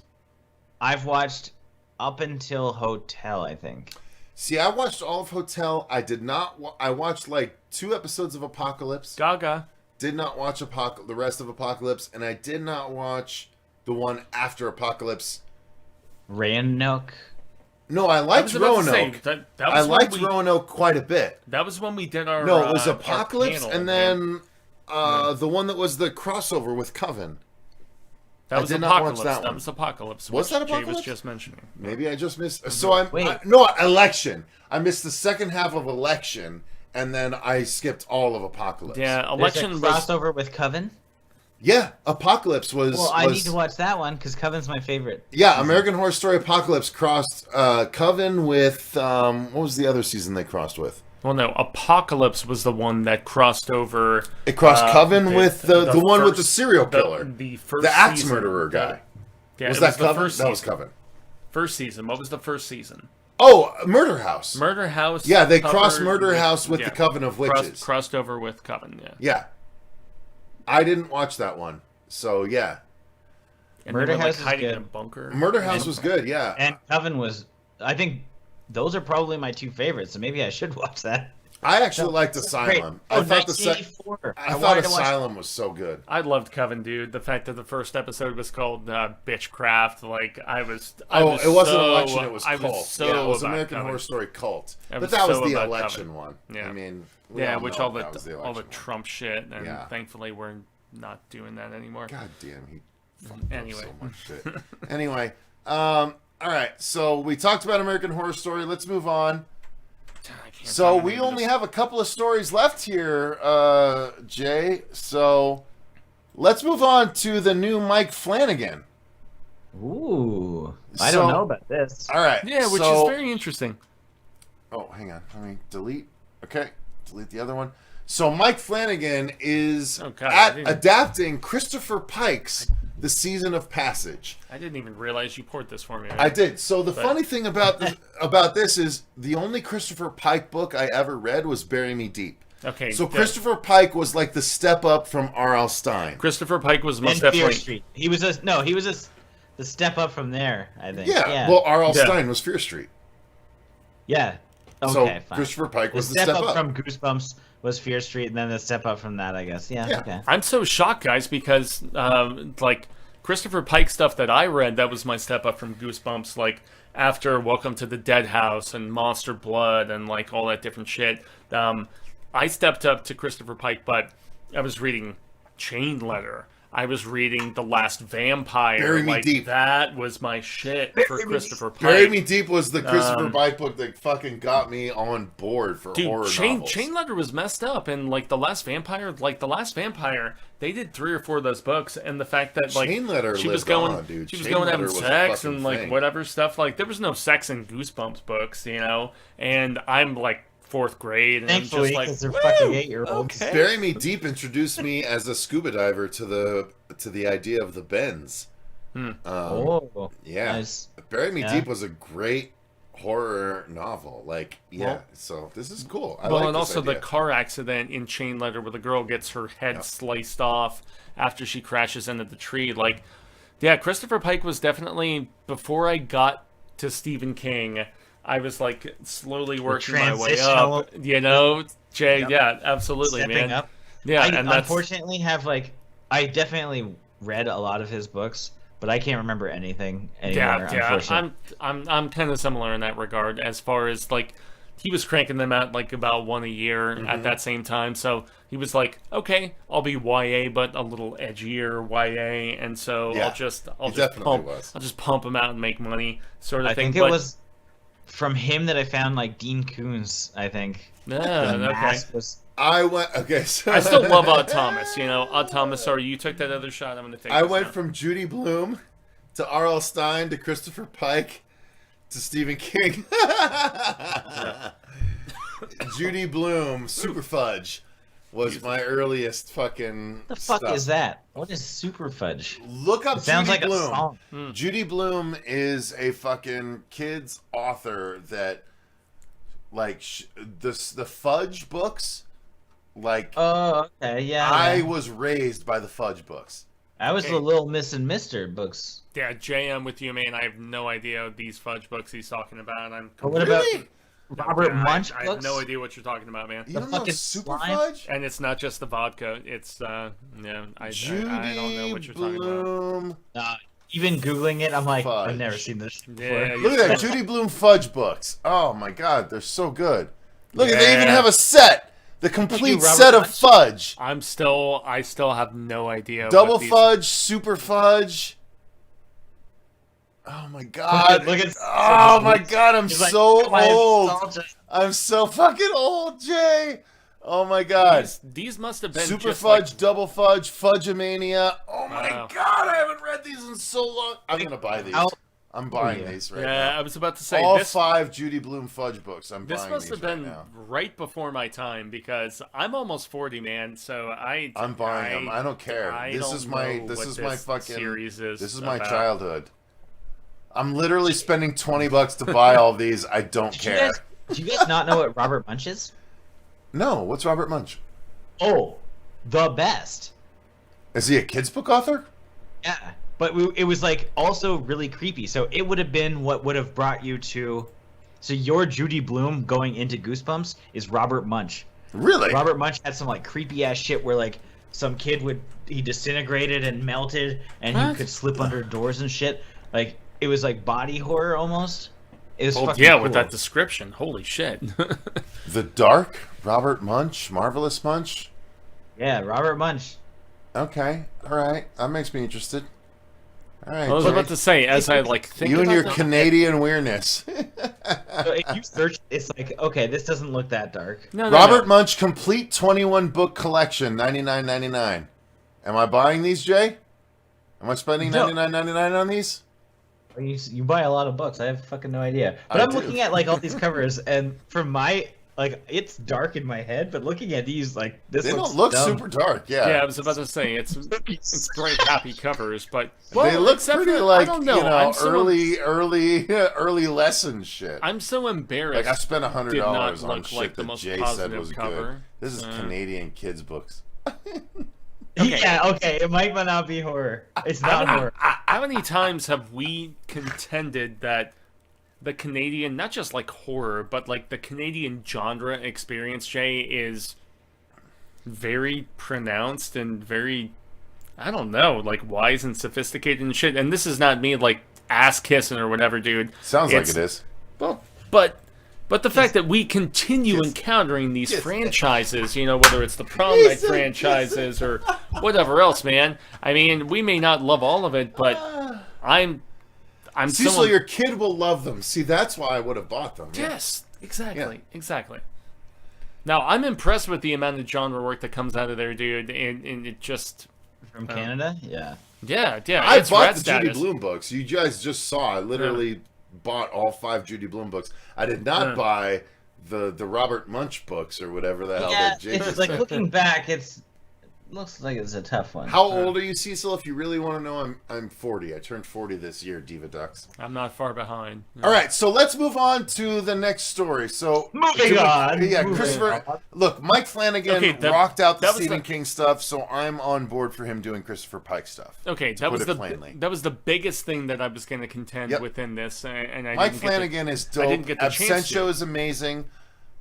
I've watched up until Hotel, I think. See, I watched all of Hotel. I did not. I watched like 2 episodes of Apocalypse. Gaga. Did not watch the rest of Apocalypse, and I did not watch the one after Apocalypse. Roanoke. No, I liked Roanoke. I liked Roanoke quite a bit. That was when we did our. No, it was Apocalypse, panel, and then the one that was the crossover with Coven. That was Apocalypse. That was Apocalypse. Was that Apocalypse? Jay was just mentioning. Maybe I just missed. So Election. I missed the second half of Election, and then I skipped all of Apocalypse. Yeah, Election was crossover with Coven. Yeah, Apocalypse was. Well, I need to watch that one because Coven's my favorite. Yeah, American Horror Story Apocalypse crossed Coven with what was the other season they crossed with? Well, no, Apocalypse was the one that crossed over. It crossed Coven with the one with the serial killer, the axe murderer guy. Yeah, was that Coven? That was Coven. First season. What was the first season? Oh, Murder House. Murder House. Yeah, they crossed Murder House with the Coven of Witches. Crossed over with Coven. Yeah. Yeah. I didn't watch that one, so yeah. And Murder House was hiding in a bunker. Murder House was good, yeah. And Coven was. I think those are probably my 2 favorites, so maybe I should watch that. I actually liked Asylum. I thought Asylum was so good. I loved Coven, dude. The fact that the first episode was called Bitchcraft, like it wasn't Election, it was Cult. It was American Horror Story Cult. But that was the Election one. Yeah. I mean, which all the Trump shit, and thankfully we're not doing that anymore. God damn, he fucked up so much shit. Anyway, all right, so we talked about American Horror Story. Let's move on. So we only have a couple of stories left here, Jay. So let's move on to the new Mike Flanagan. Ooh, I don't know about this. All right. Yeah, which is very interesting. Oh, hang on. Let me delete. Okay, delete the other one. So Mike Flanagan is adapting Kristopher Pike's The Season of Passage. I didn't even realize you poured this for me. Right? I did. So the funny thing about this is the only Kristopher Pike book I ever read was Bury Me Deep. Okay. So Kristopher Pike was like the step up from R.L. Stein. Kristopher Pike was most Fear definitely. Street. He was the step up from there, I think. Yeah. Well, R.L. Stein was Fear Street. Yeah. Okay, so fine. Kristopher Pike was the step up from Goosebumps was Fear Street, and then the step up from that, I guess. Yeah. Okay. I'm so shocked, guys, because Kristopher Pike stuff that I read, that was my step up from Goosebumps, like after Welcome to the Dead House and Monster Blood and like all that different shit. I stepped up to Kristopher Pike, but I was reading Chain Letter. I was reading The Last Vampire. Bury Me Deep. That was my shit for Kristopher Pike. Bury Me Deep was the Kristopher Pike book that fucking got me on board for horror novels. Chain Letter was messed up, and like The Last Vampire, they did 3 or 4 of those books, and the fact that like Chain Letter she was lived going, on, dude. she was Chain going Letter having was a sex fucking and like thing. whatever stuff. Like there was no sex in Goosebumps books, you know. And I'm like 4th grade, and Thankfully, I'm because just they're like, fucking 8-year-olds. okay. Bury Me Deep introduced me as a scuba diver to the idea of the bends. Oh, Yeah. nice. Bury Me Yeah. Deep was a great horror novel. Like, yeah. Well- So this is cool. I Well, like and this also idea. the car accident in Chain Letter where the girl gets her head sliced off after she crashes into the tree. Like, yeah, Kristopher Pike was definitely, before I got to Stephen King, I was like slowly working my way transitional- up. You know, Jay, Yep. yeah, absolutely, Stepping man. up. Yeah, I and that's unfortunately have like I definitely read a lot of his books, but I can't remember anything anymore. yeah. Unfortunately. I'm kind of similar in that regard as far as like he was cranking them out like about 1 a year Mm-hmm. at that same time. So he was like, okay, I'll be YA, but a little edgier YA, and so Yeah, I'll just definitely was. I'll just pump them out and make money, sort of I thing. think it was from him that I found like Dean Koontz. I think. Yeah, The okay. Mask was. I went. Okay, so I still love Odd Thomas. You know, Odd Thomas. Sorry, you took that other shot. I'm going to take. I this went now. from Judy Blume to R.L. Stine to Kristopher Pike to Stephen King. Judy Blume, Super Fudge, was my earliest fucking. The fuck stuff. is that? What is Super Fudge? Look up It sounds Judy like Blume. a song. Judy Blume is a fucking kids author that, like, the Fudge books. Like, Oh, okay, yeah. I yeah. was raised by the Fudge books. I was the Little Miss and Mister books. Yeah, Jay, I'm with you, man. I have no idea these fudge books he's talking about. I'm But what Really? about Robert Yeah, Munch I have books? no idea what you're talking about, man. You The don't know fucking Super slime? Fudge? And it's not just the vodka. It's yeah. I Judy don't know what you're talking about. Blume. Even Googling it, I'm like, Fudge. I've never seen this before. Yeah, Look at that, Judy Blume Fudge books. Oh my god, they're so good. Look, they even have a set. The complete Robert set of Munch? Fudge. I still have no idea. Double what these- Fudge, Super Fudge. Oh my god. Look at Oh my god, I'm He's like, so "My old. nostalgia." I'm so fucking old, Jay. Oh my god. These must have been Super just Fudge, like, Double Fudge, Fudge-a-mania. Oh my Wow. god, I haven't read these in so long. I'm gonna buy these. I'm buying these right yeah, now. I was about to say All this. 5 Judy Blume Fudge books. I'm This buying must these have been right now. right before my time because I'm almost 40, man. So I'm buying them. I don't care. I This don't is my know this what is my this fucking series is this is my about. childhood. I'm literally spending $20 to buy all these. I don't care. Do you guys not know what Robert Munch is? No, what's Robert Munch? Oh, the best. Is he a kids book author? Yeah, but it was like also really creepy. So it would have been what would have brought you to. So your Judy Blume going into Goosebumps is Robert Munch. Really? Robert Munch had some like creepy ass shit where like some kid he disintegrated and melted and he What? could slip under doors and shit. Like it was like body horror almost. It was Well, fucking yeah, cool. with that description, holy shit. The Dark, Robert Munch, Marvelous Munch. Yeah, Robert Munch. Okay, all right, that makes me interested. All right, I was Jay. about to say, as I like think you and about your that- Canadian weirdness. So if you search, it's like okay, this doesn't look that dark. No, Robert no. Munch complete 21 book collection, $99.99. Am I buying these, Jay? Am I spending No. $99.99 on these? You buy a lot of books. I have fucking no idea. But I I'm do. looking at like all these covers, and from my like, it's dark in my head. But looking at these, like this, They looks don't look dumb. super dark. Yeah, Yeah, I was about to say it's great happy covers, but they look except pretty for- like I don't know. you know I'm so, early lesson shit. I'm so embarrassed. Like I spent $100 did not on look shit like the that most Jay said positive was cover. good. This is Canadian kids books. Okay. Yeah, okay. It might not be horror. It's not horror. How many times have we contended that the Canadian, not just like horror, but like the Canadian genre experience, Jay, is very pronounced and very, I don't know, like wise and sophisticated and shit. And this is not me like ass kissing or whatever, dude. Sounds like It's- it is. Well, but But the fact that we continue encountering these franchises, you know, whether it's the Prom Night franchises or whatever else, man. I mean, we may not love all of it, but I'm Cecil, your kid will love them. See, that's why I would have bought them. Yes, exactly. Now, I'm impressed with the amount of genre work that comes out of there, dude, and it just... From Canada? Yeah. Yeah. I it's bought rat the status. Judy Blume books. You guys just saw. I literally bought all 5 Judy Blume books. I did not buy the Robert Munch books or whatever the hell that Jake it's like, looking back, looks like it's a tough one. How old are you, Cecil? If you really want to know, I'm 40. I turned 40 this year, Diva Ducks. I'm not far behind. All right, so let's move on to the next story. So moving on. Yeah, Kristopher. Look, Mike Flanagan rocked out the Stephen King stuff, so I'm on board for him doing Kristopher Pike stuff. Okay, that was the biggest thing that I was going to contend within this, and I Mike Flanagan is dope. I didn't get the chance Absentia is amazing.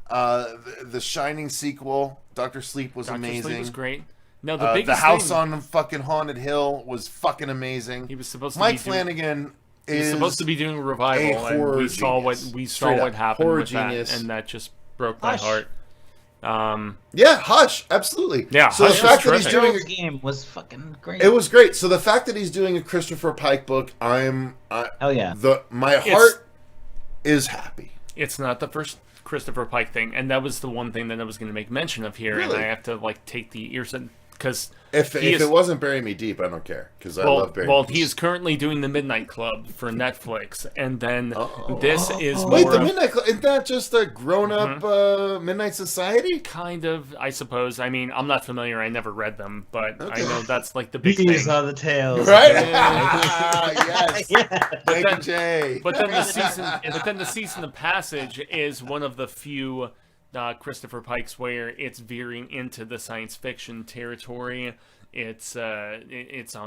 The Shining sequel, Dr. Sleep was amazing. Dr. Sleep was great. No, the house on fucking Haunted Hill was fucking amazing. He was supposed to Mike Flanagan is supposed to be doing a revival, and we saw what happened with that, and that just broke my heart. Hush, absolutely. Yeah, so Hush the fact that he's doing doing a game was fucking great. It was great. So the fact that he's doing a Kristopher Pike book, hell yeah. My heart is happy. It's not the first Kristopher Pike thing, and that was the one thing that I was going to make mention of here, and I have to take the ears in. Because if it wasn't Bury Me Deep, I don't care. Because I love Bury Me Deep. Well, he is currently doing the Midnight Club for Netflix, and then this is more... Wait, the Midnight Club, isn't that just a grown-up Midnight Society? Kind of, I suppose. I mean, I'm not familiar. I never read them, but I know that's like the big These thing. are the tales. Right? Yes. Thank you, Jay. But then the season of Passage is one of the few... Kristopher Pike's where it's veering into the science fiction territory. It's on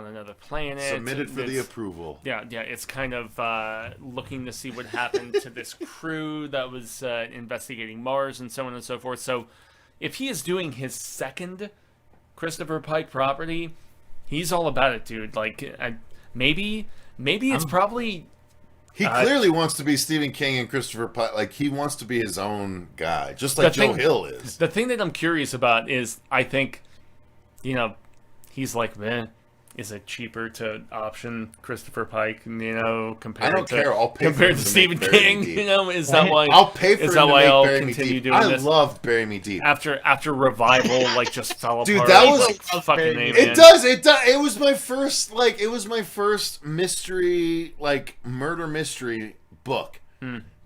another planet. Submitted for the approval. Yeah. It's kind of looking to see what happened to this crew that was investigating Mars and so on and so forth. So, if he is doing his second Kristopher Pike property, he's all about it, dude. Like, maybe it's probably. He clearly wants to be Stephen King and Kristopher Pike. Like, he wants to be his own guy, just like Joe Hill is. The thing that I'm curious about is, I think, he's like, man, is it cheaper to option Kristopher Pike, compared to Stephen King? Is that why I'll pay for? Is that why I'll continue doing this? I love Bury Me Deep. After Revival, just fell apart. Dude, that was fucking name. It does. It was my first mystery, murder mystery book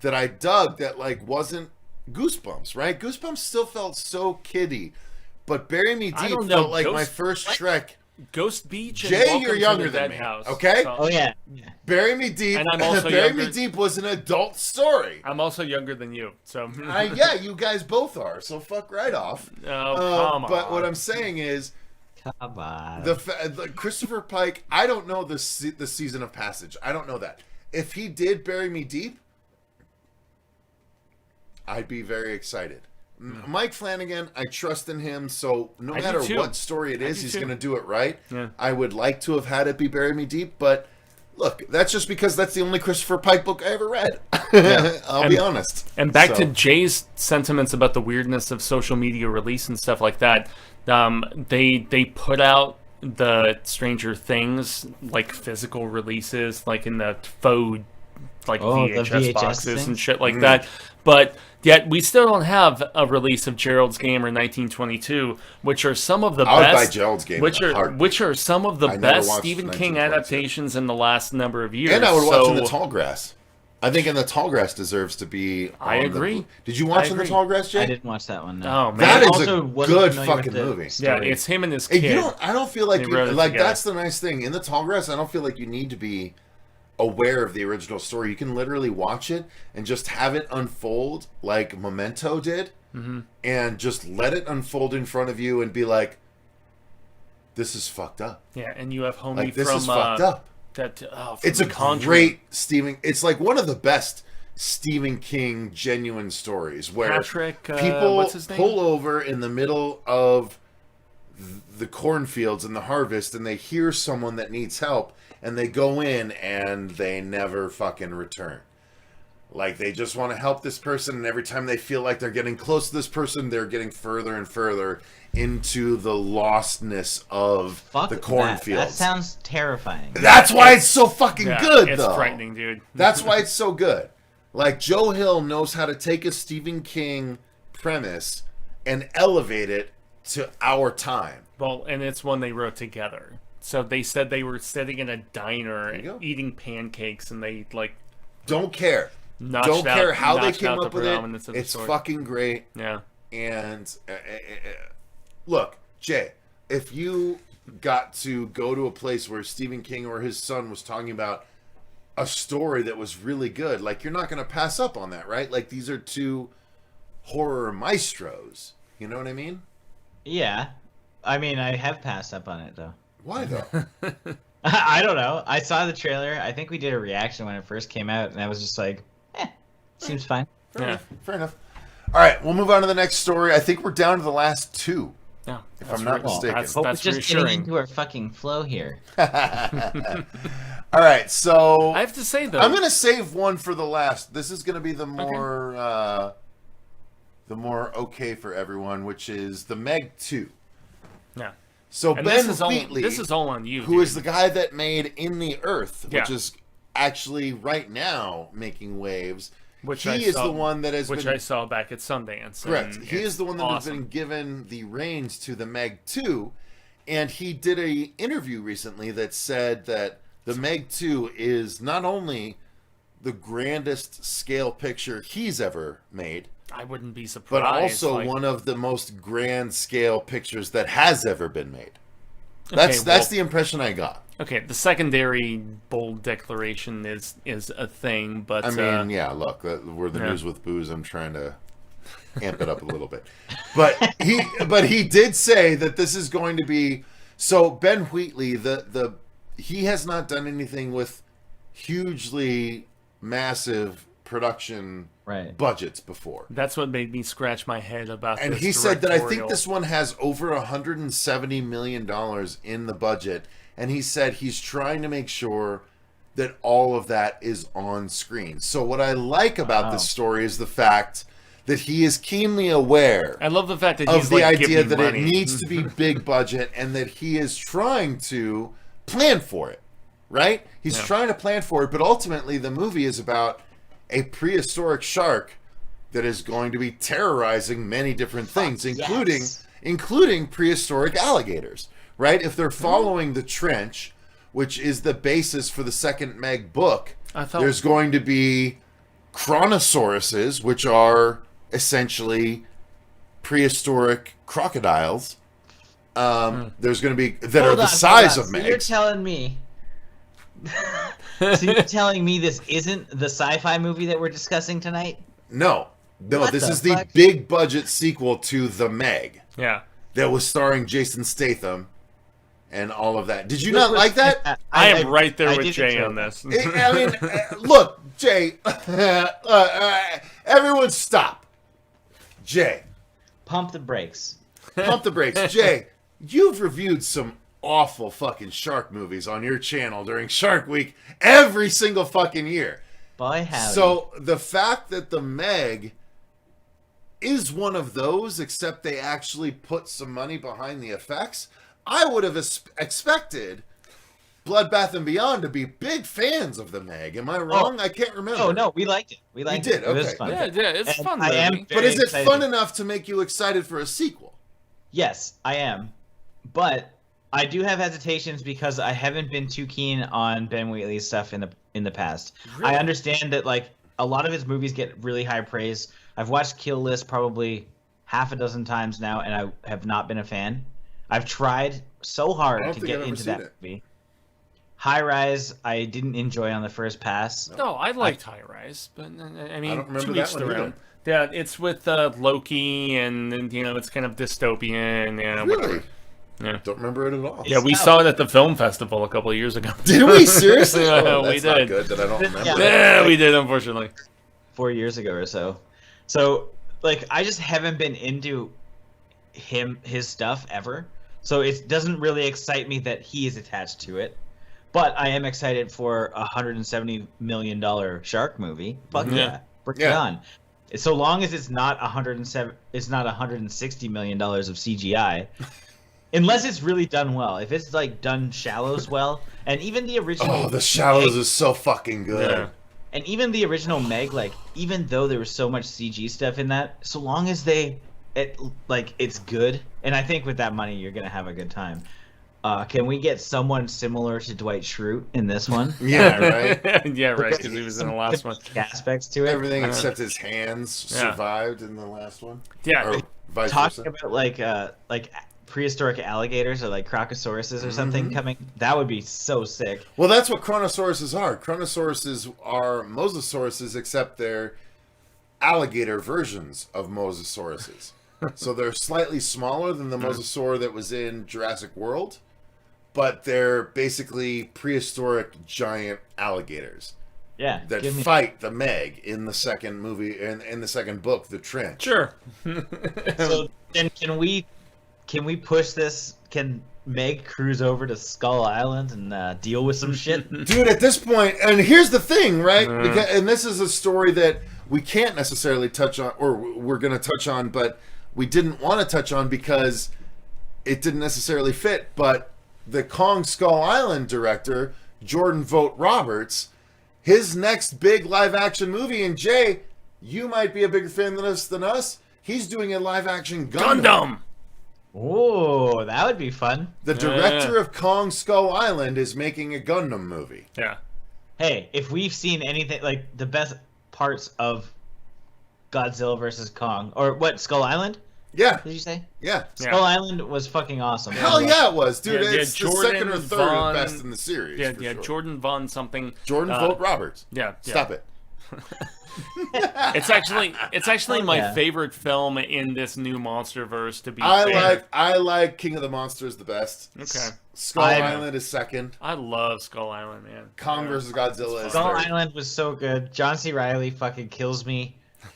that I dug. That wasn't Goosebumps, right? Goosebumps still felt so kiddie, but Bury Me Deep felt like my first Shrek. Ghost Beach. And Jay, you're younger than me. House, okay? So. Oh yeah. Bury Me Deep. And I'm also Bury younger. Me Deep was an adult story. I'm also younger than you, so. Yeah, you guys both are. So fuck right off. Oh, come on. But what I'm saying is, come on. The Kristopher Pike. I don't know the season of Passage. I don't know that. If he did Bury Me Deep, I'd be very excited. Mike Flanagan, I trust in him, so no matter what story it is, he's going to do it right. Yeah. I would like to have had it be Bury Me Deep, but look, that's just because that's the only Kristopher Pike book I ever read. Yeah. I'll be honest. And back to Jay's sentiments about the weirdness of social media release and stuff like that, they put out the Stranger Things, physical releases, in the faux, VHS boxes things? And shit like that. But yet we still don't have a release of Gerald's Game or 1922, which are some of the best. I would buy Gerald's Game. Which are some of the best Stephen King adaptations in the last number of years. And I would watch In the Tall Grass. I think In the Tall Grass deserves to be. I agree. Did you watch In the Tall Grass, Jay? I didn't watch that one. No. Oh man, that is a good fucking movie. Yeah, it's him and his kid. I don't feel like that's the nice thing. In the Tall Grass, I don't feel like you need to be aware of the original story. You can literally watch it and just have it unfold like Memento did, and just let it unfold in front of you and be like, "This is fucked up." Yeah, and you have homie this from is fucked up. It's a great Stephen. It's like one of the best Stephen King genuine stories where people pull over in the middle of the cornfields and the harvest, and they hear someone that needs help, and they go in and they never fucking return. Like, they just want to help this person, and every time they feel like they're getting close to this person, they're getting further and further into the lostness of the cornfields. That sounds terrifying. That's why it's so fucking good, it's though. It's frightening, dude. That's why it's so good. Like, Joe Hill knows how to take a Stephen King premise and elevate it to our time. Well, and it's one they wrote together. So they said they were sitting in a diner eating pancakes, and they, like... Don't care. Don't care how they came up with it. It's fucking great. Yeah. And look, Jay, if you got to go to a place where Stephen King or his son was talking about a story that was really good, like, you're not going to pass up on that, right? Like, these are two horror maestros. You know what I mean? Yeah. I mean, I have passed up on it, though. Why, though? I don't know. I saw the trailer. I think we did a reaction when it first came out, and I was just like, seems fine. Fair enough. All right, we'll move on to the next story. I think we're down to the last two. Yeah, if I'm not mistaken. That's just reassuring. getting into our fucking flow here. All right, so I have to say, though, I'm going to save one for the last. This is going to be the more okay for everyone, which is the Meg 2. Yeah. So and Ben Wheatley, this is all on you, who is the guy that made In the Earth, which Yeah. is actually right now making waves. Which he I is saw, the one that has which been... I saw back at Sundance. Correct. He is the one that awesome. has been given the reins to the Meg 2, and he did a interview recently that said that the Meg 2 is not only the grandest scale picture he's ever made, I wouldn't be surprised. but also one of the most grand scale pictures that has ever been made. That's the impression I got. Okay, the secondary bold declaration is a thing, but I mean, yeah, look, we're the news with booze. I'm trying to amp it up a little bit, but he did say that this is going to be so. Ben Wheatley, he has not done anything with hugely massive production budgets before. That's what made me scratch my head about. And this he said that I think directorial. this one has over $170 million in the budget. And he said he's trying to make sure that all of that is on screen. So what I like about this story is the fact that he is keenly aware. I love the fact that of he's the like, idea give me that money. it needs to be big budget, and that he is trying to plan for it. Right? He's trying to plan for it, but ultimately the movie is about a prehistoric shark that is going to be terrorizing many different things, including prehistoric alligators. Right? If they're following the trench, which is the basis for the second Meg book, there's going to be chronosauruses, which are essentially prehistoric crocodiles. There's going to be are the size of Megs. So you're telling me this isn't the sci-fi movie that we're discussing tonight? No, this is the big budget sequel to The Meg. Yeah. That was starring Jason Statham and all of that. Did you not like that? I am right there with Jay on this. I mean, look, Jay, everyone stop. Jay. Pump the brakes. Pump the brakes. Jay, you've reviewed some awful fucking shark movies on your channel during Shark Week every single fucking year. By howdy. So the fact that the Meg is one of those, except they actually put some money behind the effects, I would have expected Bloodbath and Beyond to be big fans of the Meg. Am I wrong? I can't remember. Oh, no, we liked it. We liked it. Okay. It was fun. Yeah, it's fun. But is it fun enough to make you excited for a sequel? Yes, I am. But I do have hesitations because I haven't been too keen on Ben Wheatley's stuff in the past. Really? I understand that like a lot of his movies get really high praise. I've watched Kill List probably half a dozen times now, and I have not been a fan. I've tried so hard to get into that movie. High Rise, I didn't enjoy on the first pass. No, I liked High Rise, but I mean, I don't remember to that each one their either. own. Yeah, it's with Loki, and it's kind of dystopian. Yeah, Really? whatever. Yeah. Don't remember it at all. Yeah, we saw it at the film festival a couple of years ago. Did we? Seriously? Yeah, Oh, we that's not did. good that I don't remember. Yeah, we did, unfortunately. 4 years ago or so. So, like, I just haven't been into his stuff ever. So it doesn't really excite me that he is attached to it. But I am excited for a $170 million shark movie. Fuck yeah. Bring it on. So long as it's not $160 million of CGI. Unless it's really done well. If it's like done Shallows well, and even the original. Oh, the Shallows is so fucking good. Yeah. And even the original Meg, like, even though there was so much CG stuff in that, so long as it's good, and I think with that money you're gonna have a good time. Can we get someone similar to Dwight Schrute in this one? Yeah, right. Yeah, right. Because he was in the last one. Aspects to it. Everything except his hands survived in the last one. Yeah. Or vice Talking versa. about like prehistoric alligators or like crocosauruses or something coming, that would be so sick. Well, that's what Kronosauruses are. Kronosauruses are Mosasauruses, except they're alligator versions of Mosasauruses. So they're slightly smaller than the Mosasaur that was in Jurassic World, but they're basically prehistoric giant alligators. Yeah. That fight the Meg in the second movie, in the second book, The Trench. Sure. So then can we push this? Can Meg cruise over to Skull Island and deal with some shit? Dude, at this point, and here's the thing, right? And this is a story that we can't necessarily touch on, or we're going to touch on, but we didn't want to touch on because it didn't necessarily fit. But the Kong Skull Island director, Jordan Vogt Roberts, his next big live-action movie, and Jay, you might be a bigger fan than us, he's doing a live-action Gundam. Oh, that would be fun. The director of Kong Skull Island is making a Gundam movie. Yeah. Hey, if we've seen anything, like the best parts of Godzilla versus Kong, or what, Skull Island? Yeah. Did you say? Yeah. Skull Island was fucking awesome. Hell yeah, it was, dude. Yeah, it's the Jordan second or third Von, best in the series. Yeah, sure. Jordan Von something. Jordan Vogt Roberts. Yeah. Stop it. It's actually my favorite film in this new MonsterVerse. To be I like King of the Monsters the best. Okay. Skull Island is second. I love Skull Island, man. Kong versus Godzilla is Skull third. Island was so good. John C. Reilly fucking kills me.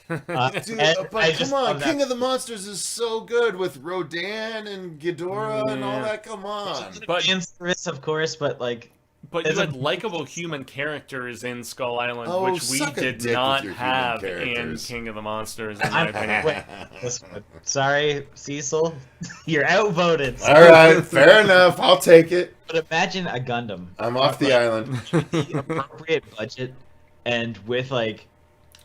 Dude, and but come on, King of the Monsters is so good with Rodan and Ghidorah and all that. Come on. But fan service, of course, but like. But you had likable human characters in Skull Island, Oh, which we suck a did dick not with your have human in characters. King of the Monsters, in my opinion. Wait, sorry, Cecil, you're outvoted. All right, fair enough. I'll take it. But imagine a Gundam. I'm off the island. The appropriate budget, and with like,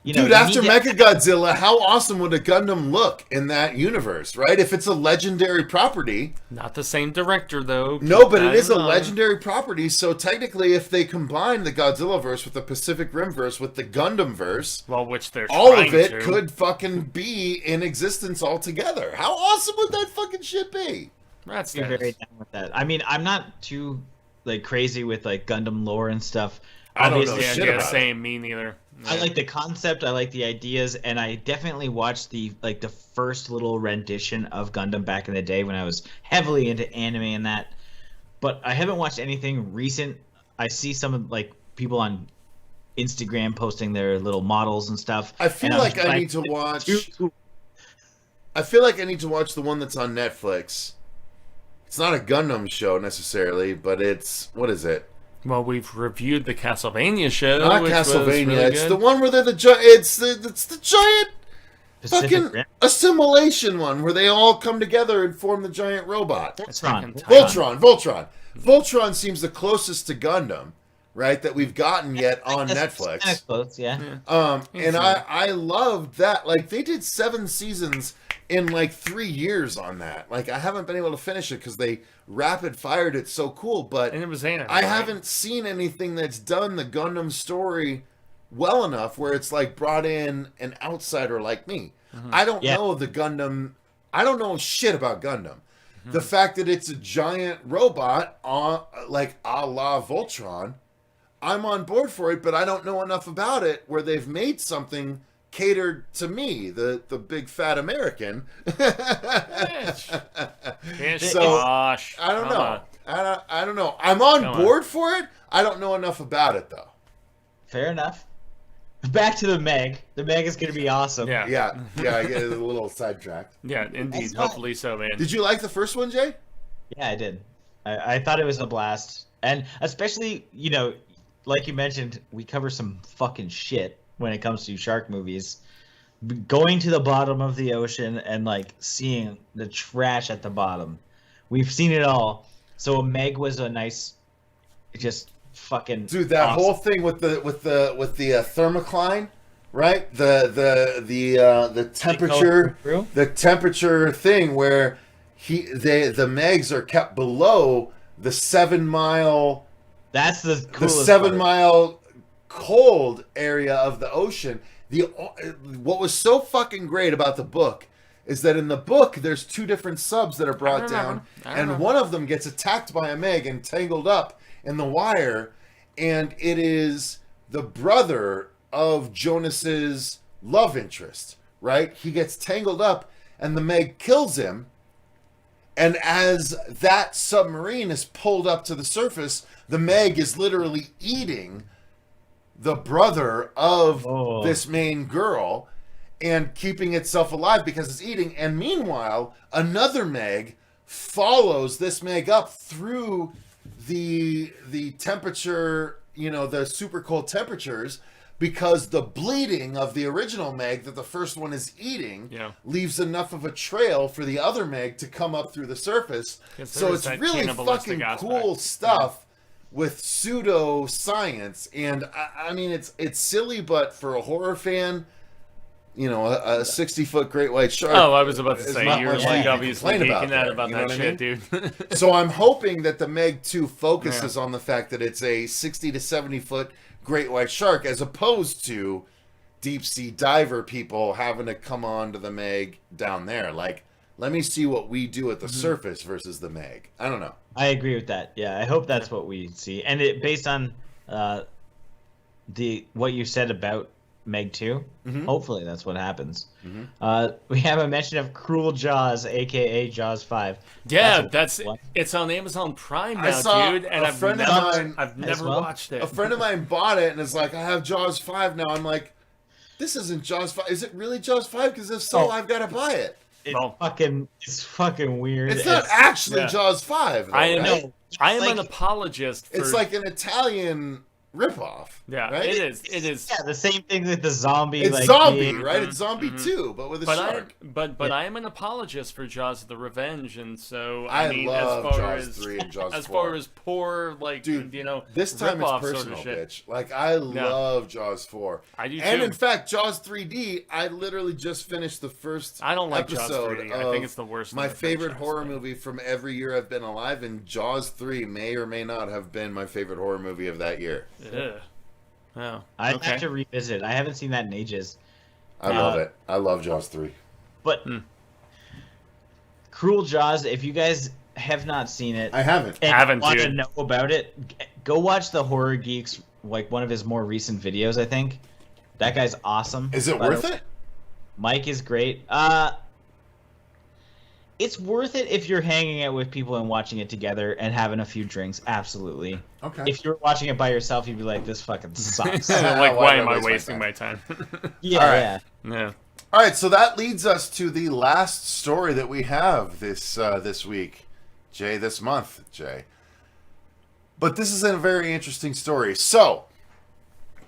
Dude, after Mechagodzilla, how awesome would a Gundam look in that universe, right? If it's a legendary property. Not the same director, though. No, but it is a legendary property, so technically if they combine the Godzilla verse with the Pacific Rim verse with the Gundam verse, well, which they're all trying of it to. could fucking be in existence altogether. How awesome would that fucking shit be? That's Be very down with that. I mean, I'm not too like crazy with like Gundam lore and stuff. I don't know Obviously, shit about it. same, me neither. I like the concept, I like the ideas, and I definitely watched the first little rendition of Gundam back in the day when I was heavily into anime and that. But I haven't watched anything recent. I see some of like people on Instagram posting their little models and stuff. I feel like I need to watch. I feel like I need to watch the one that's on Netflix. It's not a Gundam show necessarily, but it's, what is it? Well, we've reviewed the Castlevania show. Not which was Castlevania. really It's good. the one where they're the it's the giant Pacific fucking Rim? assimilation one where they all come together and form the giant robot. Voltron. Voltron seems the closest to Gundam, right? That we've gotten yet on Netflix. Kind of close, yeah. And I loved that. Like they did 7 seasons in like 3 years on that. Like I haven't been able to finish it because they rapid fired it so cool, but And it was anime. I haven't seen anything that's done the Gundam story well enough where it's like brought in an outsider like me. I don't know the Gundam. I don't know shit about Gundam. The fact that it's a giant robot, like a la Voltron, I'm on board for it, but I don't know enough about it where they've made something catered to me, the big fat American. So, Gosh. I don't know. I don't know. I'm on board for it. I don't know enough about it though. Fair enough. Back to the Meg. The Meg is going to be awesome. Yeah. Yeah, I get a little sidetracked. Yeah, indeed. Hopefully so, man. Did you like the first one, Jay? Yeah, I did. I thought it was a blast, and especially like you mentioned, we cover some fucking shit when it comes to shark movies. Going to the bottom of the ocean and like seeing the trash at the bottom, we've seen it all. So Meg was a nice, just fucking dude. That awesome. whole thing with the thermocline, right? The temperature thing where the Megs are kept below the 7 mile. That's the coolest the 7 part. mile cold area of the ocean. What was so fucking great about the book is that in the book there's 2 different subs that are brought down, and one of them gets attacked by a Meg and tangled up in the wire, and it is the brother of Jonas's love interest, right? He gets tangled up and the Meg kills him, and as that submarine is pulled up to the surface, the Meg is literally eating the brother of this main girl and keeping itself alive because it's eating. And meanwhile, another Meg follows this Meg up through the temperature, the super cold temperatures, because the bleeding of the original Meg that the first one is eating leaves enough of a trail for the other Meg to come up through the surface. So it's really fucking cool stuff. With pseudo science, and I mean it's silly, but for a horror fan, a 60-foot great white shark. Oh, I was about to say you're like obviously geeking out about that shit, dude. So I'm hoping that the Meg 2 focuses on the fact that it's a 60 to 70-foot great white shark, as opposed to deep sea diver people having to come on to the Meg down there. Like, let me see what we do at the surface versus the Meg. I don't know. I agree with that. Yeah, I hope that's what we see. And it based on what you said about Meg 2, hopefully that's what happens. We have a mention of Cruel Jaws, aka Jaws 5. Yeah, it's on Amazon Prime now, dude. And I've never watched it. A friend of mine bought it and is like, I have Jaws 5 now. I'm like, this isn't Jaws 5. Is it really Jaws 5? Because if so, I've got to buy it. It's fucking weird. It's not actually Jaws 5, though, I am right? I am an apologist for... It's like an Italian ripoff. Yeah, right? It is. Yeah, the same thing with the zombie. It's like, zombie, right? It's zombie 2, but with a shark. But I am an apologist for Jaws of the Revenge, and so I mean, love as far Jaws as 3 and Jaws 4. as far as poor, like, dude, this time it's personal, sort of bitch. Like, I love Jaws 4. I do too. And in fact, Jaws 3D, I literally just finished the first I don't like Jaws episode 3D. I think it's the worst. My favorite horror movie from every year I've been alive, and Jaws 3 may or may not have been my favorite horror movie of that year. Ugh. Oh, I'd have to revisit. I haven't seen that in ages. I love it. I love Jaws 3. But Cruel Jaws, if you guys have not seen it, I haven't. And want to know about it, go watch the Horror Geeks, like one of his more recent videos, I think. That guy's awesome. Is it worth it? Mike is great. It's worth it if you're hanging out with people and watching it together and having a few drinks. Absolutely. Okay. If you're watching it by yourself, you'd be like, "This fucking sucks." Like, why am I wasting my time? Yeah. Yeah. All right, so that leads us to the last story that we have this week, Jay. This month, Jay. But this is a very interesting story. So,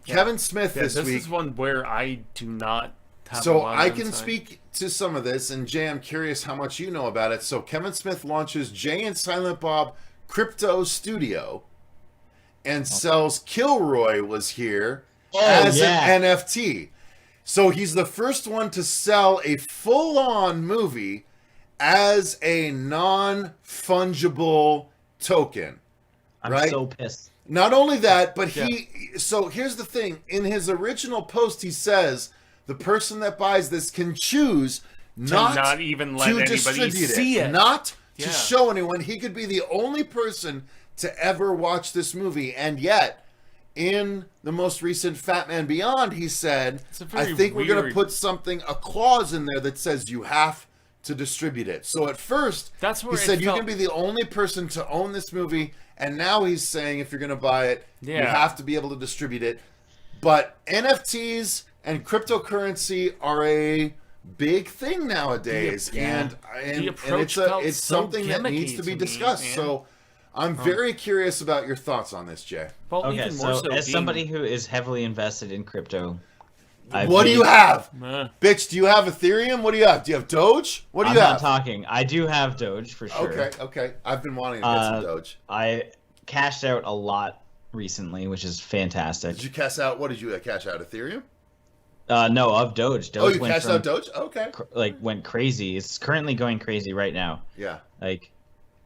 Kevin Smith this week. This is one where I do not. So I can speak to some of this, and Jay, I'm curious how much you know about it. So Kevin Smith launches Jay and Silent Bob Crypto Studio and sells Kilroy Was Here as an NFT. So he's the first one to sell a full-on movie as a non-fungible token. I'm so pissed. Not only that, but so here's the thing. In his original post, he says the person that buys this can choose not even let anybody see it, not to show anyone. He could be the only person to ever watch this movie, and yet in the most recent Fat Man Beyond, he said, I think we're going to put a clause in there that says you have to distribute it. So at first, he said you can be the only person to own this movie, and now he's saying if you're going to buy it, you have to be able to distribute it. But NFTs and cryptocurrency are a big thing nowadays, and it's something that needs to be discussed. So I'm very curious about your thoughts on this, Jay. Well, Okay, even more so so as being- somebody who is heavily invested in crypto, What do you have? Meh. Bitch, do you have Ethereum? What do you have? Do you have Doge? What do I'm you not have? talking. I do have Doge for sure. Okay. I've been wanting to get some Doge. I cashed out a lot recently, which is fantastic. Did you cash out? What did you cash out? Ethereum? No, of Doge. Doge You went cashed from, out Doge? Okay. went crazy. It's currently going crazy right now. Yeah. Like,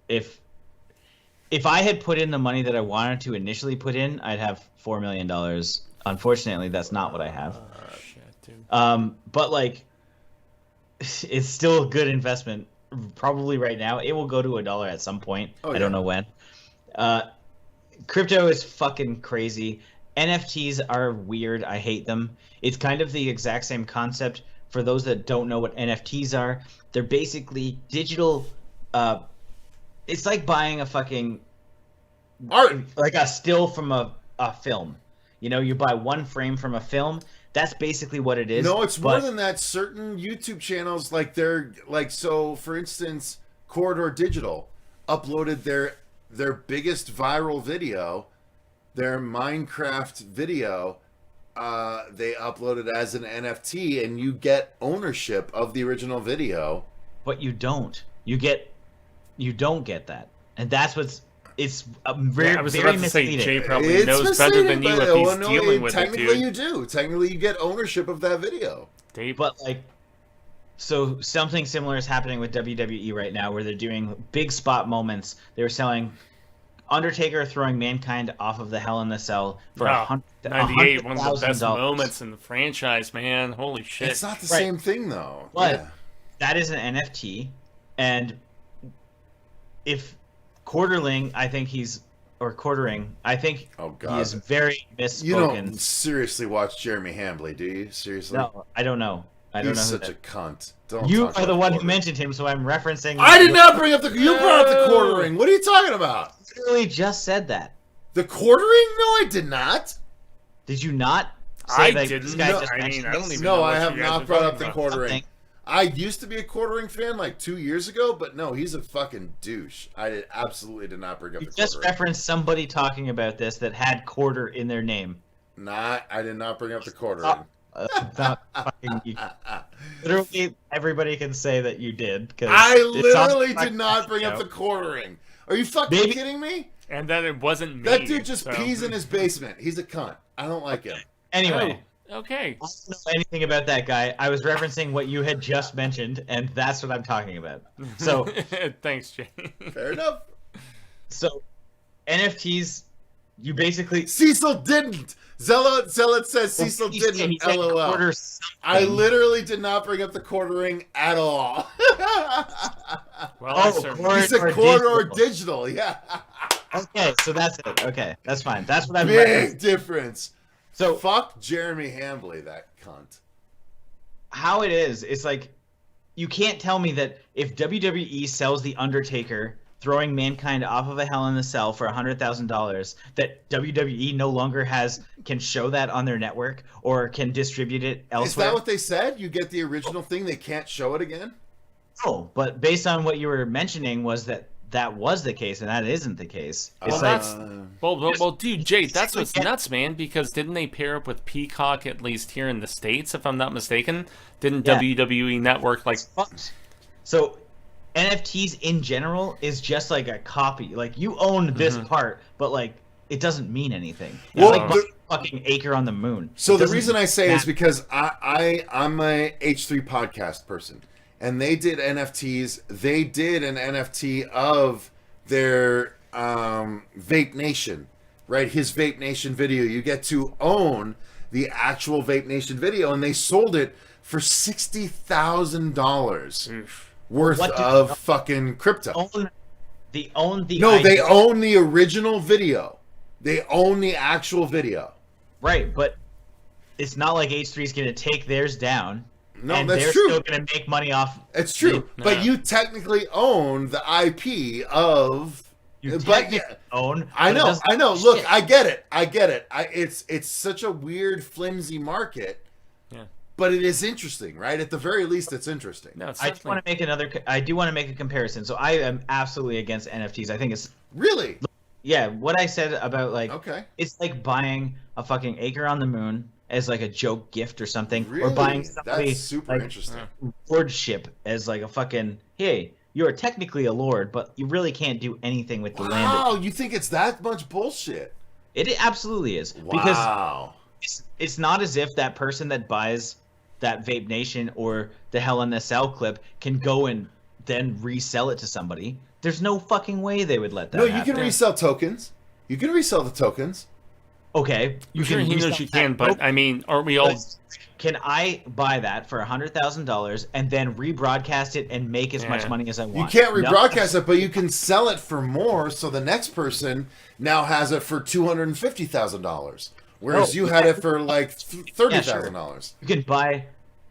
if I had put in the money that I wanted to initially put in, I'd have $4 million. Unfortunately, that's not what I have. Shit, dude. But like, it's still a good investment. Probably right now, it will go to $1 at some point. I don't know when. Crypto is fucking crazy. NFTs are weird. I hate them. It's kind of the exact same concept. For those that don't know what NFTs are, they're basically digital. It's like buying a fucking art, like a still from a film. You know, you buy one frame from a film. That's basically what it is. No, it's more than that. Certain YouTube channels, like so for instance, Corridor Digital uploaded their biggest viral video, their Minecraft video. They uploaded as an NFT, and you get ownership of the original video. But you don't. You don't get that, and that's what's. It's very, I was very about to say misleading. Jay probably It's knows better than you misleading, if he's but, dealing with it, technically dude. you do. Technically, you get ownership of that video. Dave, But like, so something similar is happening with WWE right now, where they're doing big spot moments. They're selling Undertaker throwing Mankind off of the Hell in the Cell for Wow, 98, one of the best $100,000. moments in the franchise, man. Holy shit. It's not the Right. same thing, though. But Yeah. that is an NFT, and if Quarterling, I think he's I think Oh he God. is very misspoken. You don't seriously watch Jeremy Hambley, do you? Seriously? No, I don't know. I don't He's know. Who such that- a cunt. Don't You talk are about the one who quartering. mentioned him, so I'm referencing. I did not bring up the. You brought up the quartering. What are you talking about? Literally just said that. The quartering? No, I did not. Did you not? I that didn't. this guy No, just I mean, mentioned I don't this? even No, know I what have you guys not are brought up talking the about. quartering. Something. I used to be a quartering fan like 2 years ago, but no, he's a fucking douche. I absolutely did not bring up You the just quartering. referenced somebody talking about this that had quarter in their name. I did not bring up the quartering. Not fucking you. Literally, everybody can say that you did. Cause I it's on literally fucking did not bring up video. the quartering. Are you fucking Maybe- kidding me? And then it wasn't me. That dude just so- pees in his basement. He's a cunt. I don't like him. Anyway, Oh, okay. I don't know anything about that guy. I was referencing what you had just mentioned, and that's what I'm talking about. So, Thanks, Jay. Fair enough. so NFTs, you basically. Cecil didn't. Zealot says Cecil He said- didn't. he said LOL. quarter something. I literally did not bring up the quartering at all. Well, I Oh, certainly- or- He said or quarter or digital. digital. Yeah. Okay, so that's it. Okay, that's fine. That's what I'm Big referencing. difference. So Fuck Jeremy Hambley, that cunt. how it is, it's like you can't tell me that if WWE sells the Undertaker throwing Mankind off of a Hell in the Cell for $100,000, that WWE no longer can show that on their network or can distribute it Is elsewhere. that what they said? You get the original thing, they can't show it again? No, but based on what you were mentioning was that was the case, and that isn't the case. It's Well, like that's well, dude, Jay, that's what's nuts, man. Because didn't they pair up with Peacock at least here in the States, if I'm not mistaken? Didn't Yeah. WWE Network like? fucked. So NFTs in general is just like a copy. Like you own this part, but like it doesn't mean anything. It's Well, like buying a fucking acre on the moon. So It the doesn't reason I say is matter. because I'm a H3 podcast person, and they did NFTs. They did an NFT of their Vape Nation, right? His Vape Nation video. You get to own the actual Vape Nation video, and they sold it for $60,000 worth What do of they fucking crypto. own the No, idea. they own the original video. They own the actual video. Right, but it's not like H3 is going to take theirs down. No, and that's they're true. still going to make money off. It's true, but Yeah. you technically own the IP of. You but technically yeah, own. I but it know, doesn't I know. mean Look, shit. I get it. It's such a weird, flimsy market, Yeah. but it is interesting, right? At the very least, it's interesting. No, it's I do want to make I do want to make a comparison. So I am absolutely against NFTs. I think it's Really? Yeah, what I said about like, Okay. it's like buying a fucking acre on the moon as like a joke gift or something, or Really? buying somebody That's super like, interesting. lordship as like a fucking, hey, you're technically a lord, but you really can't do anything with the land. Wow, you think it's that much bullshit? It absolutely is. Wow. Because it's not as if that person that buys that Vape Nation or the Hell in a Cell clip can go and then resell it to somebody. There's no fucking way they would let that happen. No, you can resell tokens. You can resell the tokens. Okay. You sure he knows you can, but I mean, aren't we all... Can I buy that for $100,000 and then rebroadcast it and make as much money as I want? You can't rebroadcast it, but you can sell it for more, so the next person now has it for $250,000, whereas you had it for like $30,000. You can buy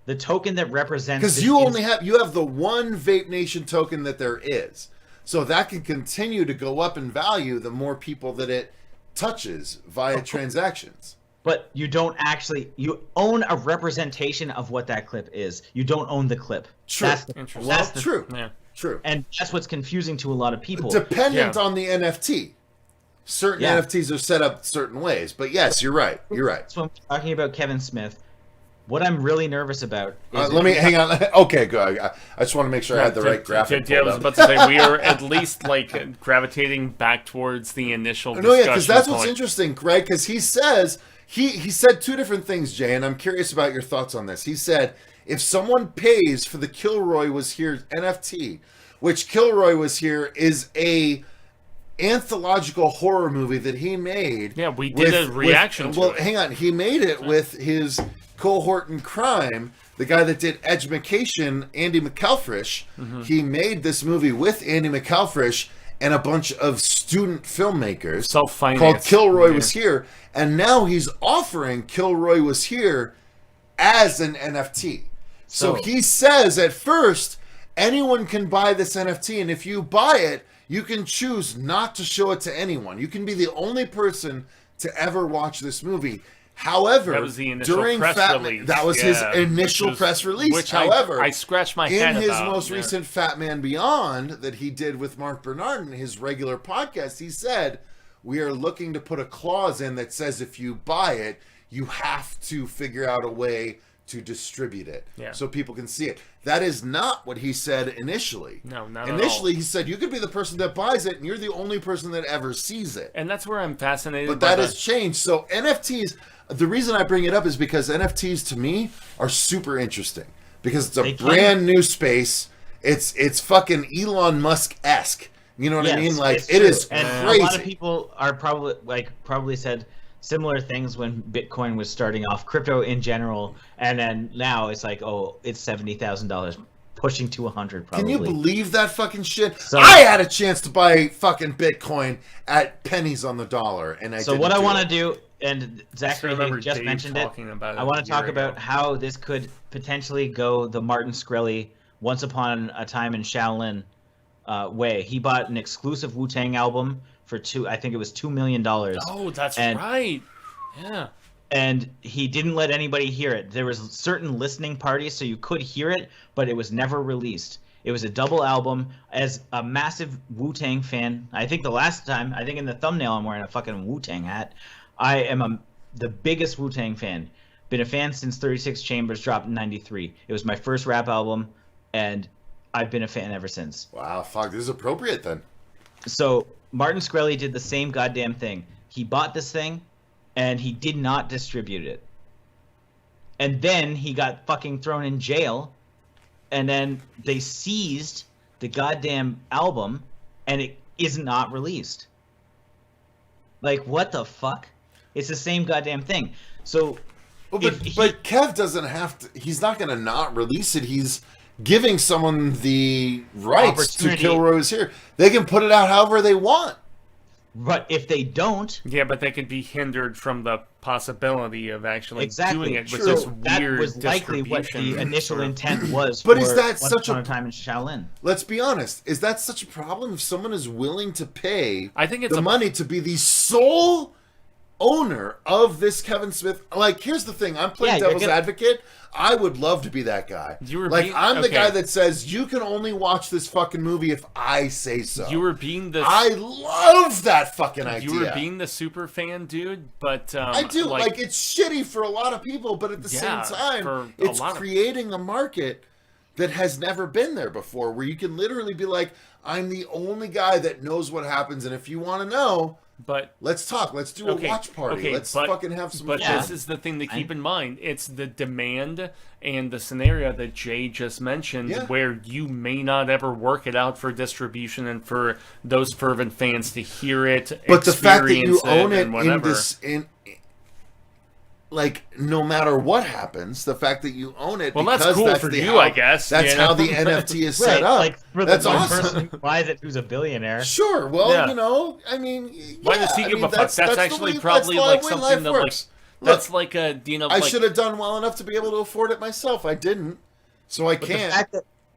the token that represents, because you have the one Vape Nation token that there is, so that can continue to go up in value the more people that it touches via transactions. But you don't actually, you own a representation of what that clip is. You don't own the clip. True. True. Yeah. True. And that's what's confusing to a lot of people. Dependent on the NFT. Certain NFTs are set up certain ways. But yes, you're right. You're right. So I'm talking about Kevin Smith. What I'm really nervous about is... let me hang on. Okay, good. I just want to make sure I had the right graphic. Yeah, I was about to say, we are at least like gravitating back towards the initial discussion. No, yeah, because that's what's interesting, Greg, because he says... He said two different things, Jay, and I'm curious about your thoughts on this. He said, if someone pays for the Kilroy Was Here NFT, which Kilroy Was Here is a anthological horror movie that he made. Yeah, we did a reaction to it. Hang on. He made it with his cohort in crime, the guy that did Edumacation, Andy McElfresh. Mm-hmm. He made this movie with Andy McElfresh and a bunch of student filmmakers called Kilroy Was Here. And now he's offering Kilroy Was Here as an NFT. So he says at first, anyone can buy this NFT. And if you buy it, you can choose not to show it to anyone. You can be the only person to ever watch this movie. However, that was the initial during press release. That was his initial press release. Which however, I scratched my head in his about. most recent Fat Man Beyond that he did with Mark Bernard in his regular podcast, he said, we are looking to put a clause in that says if you buy it, you have to figure out a way to distribute it so people can see it. That is not what he said initially. No, not initially at all. He said you could be the person that buys it and you're the only person that ever sees it. And that's where I'm fascinated. But that has changed. So NFTs, the reason I bring it up is because NFTs to me are super interesting because it's a brand new space. It's fucking Elon Musk-esque. You know what I mean? Like it is and crazy. A lot of people are probably said similar things when Bitcoin was starting off, crypto in general, and then now it's like, oh, it's $70,000, pushing to 100. Probably. Can you believe that fucking shit? So, I had a chance to buy fucking Bitcoin at pennies on the dollar, and I. So what I want to do, and Zachary just mentioned it. I want to talk about how this could potentially go the Martin Shkreli Once Upon a Time in Shaolin way. He bought an exclusive Wu-Tang album for I think it was $2 million. Oh, that's right. Yeah. And he didn't let anybody hear it. There was certain listening parties, so you could hear it, but it was never released. It was a double album. As a massive Wu-Tang fan, I think the last time, I think in the thumbnail I'm wearing a fucking Wu-Tang hat. I am the biggest Wu-Tang fan. Been a fan since 36 Chambers dropped in 93. It was my first rap album, and I've been a fan ever since. Wow, fuck, this is appropriate then. So Martin Shkreli did the same goddamn thing. He bought this thing, and he did not distribute it. And then he got fucking thrown in jail, and then they seized the goddamn album, and it is not released. Like, what the fuck? It's the same goddamn thing. So, but Kev doesn't have to. He's not going to not release it. He's giving someone the rights to Kilroy Was Here. They can put it out however they want. But if they don't... Yeah, but they could be hindered from the possibility of actually doing it with True. this weird That was likely what the initial intent was but for is that Once Upon a Time in Shaolin. Let's be honest. Is that such a problem if someone is willing to pay the money to be the sole owner of this Kevin Smith. Like, here's the thing. I'm playing devil's advocate. I would love to be that guy. I'm the guy that says, you can only watch this fucking movie if I say so. You were being the... I love that fucking idea. You were being the super fan, dude, but... I do. Like, it's shitty for a lot of people, but at the same time, it's creating a market that has never been there before, where you can literally be like, I'm the only guy that knows what happens, and if you want to know... But let's talk. Let's do a watch party. Let's fucking have some fun. But this is the thing to keep in mind. It's the demand and the scenario that Jay just mentioned, where you may not ever work it out for distribution and for those fervent fans to hear it. But the fact that you own it like, no matter what happens, the fact that you own it, that's cool for you, I guess. That's how the NFT is set up. Like, for that's the awesome. Person who buys it who's a billionaire. Sure. Well, you know, I mean, why does he give a fuck? That's actually probably like something that, like, that's like a, you know, I should have done well enough to be able to afford it myself. I didn't, so I can't.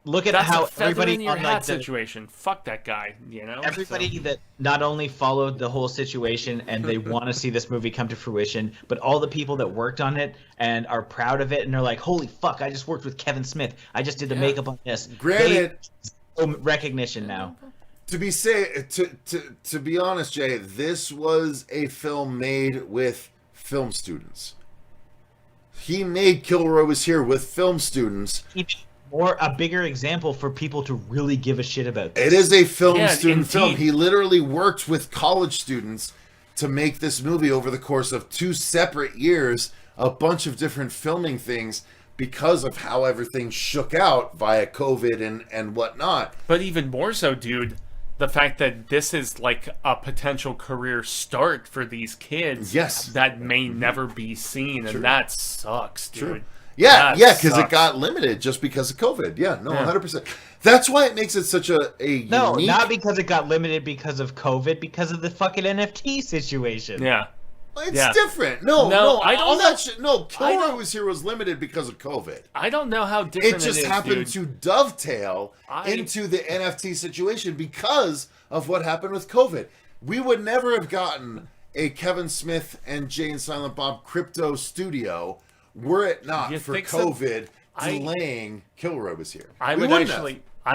Look at how everybody in your hat situation. Fuck that guy, you know. Everybody that not only followed the whole situation and they want to see this movie come to fruition, but all the people that worked on it and are proud of it and they're like, "Holy fuck! I just worked with Kevin Smith. I just did the makeup on this." Granted, recognition now. To be honest, Jay, this was a film made with film students. He made Kilroy Was Here with film students. Or a bigger example for people to really give a shit about this. It is a film student film. He literally worked with college students to make this movie over the course of 2 separate years, a bunch of different filming things because of how everything shook out via COVID and whatnot. But even more so, dude, the fact that this is like a potential career start for these kids that may never be seen, and that sucks, dude. True. Yeah, because it got limited just because of COVID. 100%. That's why it makes it such a unique... No, not because it got limited because of COVID, because of the fucking NFT situation. Yeah. It's different. No, I don't know. Kilroy Was Here was limited because of COVID. I don't know how different it just happened to dovetail into the NFT situation because of what happened with COVID. We would never have gotten a Kevin Smith and Jay and Silent Bob crypto studio were it not for COVID delaying Kilroy Was Here. I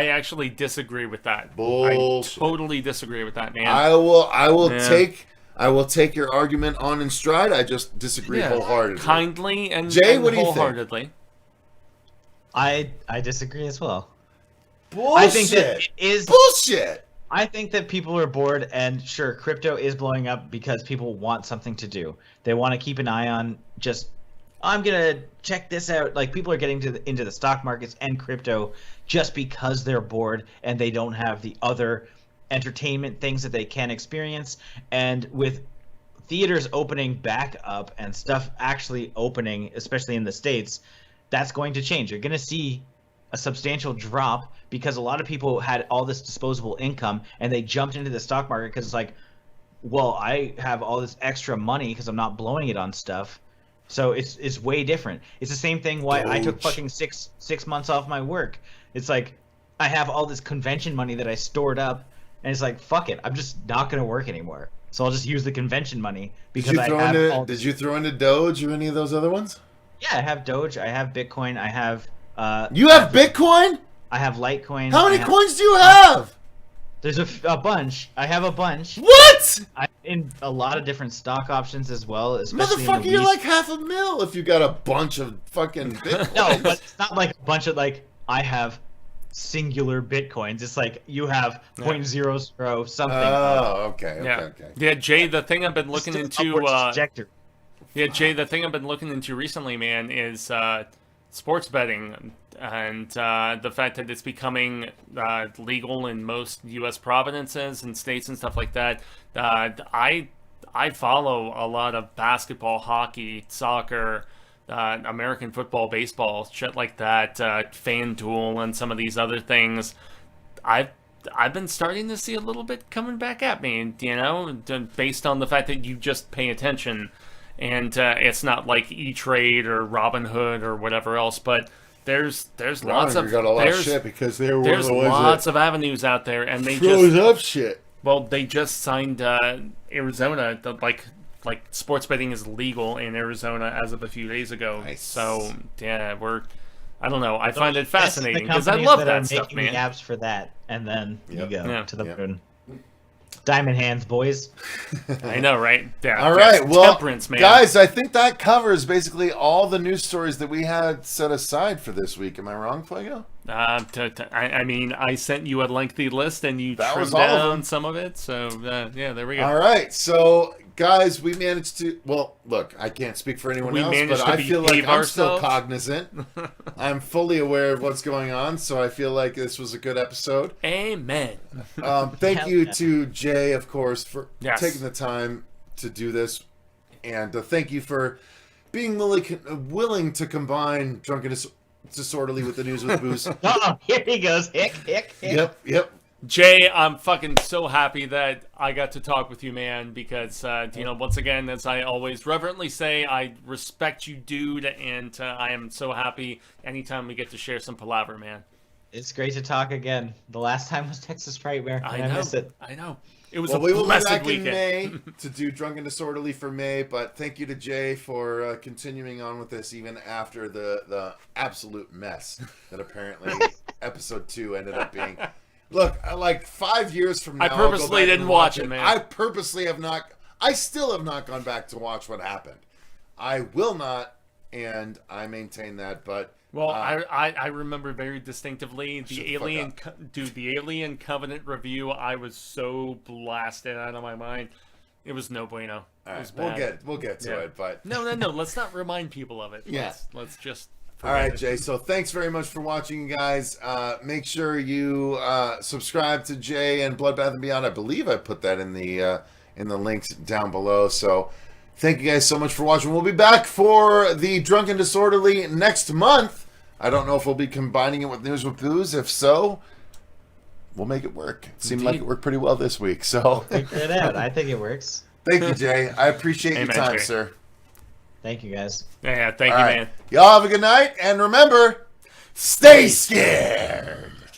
actually disagree with that. Bullshit. I totally disagree with that, man. I will take your argument on in stride. I just disagree wholeheartedly. Kindly and Jay, what do you wholeheartedly. think? I disagree as well. Bullshit. I think that it is bullshit. I think that people are bored, and sure, crypto is blowing up because people want something to do. They want to keep an eye on just, I'm gonna check this out. Like, people are getting into the stock markets and crypto just because they're bored and they don't have the other entertainment things that they can experience. And with theaters opening back up and stuff actually opening, especially in the States, that's going to change. You're gonna see a substantial drop because a lot of people had all this disposable income and they jumped into the stock market because it's like, well, I have all this extra money because I'm not blowing it on stuff. So it's way different. It's the same thing why I took fucking six months off my work. It's like I have all this convention money that I stored up, and it's like, fuck it, I'm just not gonna work anymore. So I'll just use the convention money because Did you throw into Doge or any of those other ones? Yeah, I have Doge, I have Bitcoin, I have You have Bitcoin? I have Litecoin. How many coins do you have? There's a bunch. I have a bunch. What? In a lot of different stock options as well. Motherfucker, you're like $500,000 if you got a bunch of fucking Bitcoins. No, but it's not like a bunch of, like, I have singular Bitcoins. It's like you have 0.00 something. Oh, okay. Yeah, Jay, the thing I've been looking into... Jay, the thing I've been looking into recently, man, is sports betting. And the fact that it's becoming legal in most U.S. provinces and states and stuff like that. I follow a lot of basketball, hockey, soccer, American football, baseball, shit like that, FanDuel, and some of these other things. I've been starting to see a little bit coming back at me, you know, based on the fact that you just pay attention. And it's not like E-Trade or Robinhood or whatever else, but... There's lots of shit because they were there's lots of avenues out there, and they froze up shit. Well, they just signed Arizona like like sports betting is legal in Arizona as of a few days ago. Nice. So yeah, I don't know. I find it That's the fascinating because I companies love that that are stuff, making man. the apps for that, and then you go Yeah. to the moon. Diamond hands, boys. I know, right? Yeah. All right, well, temperance, man. guys, I think that covers basically all the news stories that we had set aside for this week. Am I wrong, Fuego? I mean, I sent you a lengthy list, and you That was trimmed all of down them. some of it. So yeah, there we go. All right, so guys, we managed to. Well, look, I can't speak for anyone We else, managed but to I feel like behave I'm still ourselves. cognizant. I'm fully aware of what's going on, so I feel like this was a good episode. Amen. Thank Hell you yeah. to Jay, of course, for Yes. taking the time to do this, and thank you for being willing to combine drunken disorderly with the news with booze. Oh, here he goes. Hick, hick, hick. Yep. Jay, I'm fucking so happy that I got to talk with you, man, because, once again, as I always reverently say, I respect you, dude, and I am so happy anytime we get to share some palaver, man. It's great to talk again. The last time was Texas Frightmare, and I miss it. I know. It was Well, a we will be blessed back weekend. in May to do Drunken Disorderly for May, but thank you to Jay for continuing on with this even after the absolute mess that apparently episode 2 ended up being. Look, like 5 years from now, I purposely I'll go back didn't and watch it, man. I purposely have not. I still have not gone back to watch what happened. I will not, and I maintain that. But Well, I remember very distinctly Shut the the fuck Alien, the Alien Covenant review. I was so blasted out of my mind. It was no bueno. all It right, was bad. we'll get to Yeah. it. But No. Let's not remind people of it. Yeah. Let's just. all right, forget it. Jay. So thanks very much for watching, you guys. Make sure you subscribe to Jay and Bloodbath Beyond. I believe I put that in the links down below. So thank you guys so much for watching. We'll be back for the Drunken Disorderly next month. I don't know if we'll be combining it with News with Booze. If so, we'll make it work. It seemed like it worked pretty well this week. So Figure it out. I think it works. thank you, Jay. I appreciate your Amen, time, Jay. sir. Thank you, guys. Yeah, thank All you, right. man. Y'all have a good night, and remember, stay scared.